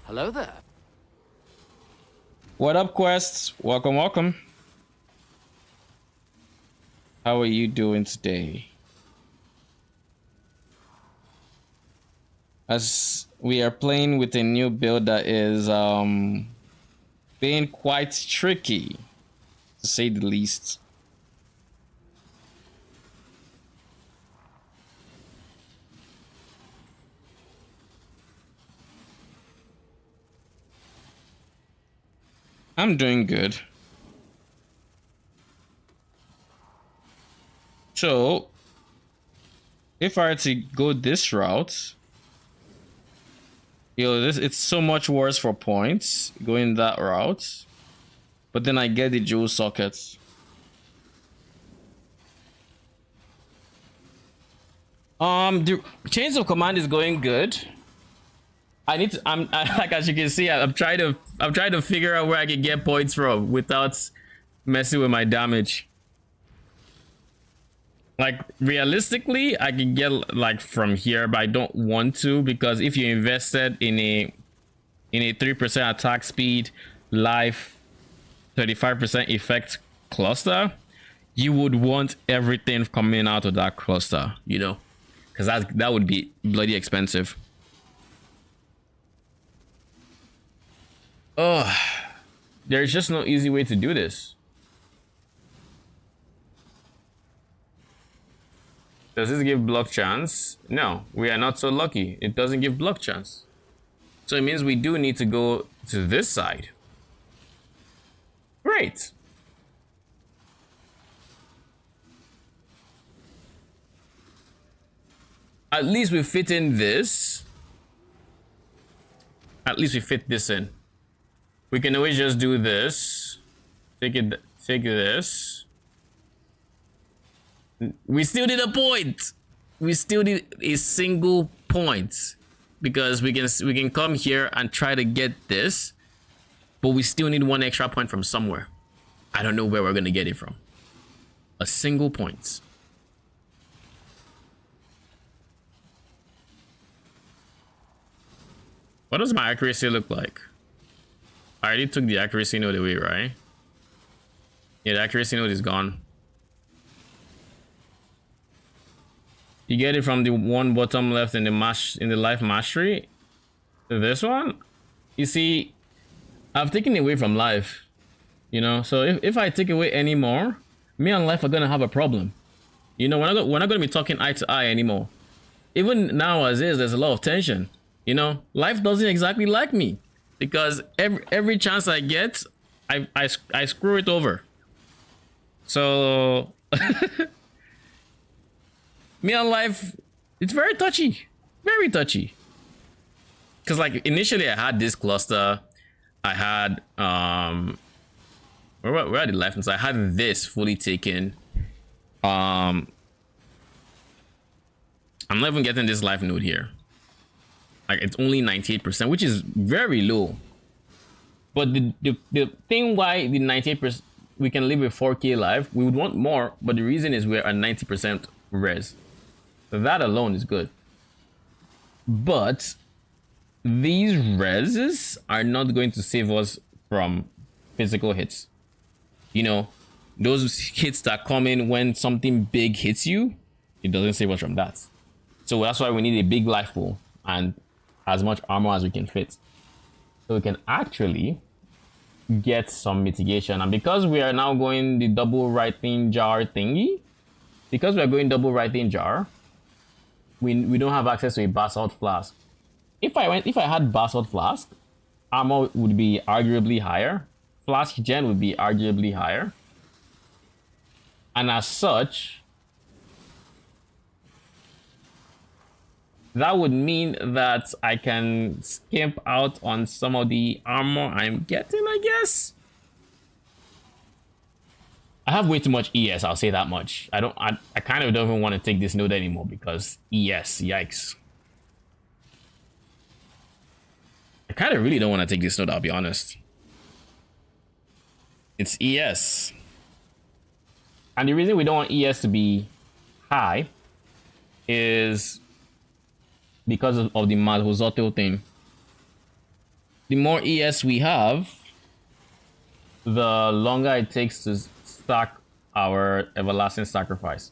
Hello there. What up, Quest? Welcome, welcome. How are you doing today? As we are playing with a new build that is being quite tricky, to say the least. I'm doing good. So, if I were to go this route, it's so much worse for points going that route. But then I get the dual sockets. The chains of command is going good. Like as you can see, I'm trying to figure out where I can get points from without messing with my damage. Like realistically, I can get like from here, but I don't want to, because if you invested in a 3% attack speed, life, 35% effect cluster, you would want everything coming out of that cluster, you know, because that would be bloody expensive. Oh, there's just no easy way to do this. Does this give block chance? No, we are not so lucky. It doesn't give block chance. So it means we do need to go to this side. Great. At least we fit in this. At least we fit this in. We can always just do this. Take this. We still need a point. We still need a single point, because we can come here and try to get this, but we still need one extra point from somewhere. I don't know where we're gonna get it from. A single point. What does my accuracy look like? I already took the accuracy node away, right? Yeah, the accuracy node is gone. You get it from the one bottom left in the life mastery. This one, you see, I've taken away from life, you know. So if I take away any more, me and life are gonna have a problem. You know, we're not gonna be talking eye to eye anymore. Even now as is, there's a lot of tension. You know, life doesn't exactly like me, because every chance I get, I screw it over. So me and life, it's very touchy, very touchy. Because like initially I had this cluster, I had where are the life nodes? I had this fully taken. I'm not even getting this life node here. Like it's only 98%, which is very low. But the thing why the 98% we can live with 4K life, we would want more, but the reason is we're at 90% res. So that alone is good. But these reses are not going to save us from physical hits. You know, those hits that come in when something big hits you, it doesn't save us from that. So that's why we need a big life pool and as much armor as we can fit. So we can actually get some mitigation. And because we are now going the double writing jar thingy, because we are going double writing jar, we don't have access to a basalt flask. If I had basalt flask, armor would be arguably higher. Flask gen would be arguably higher. And as such, that would mean that I can skimp out on some of the armor I'm getting, I guess. I have way too much ES, I'll say that much. I kind of don't even want to take this node anymore because ES, yikes. I kind of really don't want to take this node, I'll be honest. It's ES. And the reason we don't want ES to be high is because of the Malhozoto thing. The more ES we have, the longer it takes to stack our Everlasting Sacrifice.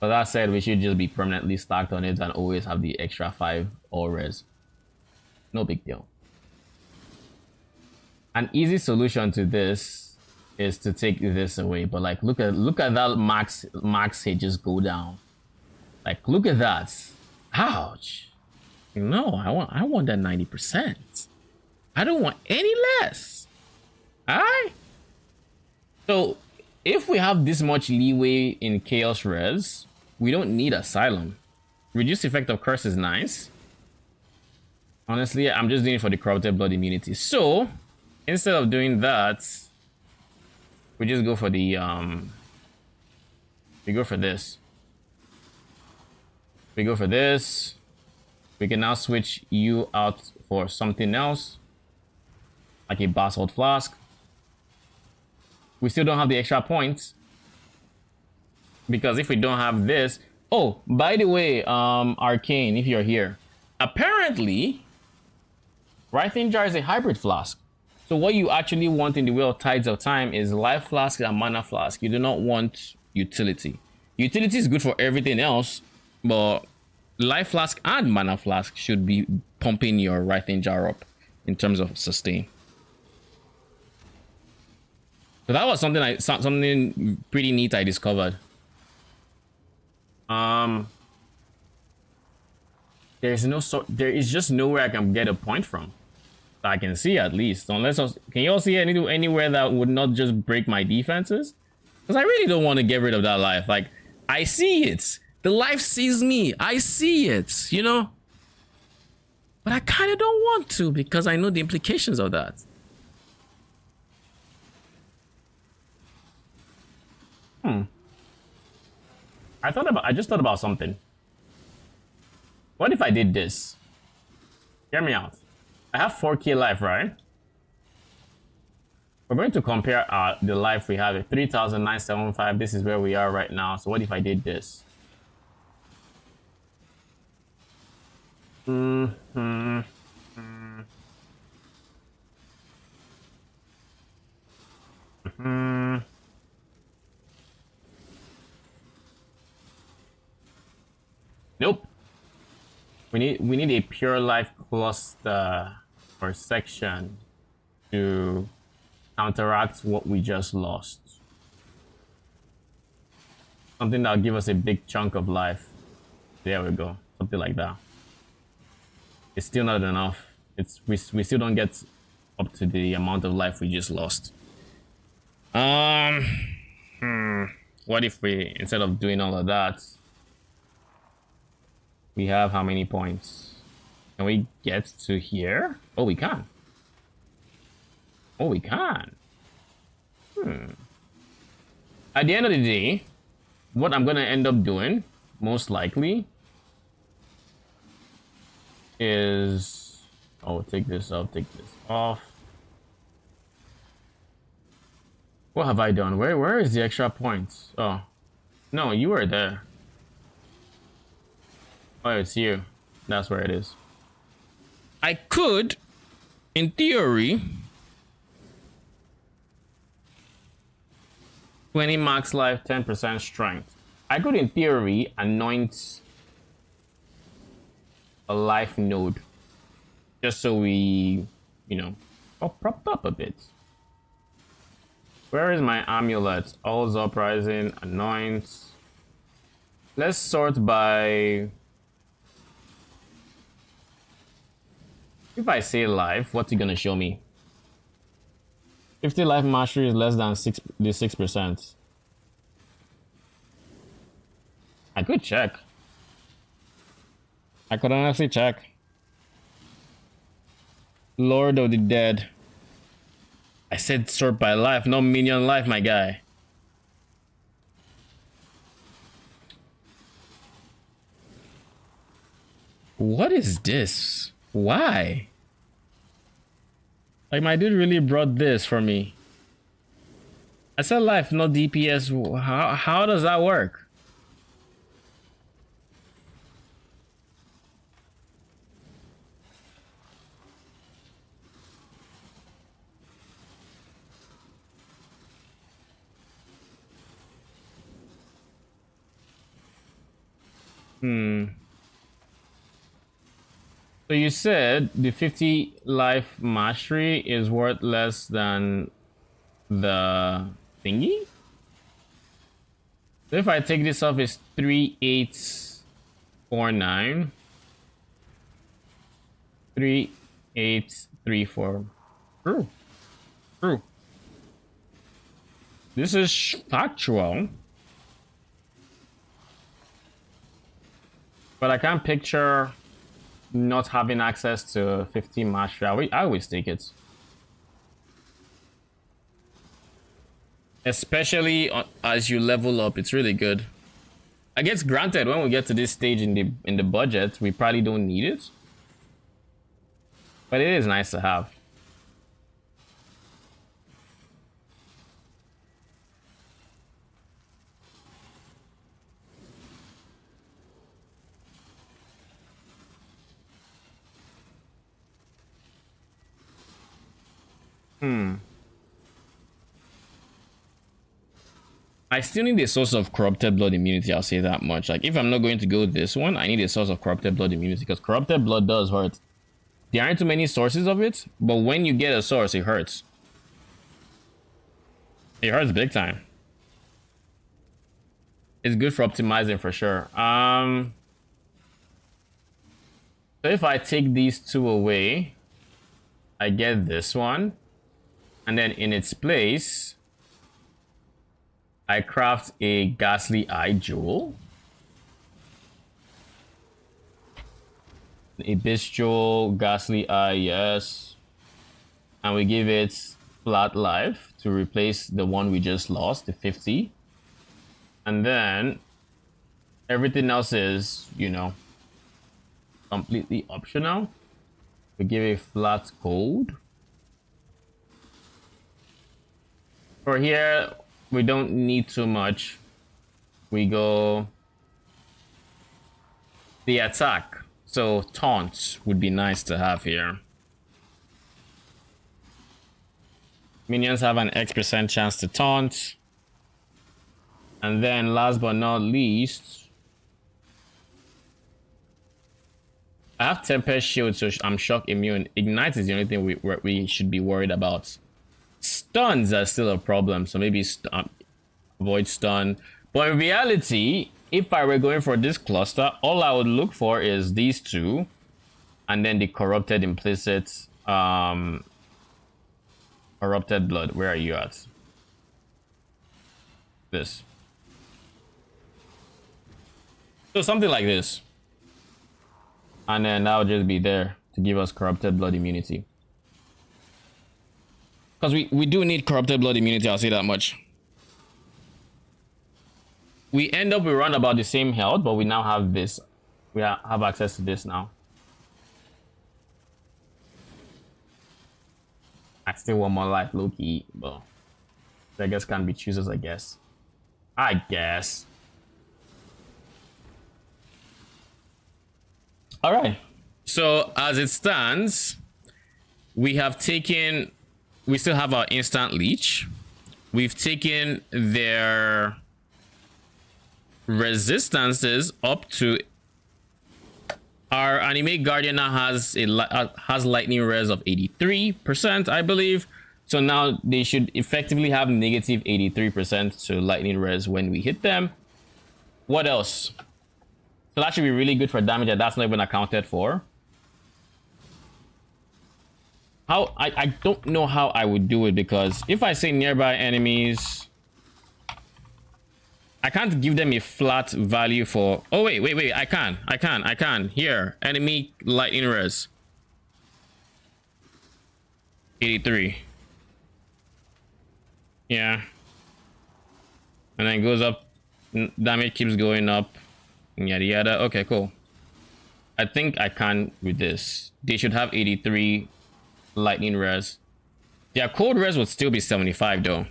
But that said, we should just be permanently stacked on it and always have the extra 5 all res. No big deal. An easy solution to this is to take this away, but like look at that max hit just go down. Like look at that. Ouch. No, I want that 90%. I don't want any less. Alright? So if we have this much leeway in chaos res, we don't need asylum. Reduced effect of curse is nice. Honestly, I'm just doing it for the corrupted blood immunity. So instead of doing that, we just go for the we go for this. We go for this. We can now switch you out for something else, like a basalt flask. We still don't have the extra points because if we don't have this, oh, by the way, Arcane, if you're here, apparently, Writhing Jar is a hybrid flask. So what you actually want in the Wheel of Tides of Time is life flask and mana flask. You do not want utility. Utility is good for everything else, but life flask and mana flask should be pumping your Writhing Jar up in terms of sustain. So that was something pretty neat I discovered. There is just nowhere I can get a point from that I can see, at least. Unless can you all see anywhere that would not just break my defenses? Because I really don't want to get rid of that life. Like, I see it. The life sees me. I see it, you know? But I kind of don't want to because I know the implications of that. I just thought about something. What if I did this? Hear me out. I have 4k life, right? We're going to compare the life we have at 3,975. This is where we are right now. So what if I did this? Nope. We need a pure life cluster or section to counteract what we just lost. Something that'll give us a big chunk of life. There we go. Something like that. It's still not enough. We still don't get up to the amount of life we just lost. What if we, instead of doing all of that, we have how many points? Can we get to here? Oh, we can. Oh, we can. At the end of the day, what I'm gonna end up doing, most likely, is... Oh, take this off, take this off. What have I done? Where is the extra points? Oh, no, you were there. Oh, it's you. That's where it is. I could, in theory, 20 max life, 10% strength. I could, in theory, anoint a life node just so we, you know, propped up a bit. Where is my amulet? All's uprising, anoint. Let's sort by. If I say life, what's it gonna show me? 50 life mastery is less than 6%. I could check. I could honestly check. Lord of the Dead. I said sort by life, not minion life, my guy. What is this? Why? Like, my dude really brought this for me. I said life, not DPS. How does that work? So you said the 50 life mastery is worth less than the thingy? So if I take this off, it's 3849. 3834. True. True. This is factual. But I can't picture not having access to 50 mastery. I always take it. Especially as you level up, it's really good. I guess granted, when we get to this stage in the budget, we probably don't need it. But it is nice to have. I still need a source of corrupted blood immunity, I'll say that much. Like, if I'm not going to go this one, I need a source of corrupted blood immunity, because corrupted blood does hurt. There aren't too many sources of it, but when you get a source, it hurts. It hurts big time. It's good for optimizing for sure. So if I take these two away, I get this one. And then in its place, I craft a Ghastly Eye Jewel. A Bestial Ghastly Eye, yes. And we give it flat life to replace the one we just lost, the 50. And then everything else is, you know, completely optional. We give a flat gold. For here, we don't need too much. We go the attack. So taunts would be nice to have here. Minions have an X% chance to taunt. And then last but not least, I have Tempest Shield, so I'm shock immune. Ignite is the only thing we should be worried about. Stuns are still a problem, so maybe avoid stun. But in reality, if I were going for this cluster, all I would look for is these two, and then the corrupted implicit, corrupted blood. Where are you at? This. So something like this. And then that would just be there to give us corrupted blood immunity. Because we do need corrupted blood immunity, I'll say that much. We end up, we run about the same health, but we now have this. We have access to this now. I still want more life, low-key, but I guess can be choosers, I guess. I guess. All right. So as it stands, we have taken, we still have our instant leech. We've taken their resistances up to our anime guardian now has lightning res of 83%, I believe. So now they should effectively have negative 83% to lightning res when we hit them. What else? So that should be really good for damage, and that's not even accounted for. How I don't know how I would do it, because if I say nearby enemies, I can't give them a flat value for... Oh, wait. I can. Here, enemy lightning res. 83. Yeah. And then it goes up. Damage keeps going up. Yada yada. Okay, cool. I think I can with this. They should have 83 lightning res. Their cold res would still be 75 though.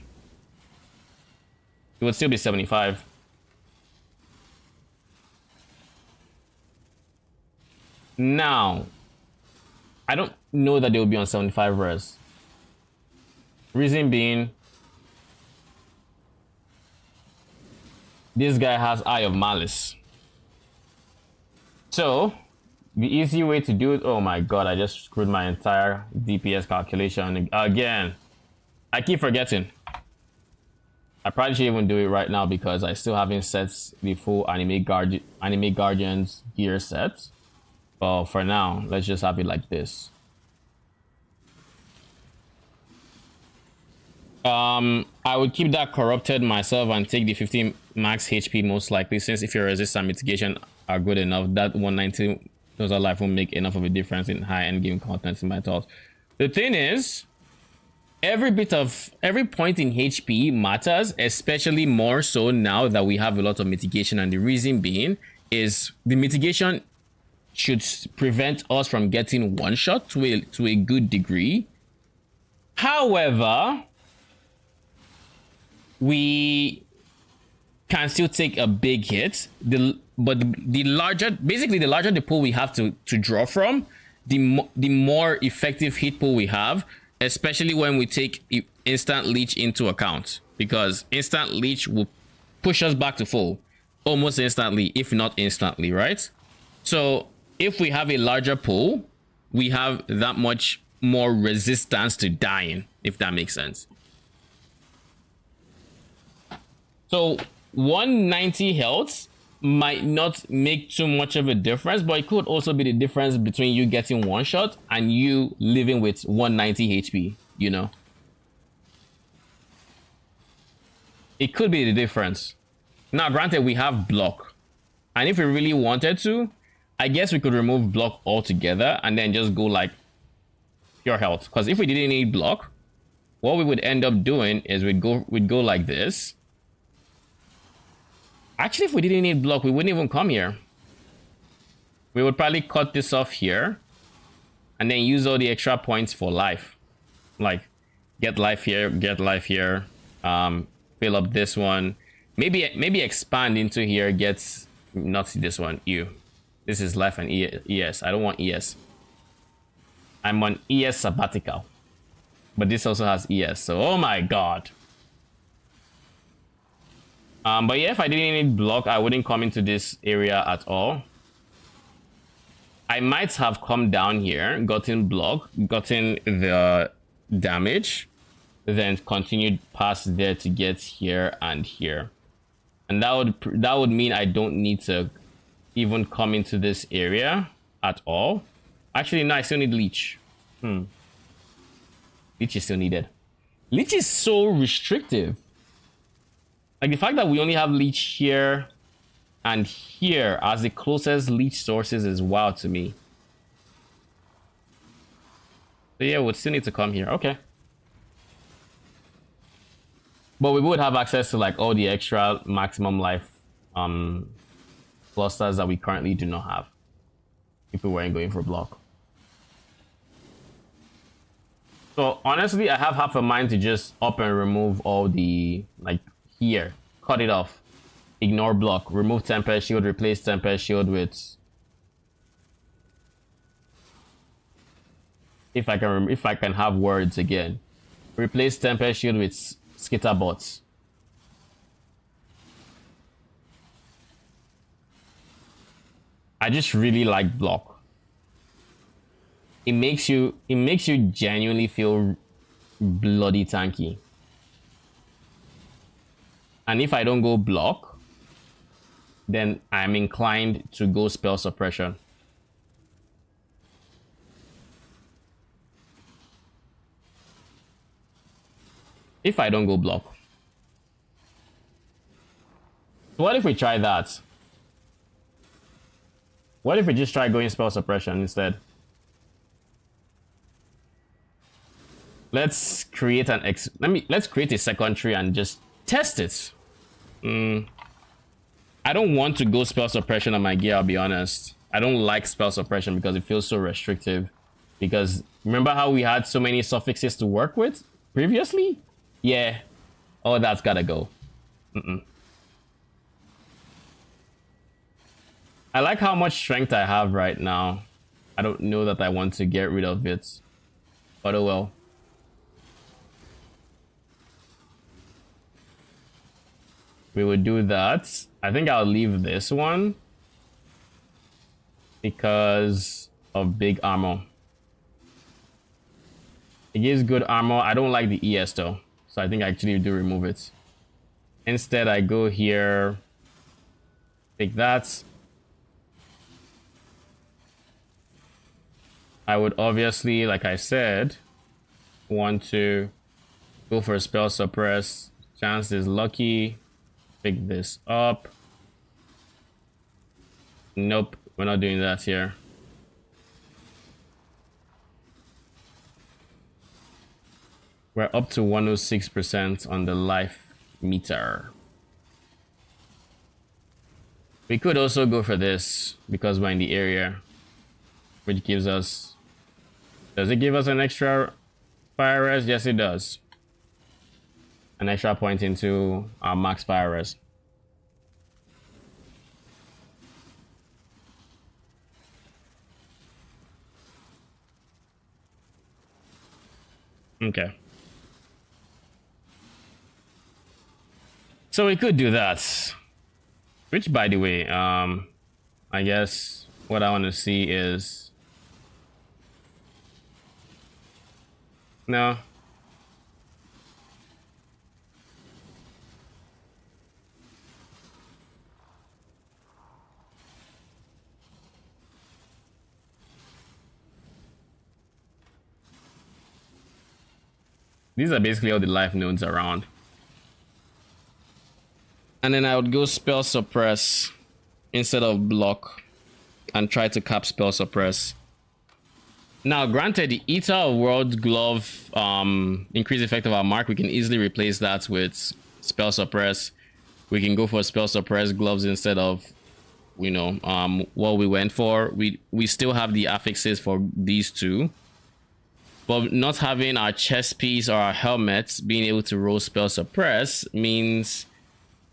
It would still be 75. Now, I don't know that they will be on 75 res. Reason being, this guy has Eye of Malice. So, the easy way to do it... Oh my god, I just screwed my entire DPS calculation again. I keep forgetting. I probably should even do it right now because I still haven't set the full Anime Guardians gear set. But for now, let's just have it like this. I would keep that corrupted myself and take the 15 max HP most likely, since if your resist and mitigation are good enough, that 190 those are life will make enough of a difference in high end game content in my thoughts. The thing is, every point in HP matters, especially more so now that we have a lot of mitigation, and the reason being is the mitigation should prevent us from getting one shot to a good degree. However, we can still take a big hit. But the larger the pool we have to draw from, the more effective hit pool we have, especially when we take instant leech into account, because instant leech will push us back to full almost instantly, if not instantly, right? So if we have a larger pool, we have that much more resistance to dying, if that makes sense. So 190 health might not make too much of a difference, but it could also be the difference between you getting one shot and you living with 190 HP, you know? It could be the difference. Now, granted, we have block, and if we really wanted to, I guess we could remove block altogether and then just go like pure health. Because if we didn't need block, what we would end up doing is we'd go like this. Actually, if we didn't need block, we wouldn't even come here. We would probably cut this off here and then use all the extra points for life. Like, get life here, fill up this one. Maybe expand into here, get not this one, you. This is life and ES. I don't want ES. I'm on ES sabbatical. But this also has ES, so oh my god. But yeah, if I didn't need block, I wouldn't come into this area at all. I might have come down here, gotten block, gotten the damage, then continued past there to get here and here. And that would mean I don't need to even come into this area at all. Actually, no, I still need leech. Leech is still needed. Leech is so restrictive. Like, the fact that we only have leech here and here as the closest leech sources is wild to me. So yeah, we'd still need to come here. Okay. But we would have access to like all the extra maximum life clusters that we currently do not have if we weren't going for block. So honestly, I have half a mind to just up and remove all the, like, here, cut it off, ignore block, remove Tempest Shield, replace Tempest Shield with, if I can have words again, replace Tempest Shield with Skitterbots. I just really like block. It makes you genuinely feel bloody tanky. And if I don't go block, then I'm inclined to go spell suppression. If I don't go block. What if we try that? What if we just try going spell suppression instead? Let's create an let's create a second tree and just test it. I don't want to go spell suppression on my gear, I'll be honest. I don't like spell suppression because it feels so restrictive. Because remember how we had so many suffixes to work with previously? Yeah. Oh, that's gotta go. I like how much strength I have right now. I don't know that I want to get rid of it. But oh well. We would do that. I think I'll leave this one because of big armor. It gives good armor. I don't like the ES though, so I think I actually do remove it. Instead, I go here, take that. I would obviously, like I said, want to go for a spell suppress. Chance is lucky. Pick this up. Nope, we're not doing that here. We're up to 106% on the life meter. We could also go for this because we're in the area, which gives us... Does it give us an extra fire res? Yes, it does. An extra point into our max fire res. Okay. So we could do that. Which, by the way, I guess what I want to see is... No. These are basically all the life nodes around. And then I would go spell suppress instead of block and try to cap spell suppress. Now, granted, the Eater of World Glove increase effect of our mark, we can easily replace that with spell suppress. We can go for spell suppress gloves instead of, you know, what we went for. We still have the affixes for these two, but not having our chest piece or our helmets being able to roll spell suppress means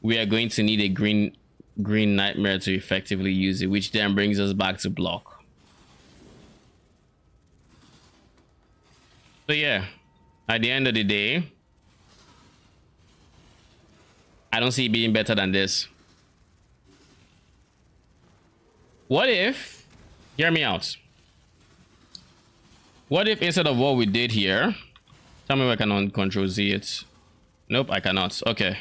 we are going to need a green nightmare to effectively use it, which then brings us back to block. So yeah, at the end of the day, I don't see it being better than this. What if, hear me out. What if instead of what we did here, tell me if I can Control Z it. Nope, I cannot. Okay.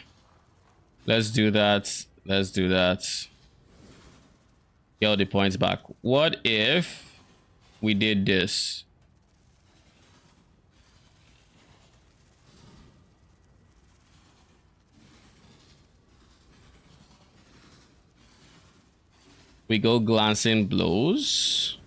Let's do that. Let's do that. Get all the points back. What if we did this? We go glancing blows.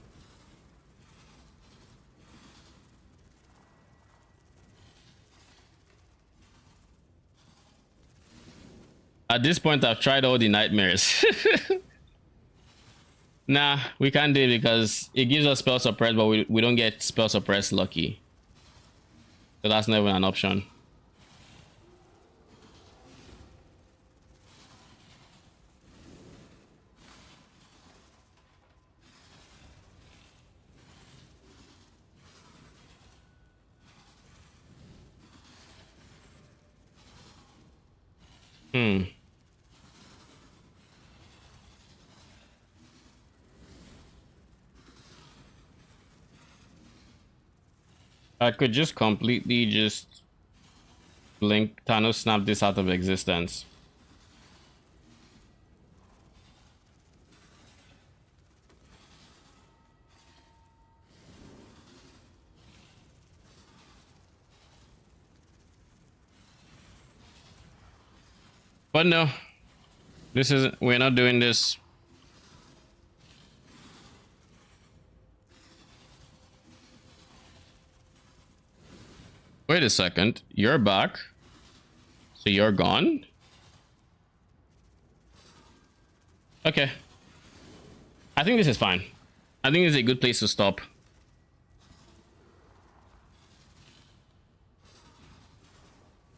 At this point, I've tried all the nightmares. Nah, we can't do it because it gives us spell suppress, but we don't get spell suppress lucky. So that's never an option. I could just completely just blink Thanos snap this out of existence. But no, we're not doing this. Wait a second, you're back. So you're gone? Okay. I think this is fine. I think it's a good place to stop.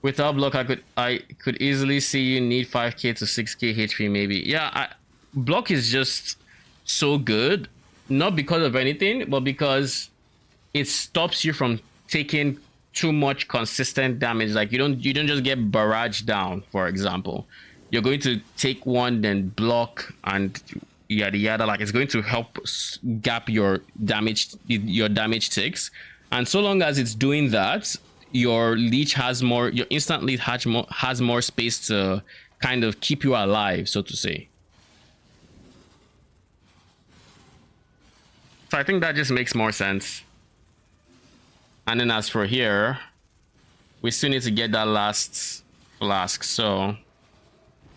Without block, I could easily see you need 5k to 6k HP maybe. Yeah, block is just so good, not because of anything, but because it stops you from taking too much consistent damage. Like you don't just get barrage down, for example. You're going to take one, then block, and yada yada. Like it's going to help gap your damage ticks. And so long as it's doing that, your leech has more, your instant leech has more space to kind of keep you alive, so to say. So I think that just makes more sense. And then as for here, we still need to get that last flask. So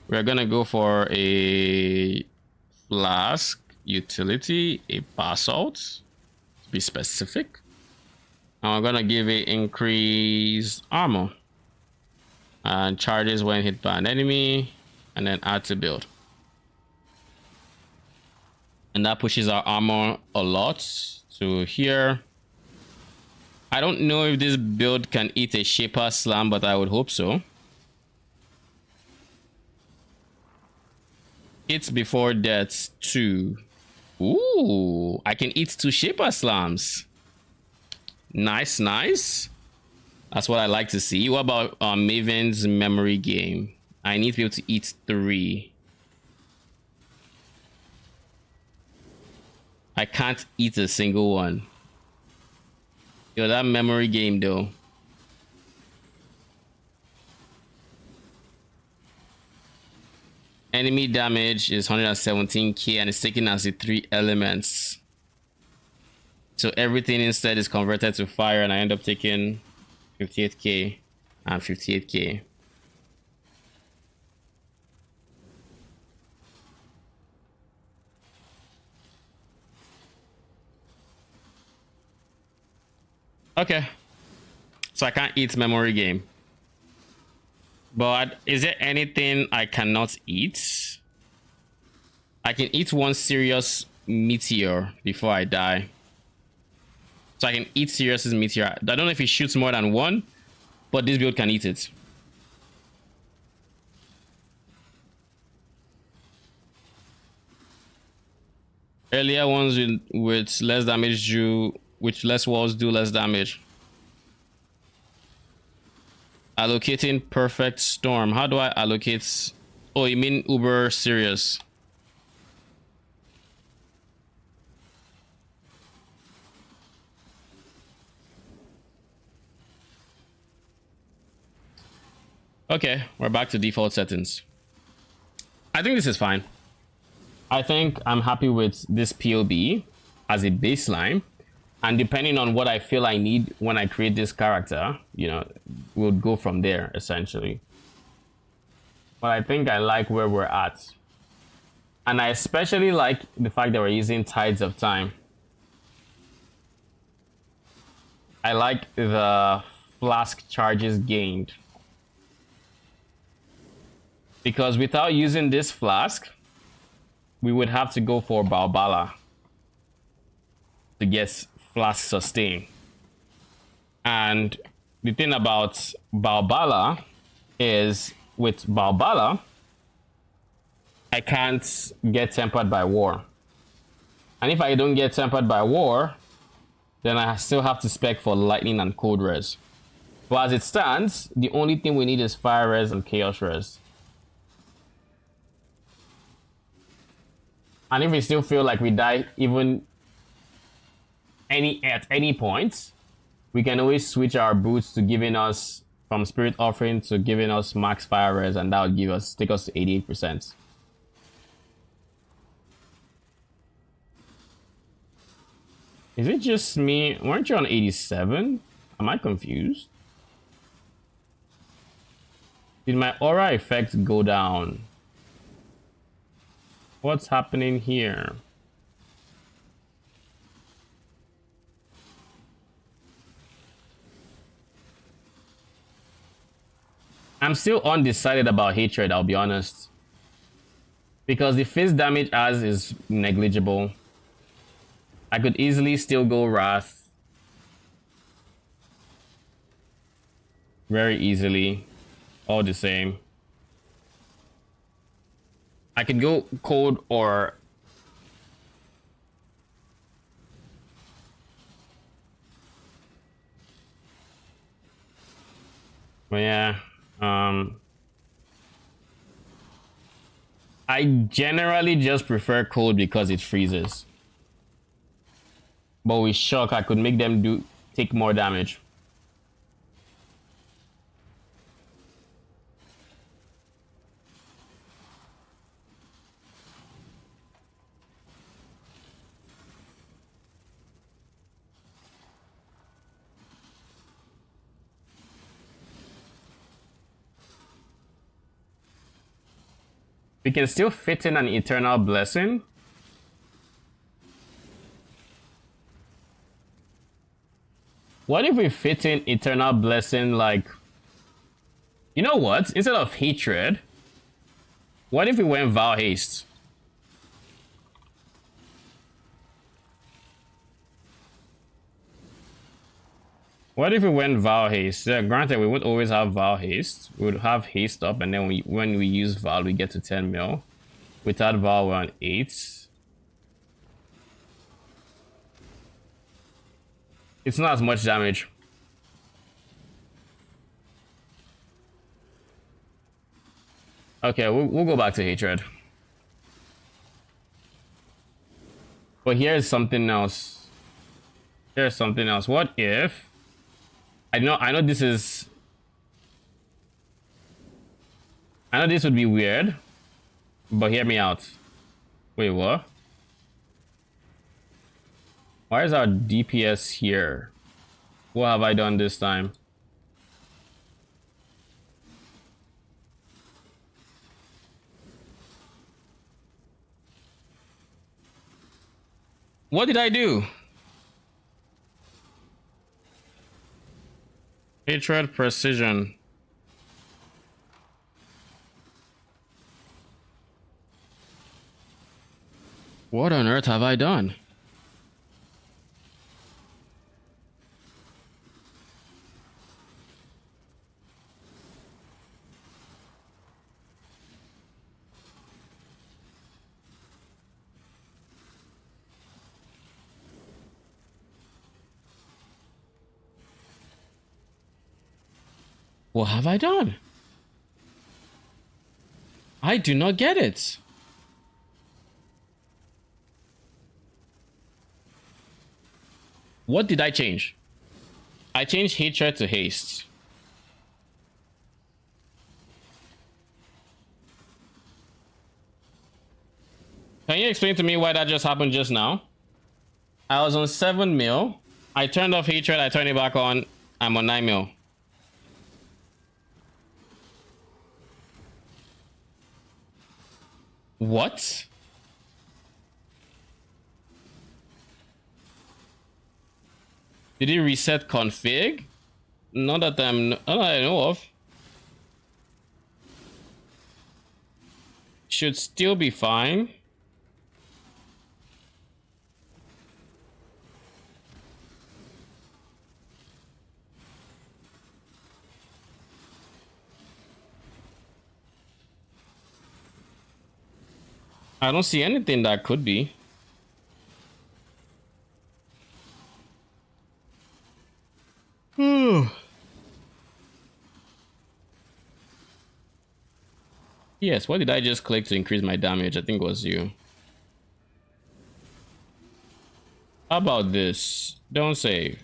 we're gonna go for a flask utility, a basalt, to be specific. And we're gonna give it increased armor and charges when hit by an enemy, and then add to build. And that pushes our armor a lot to here. I don't know if this build can eat a Shaper Slam, but I would hope so. Hits before death 2. Ooh, I can eat 2 Shaper Slams. Nice, nice. That's what I like to see. What about Maven's memory game? I need to be able to eat 3. I can't eat a single one. Yo, that memory game though. Enemy damage is 117k and it's taken as the 3 elements. So everything instead is converted to fire, and I end up taking 58k and 58k. Okay. So I can't eat memory game. But is there anything I cannot eat? I can eat one serious meteor before I die. So I can eat Sirius's meteor. I don't know if it shoots more than one, but this build can eat it. Earlier ones with less damage with less walls do less damage. Allocating perfect storm. How do I allocate? Oh, you mean Uber Sirius? Okay, we're back to default settings. I think this is fine. I think I'm happy with this POB as a baseline. And depending on what I feel I need when I create this character, you know, we'll go from there, essentially. But I think I like where we're at. And I especially like the fact that we're using Tides of Time. I like the flask charges gained. Because without using this flask, we would have to go for Balbala to get flask sustain. And the thing about Balbala is with Balbala, I can't get tempered by war. And if I don't get tempered by war, then I still have to spec for lightning and cold res. But as it stands, the only thing we need is fire res and chaos res. And if we still feel like we die even at any point, We can always switch our boots to giving us from Spirit Offering to giving us max fire res, and that would take us to 88%. Is it just me? Weren't you on 87? Am I confused? Did my aura effect go down? What's happening here? I'm still undecided about hatred, I'll be honest. Because the face damage as is negligible. I could easily still go Wrath. Very easily. All the same. I could go Cold or... But yeah. I generally just prefer Cold because it freezes. But with Shock, I could make them take more damage. We can still fit in an Eternal Blessing. What if we fit in Eternal Blessing like... You know what? Instead of Hatred, what if we went Vow Haste? What if we went Vow Haste? Yeah, granted, we would always have Vow Haste. We would have Haste up, and then when we use Vow, we get to 10 mil. Without Vow, we're on 8. It's not as much damage. Okay, we'll go back to Hatred. But here's something else. Here's something else. What if... I know this is... I know this would be weird, but hear me out. Wait, what? Why is our DPS here? What have I done this time? What did I do? Hatred Precision. What on earth have I done? What have I done? I do not get it. What did I change? I changed Hatred to Haste. Can you explain to me why that just happened just now? I was on 7 mil. I turned off Hatred, I turned it back on. I'm on 9 mil. What? Did he reset config? Not that I know of. Should still be fine. I don't see anything that could be. Yes, what did I just click to increase my damage? I think it was you. How about this? Don't save.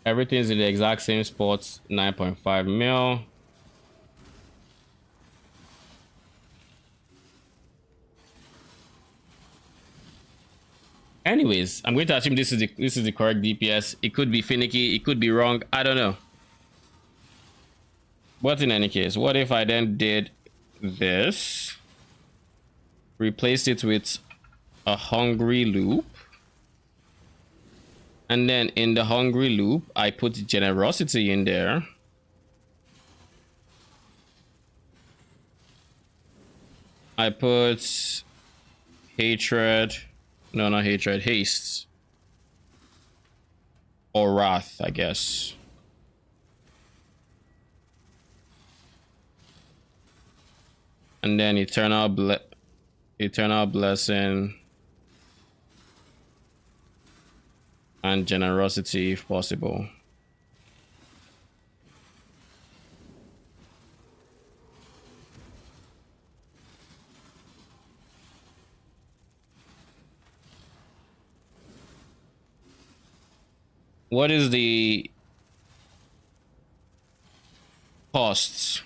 Everything's in the exact same spots. 9.5 mil. Anyways, I'm going to assume this is the correct DPS. It could be finicky. It could be wrong. I don't know. But in any case, what if I then did this? Replaced it with a hungry loop. And then in the hungry loop, I put generosity in there. I put hatred. No, not hatred. Haste. Or wrath, I guess. And then eternal blessing. And generosity if possible. What is the costs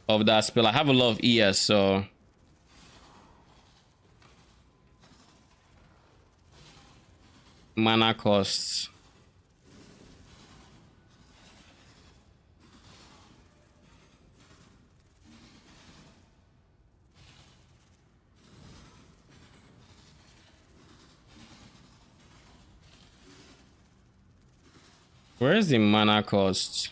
of that spell? I have a lot of ES, so mana costs. Where is the mana cost?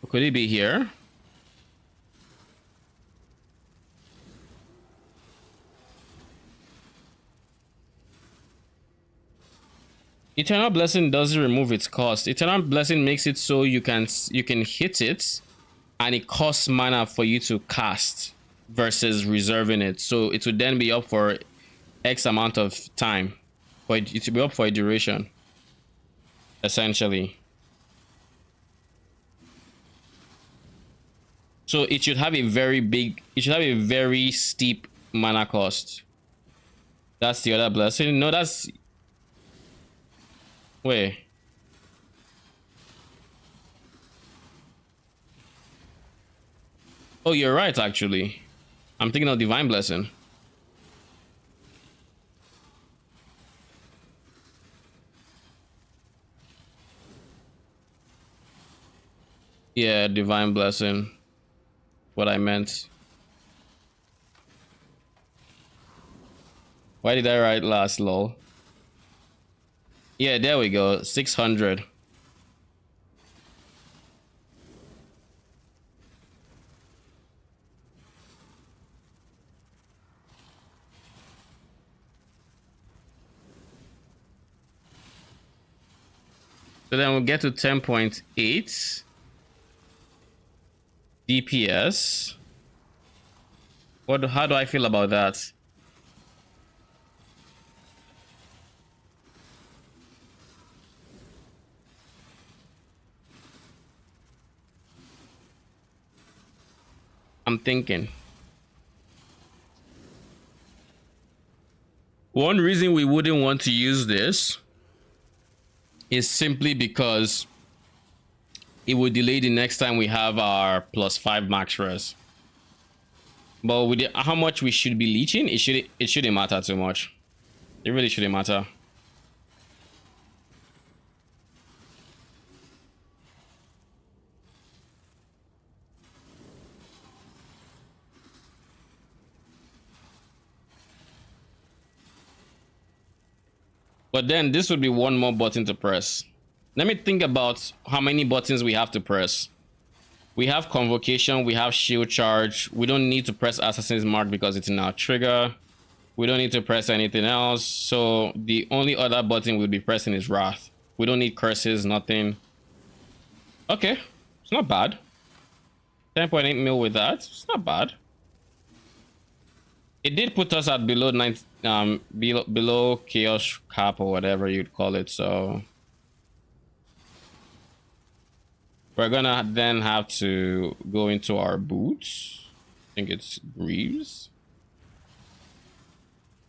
Could it be here? Eternal Blessing doesn't remove its cost. Eternal Blessing makes it so you can hit it and it costs mana for you to cast versus reserving it. So it would then be up for X amount of time. But it will be up for a duration. Essentially. So it should have a very steep mana cost. That's the other blessing. No, that's... Wait. Oh, you're right, actually. I'm thinking of Divine Blessing. Yeah, Divine Blessing. What I meant. Why did I write last, lol? Yeah, there we go. 600. So then we'll get to 10.8 DPS. How do I feel about that? I'm thinking. One reason we wouldn't want to use this is simply because it would delay the next time we have our +5 max res. But with how much we should be leeching, it shouldn't matter too much. It really shouldn't matter. But then this would be one more button to press. Let me think about how many buttons we have to press. We have Convocation, we have Shield Charge. We don't need to press Assassin's Mark because it's in our trigger. We don't need to press anything else. So the only other button we'll be pressing is Wrath. We don't need curses, nothing. Okay, it's not bad. 10.8 mil with that, it's not bad. It did put us at below 9, below chaos cap or whatever you'd call it. So We're gonna then have to go into our boots. I think it's greaves.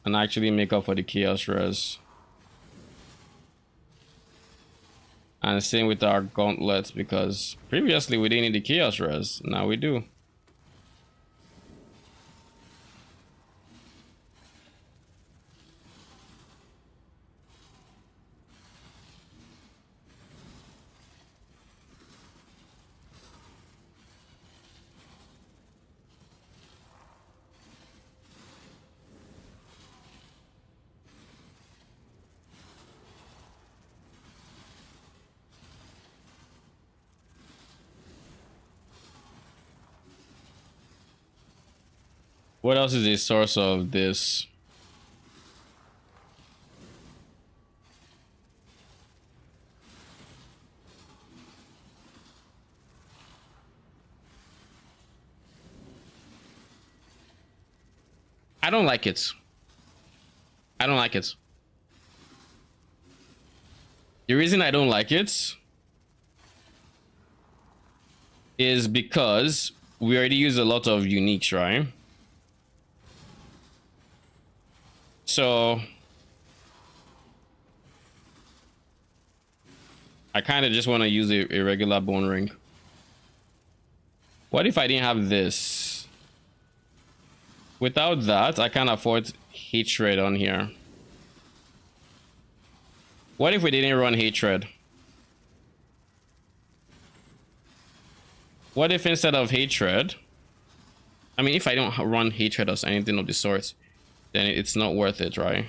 And actually make up for the chaos res. And same with our gauntlets, because previously we didn't need the chaos res. Now we do. What else is the source of this? I don't like it. I don't like it. The reason I don't like it is because we already use a lot of uniques, right? So I kind of just want to use a regular bone ring. What if I didn't have this? Without that, I can't afford hatred on here. What if we didn't run hatred? What if instead of hatred, I mean, if I don't run hatred or anything of the sort, then it's not worth it, right?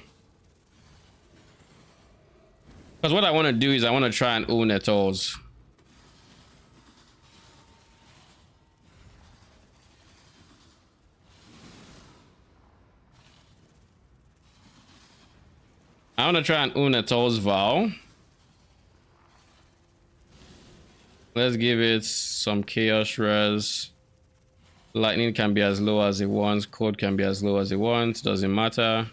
Because what I want to do is I want to try and own it all. I want to try and own a Toll's Vow. Let's give it some chaos res. Lightning can be as low as it wants. Code can be as low as it wants. Doesn't matter.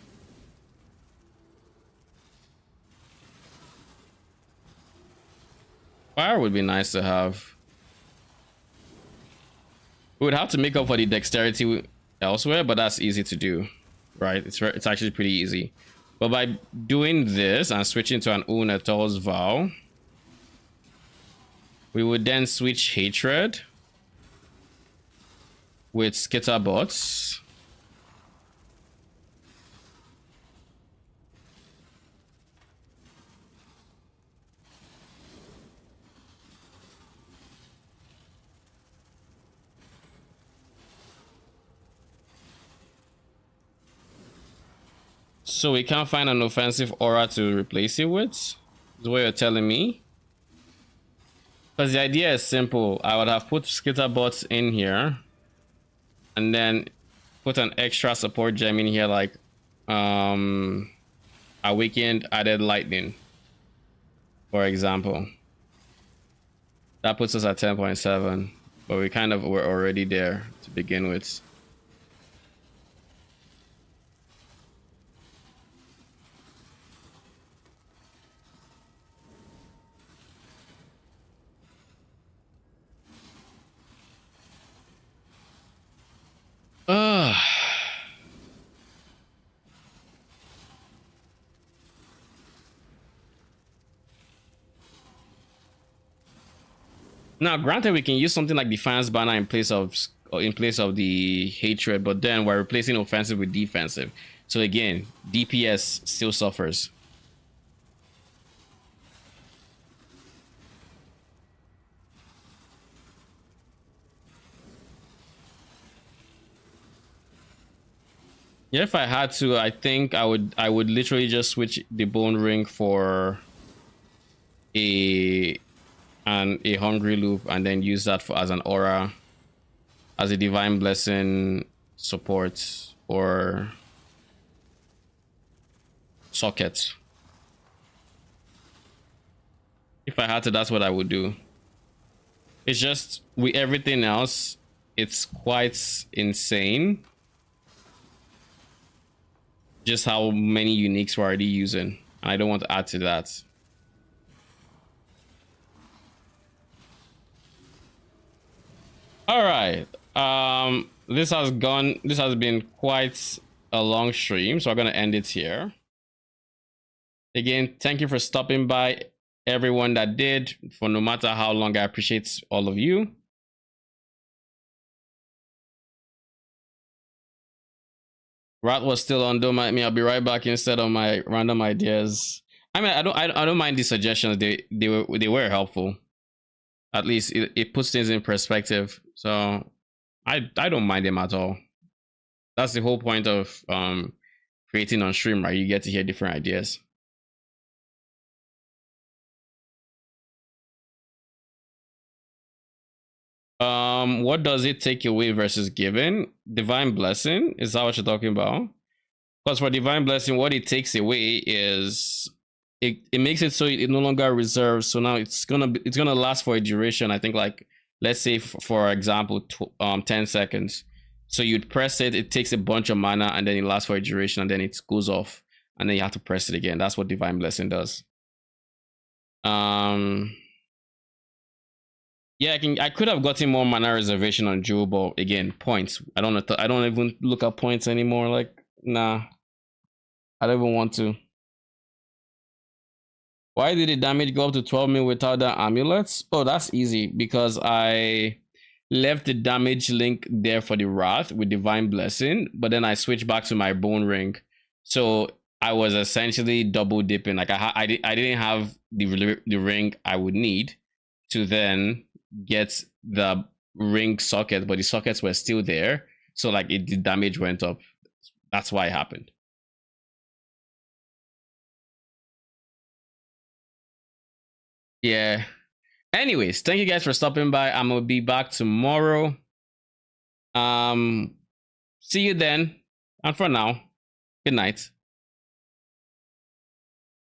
Fire would be nice to have. We would have to make up for the dexterity elsewhere, but that's easy to do, right? It's actually pretty easy. But by doing this and switching to an Unator's Vow, we would then switch Hatred with Skitterbots. So we can't find an offensive aura to replace it with? Is what you're telling me? Because the idea is simple. I would have put Skitterbots in here and then put an extra support gem in here, like Awakened Added Lightning, for example. That puts us at 10.7, but we kind of were already there to begin with. Now, granted, we can use something like Defiance Banner in place of the Hatred, but then we're replacing offensive with defensive. So again, DPS still suffers. Yeah, if I had to, I think I would literally just switch the Bone Ring for a Hungry Loop and then use that as an aura, as a Divine Blessing support or socket. If I had to, that's what I would do. It's just with everything else, it's quite insane just how many uniques we're already using. I don't want to add to that. All right. This has been quite a long stream, so I'm gonna end it here. Again, thank you for stopping by, everyone that did, for no matter how long. I appreciate all of you. Rat was still on. Don't mind me. I'll be right back instead of my random ideas. I mean, I don't mind the suggestions. They were helpful. At least it puts things in perspective. So I don't mind them at all. That's the whole point of creating on stream, right? You get to hear different ideas. What does it take away versus giving? Divine blessing, is that what you're talking about? Because for divine blessing, what it takes away is it makes it so it no longer reserves. So now it's gonna last for a duration. I think, like, let's say for example 10 seconds. So you'd press it, it takes a bunch of mana, and then it lasts for a duration, and then it goes off, and then you have to press it again. That's what divine blessing does. Yeah, I could have gotten more mana reservation on Jewel, but again, points. I don't even look at points anymore. Like, nah, I don't even want to. Why did the damage go up to 12 mil without the amulets? Oh, that's easy, because I left the damage link there for the Wrath with Divine Blessing, but then I switched back to my Bone Ring. So I was essentially double dipping. Like, I didn't have the ring I would need to then get the ring socket, but the sockets were still there. So like the damage went up. That's why it happened. Yeah. Anyways, thank you guys for stopping by. I'm gonna be back tomorrow. See you then. And for now, good night.